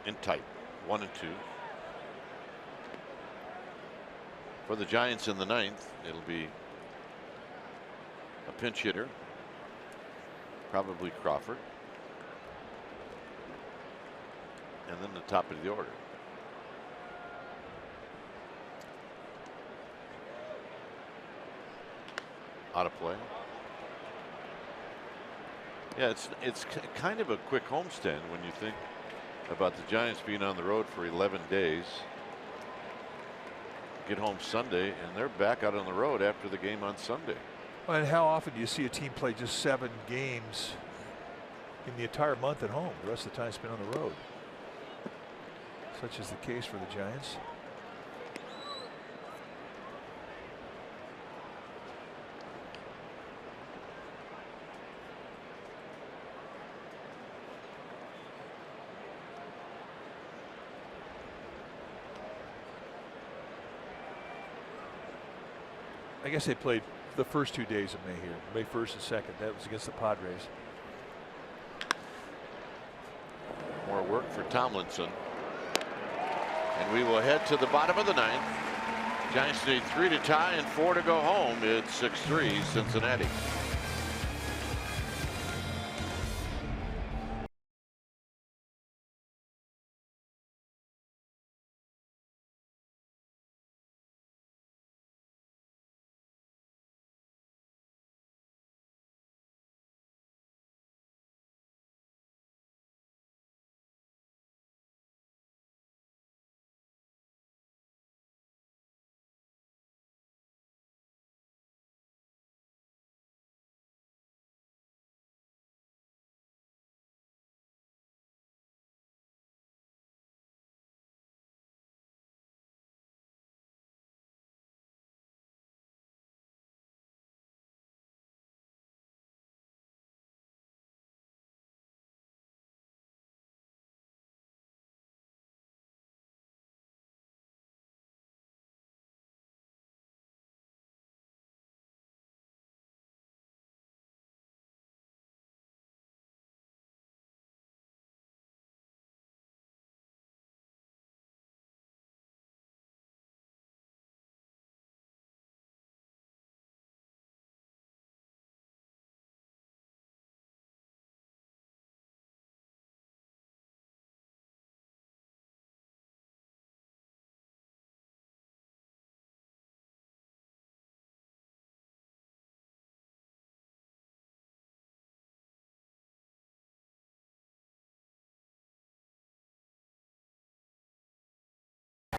In tight. 1-2. For the Giants in the 9th, it'll be a pinch hitter. Probably Crawford. And then the top of the order. Out of play. Yeah, it's kind of a quick homestand when you think about the Giants being on the road for 11 days. Get home Sunday, and they're back out on the road after the game on Sunday. And how often do you see a team play just 7 games in the entire month at home? The rest of the time spent on the road. Such is the case for the Giants. I guess they played the first 2 days of May here, May 1st and 2nd. That was against the Padres. More work for Tomlinson. And we will head to the bottom of the 9th. Giants need 3 to tie and 4 to go home. It's 6-3 Cincinnati.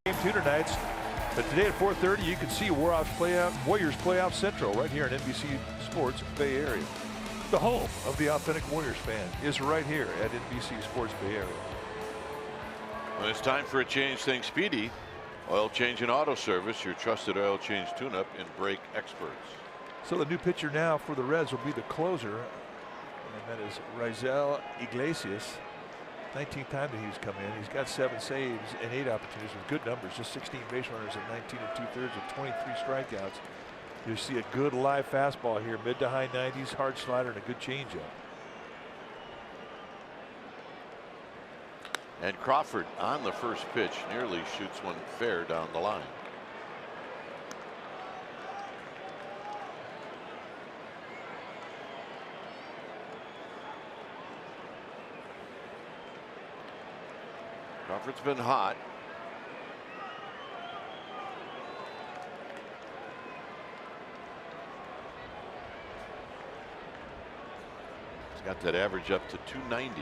Game 2 tonight. But today at 4:30, you can see Warriors Playoff Central right here on NBC Sports Bay Area. The home of the authentic Warriors fan is right here at NBC Sports Bay Area. Well, it's time for a change. Think Speedy. Oil change and auto service, your trusted oil change tune-up and brake experts. So the new pitcher now for the Reds will be the closer, and that is Rizal Iglesias. 19th time that he's come in. He's got 7 saves and 8 opportunities with good numbers, just 16 base runners at 19 2/3 with 23 strikeouts. You see a good live fastball here, mid to high 90s, hard slider, and a good changeup. And Crawford on the first pitch nearly shoots one fair down the line. Crawford's been hot. He's got that average up to 290.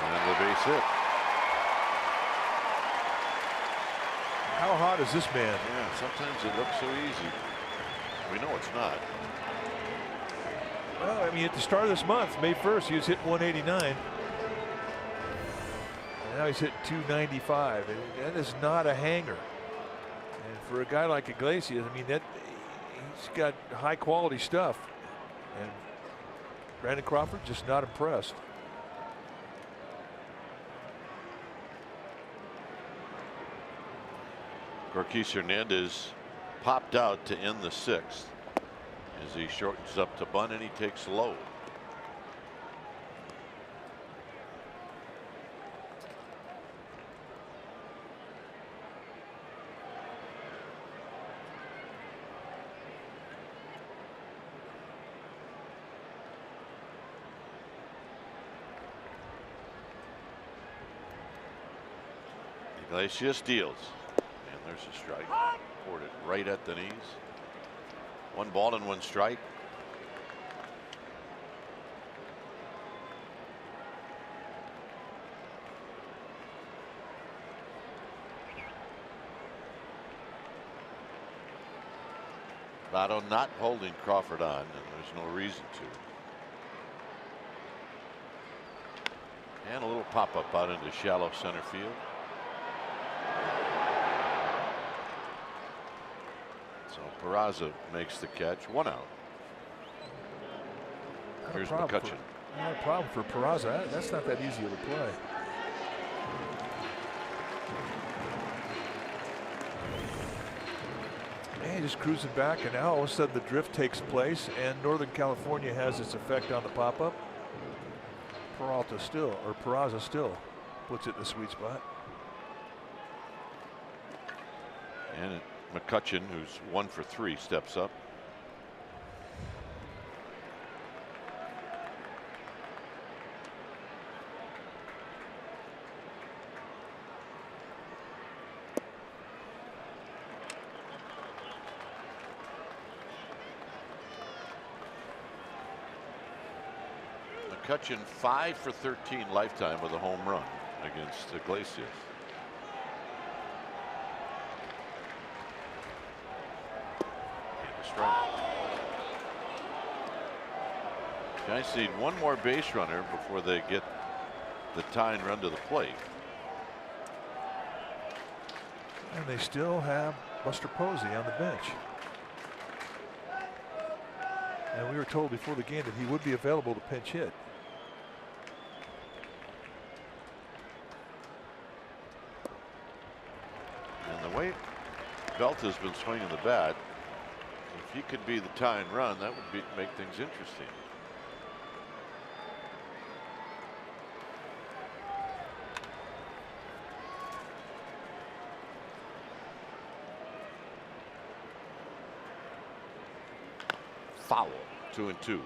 And the base hit. How hot is this man? Yeah, sometimes it looks so easy. We know it's not. Well, I mean, at the start of this month, May 1st, he was hitting 189. And now he's hitting 295. And that is not a hanger. And for a guy like Iglesias, I mean, he's got high quality stuff. And Brandon Crawford just not impressed. Gorkis Hernandez popped out to end the 6th as he shortens up to bunt and he takes low. Iglesias deals. There's a strike. Poured it right at the knees. 1 ball and 1 strike. Votto not holding Crawford on, and there's no reason to. And a little pop up out into shallow center field. So Peraza makes the catch. 1 out. Here's McCutcheon. Not a problem for Peraza. That's not that easy of a play. And just cruising back, and now all of a sudden the drift takes place, and Northern California has its effect on the pop-up. Peraza still puts it in the sweet spot. And McCutcheon, who's 1 for 3, steps up. McCutcheon 5 for 13 lifetime with a home run against Iglesias. Giants need 1 more base runner before they get the tying run to the plate. And they still have Buster Posey on the bench. And we were told before the game that he would be available to pinch hit. And the way Belt has been swinging the bat, if he could be the tying run, that would make things interesting. Foul. 2-2.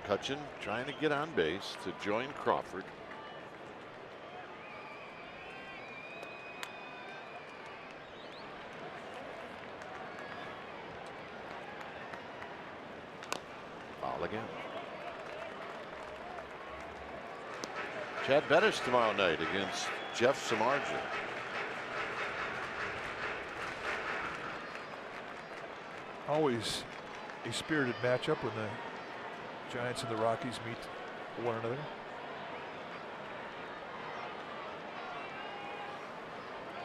McCutcheon trying to get on base to join Crawford. Foul again. Chad Bettis tomorrow night against Jeff Samardzija. Always a spirited matchup when the Giants and the Rockies meet one another.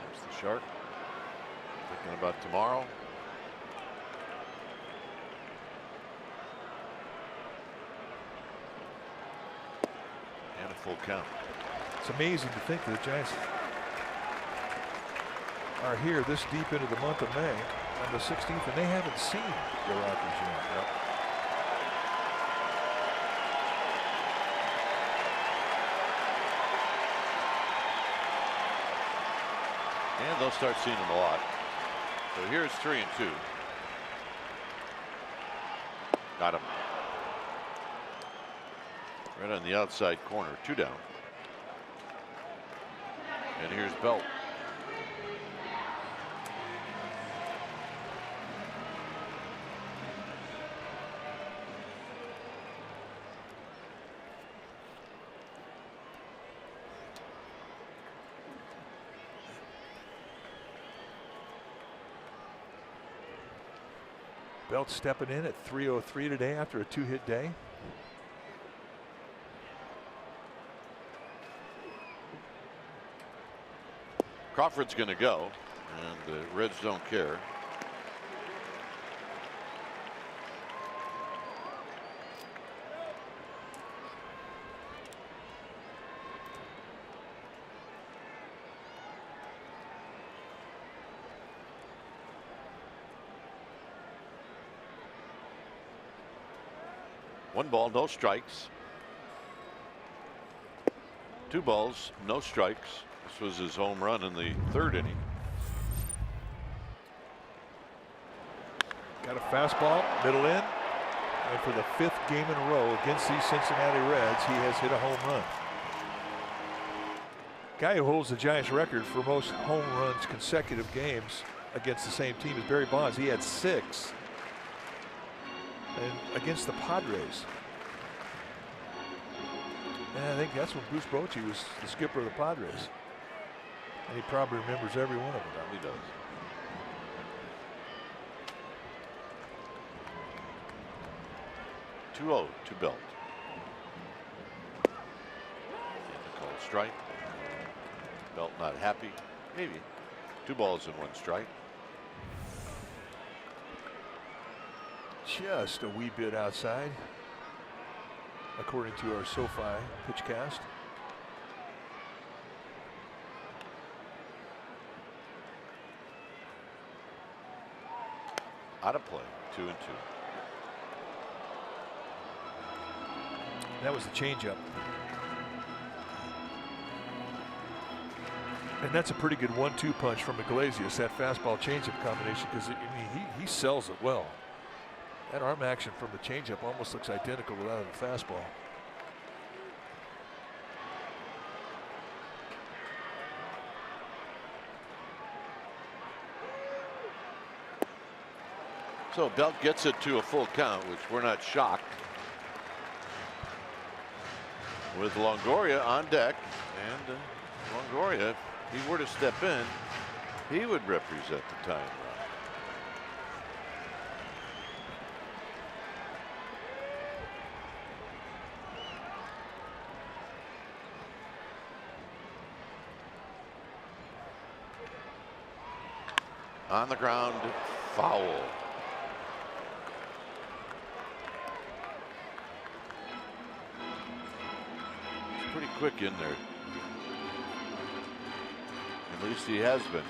There's the Shark. Thinking about tomorrow. And a full count. It's amazing to think that the Giants are here this deep into the month of May on the 16th, and they haven't seen the Rockies yet. Yep. And they'll start seeing them a lot. So here's 3-2. Got him. Right on the outside corner, 2 down. And here's Belt. Belt stepping in at 303 today after a 2-hit day. Crawford's going to go, and the Reds don't care. One ball, no strikes. 2 balls, no strikes. This was his home run in the 3rd inning. Got a fastball, middle in. And for the 5th game in a row against these Cincinnati Reds, he has hit a home run. Guy who holds the Giants record for most home runs consecutive games against the same team is Barry Bonds. He had 6. And against the Padres. And I think that's when Bruce Bochy was the skipper of the Padres. And he probably remembers every one of them. He does. (2-0) to Belt. And a called strike. Belt not happy. Maybe. 2 balls and 1 strike. Just a wee bit outside, according to our SoFi pitch cast. Out of play, 2-2. That was the changeup. And that's a pretty good 1-2 punch from Iglesias, that fastball changeup combination, because I mean, he sells it well. That arm action from the changeup almost looks identical without the fastball. So Belt gets it to a full count, which we're not shocked. With Longoria on deck, and Longoria, if he were to step in, he would represent the tying run. On the ground, foul. He's pretty quick in there. At least he has been.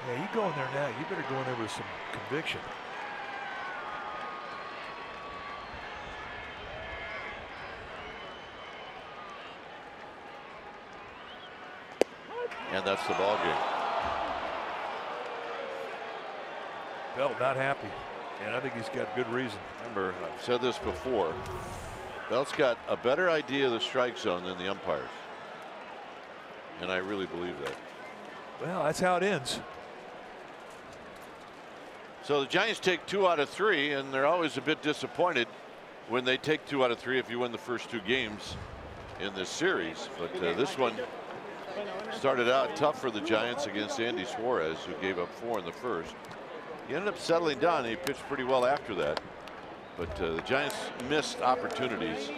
Yeah, you go in there now, you better go in there with some conviction. And that's the ball game. Belt not happy, and I think he's got good reason. Remember, I've said this before. Belt's got a better idea of the strike zone than the umpires. And I really believe that. Well, that's how it ends. So the Giants take 2 out of 3, and they're always a bit disappointed when they take 2 out of 3 if you win the first 2 games in this series. But this one started out tough for the Giants against Andy Suarez, who gave up 4 in the first. He ended up settling down. He pitched pretty well after that. But the Giants missed opportunities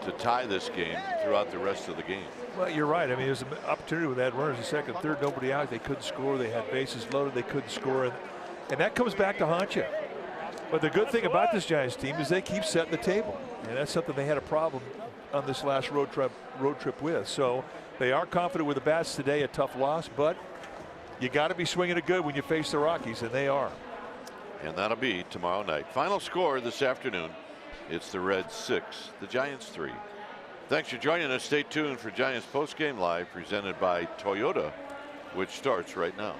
to tie this game throughout the rest of the game. Well, you're right. I mean, there's an opportunity with that runners in second, third, nobody out. They couldn't score. They had bases loaded. They couldn't score. And that comes back to haunt you. But the good thing about this Giants team is they keep setting the table, and that's something they had a problem on this last road trip with. So they are confident with the bats today. A tough loss, but you got to be swinging it good when you face the Rockies, and they are. And that'll be tomorrow night. Final score this afternoon. It's the Reds 6, the Giants 3. Thanks for joining us. Stay tuned for Giants Postgame Live presented by Toyota, which starts right now.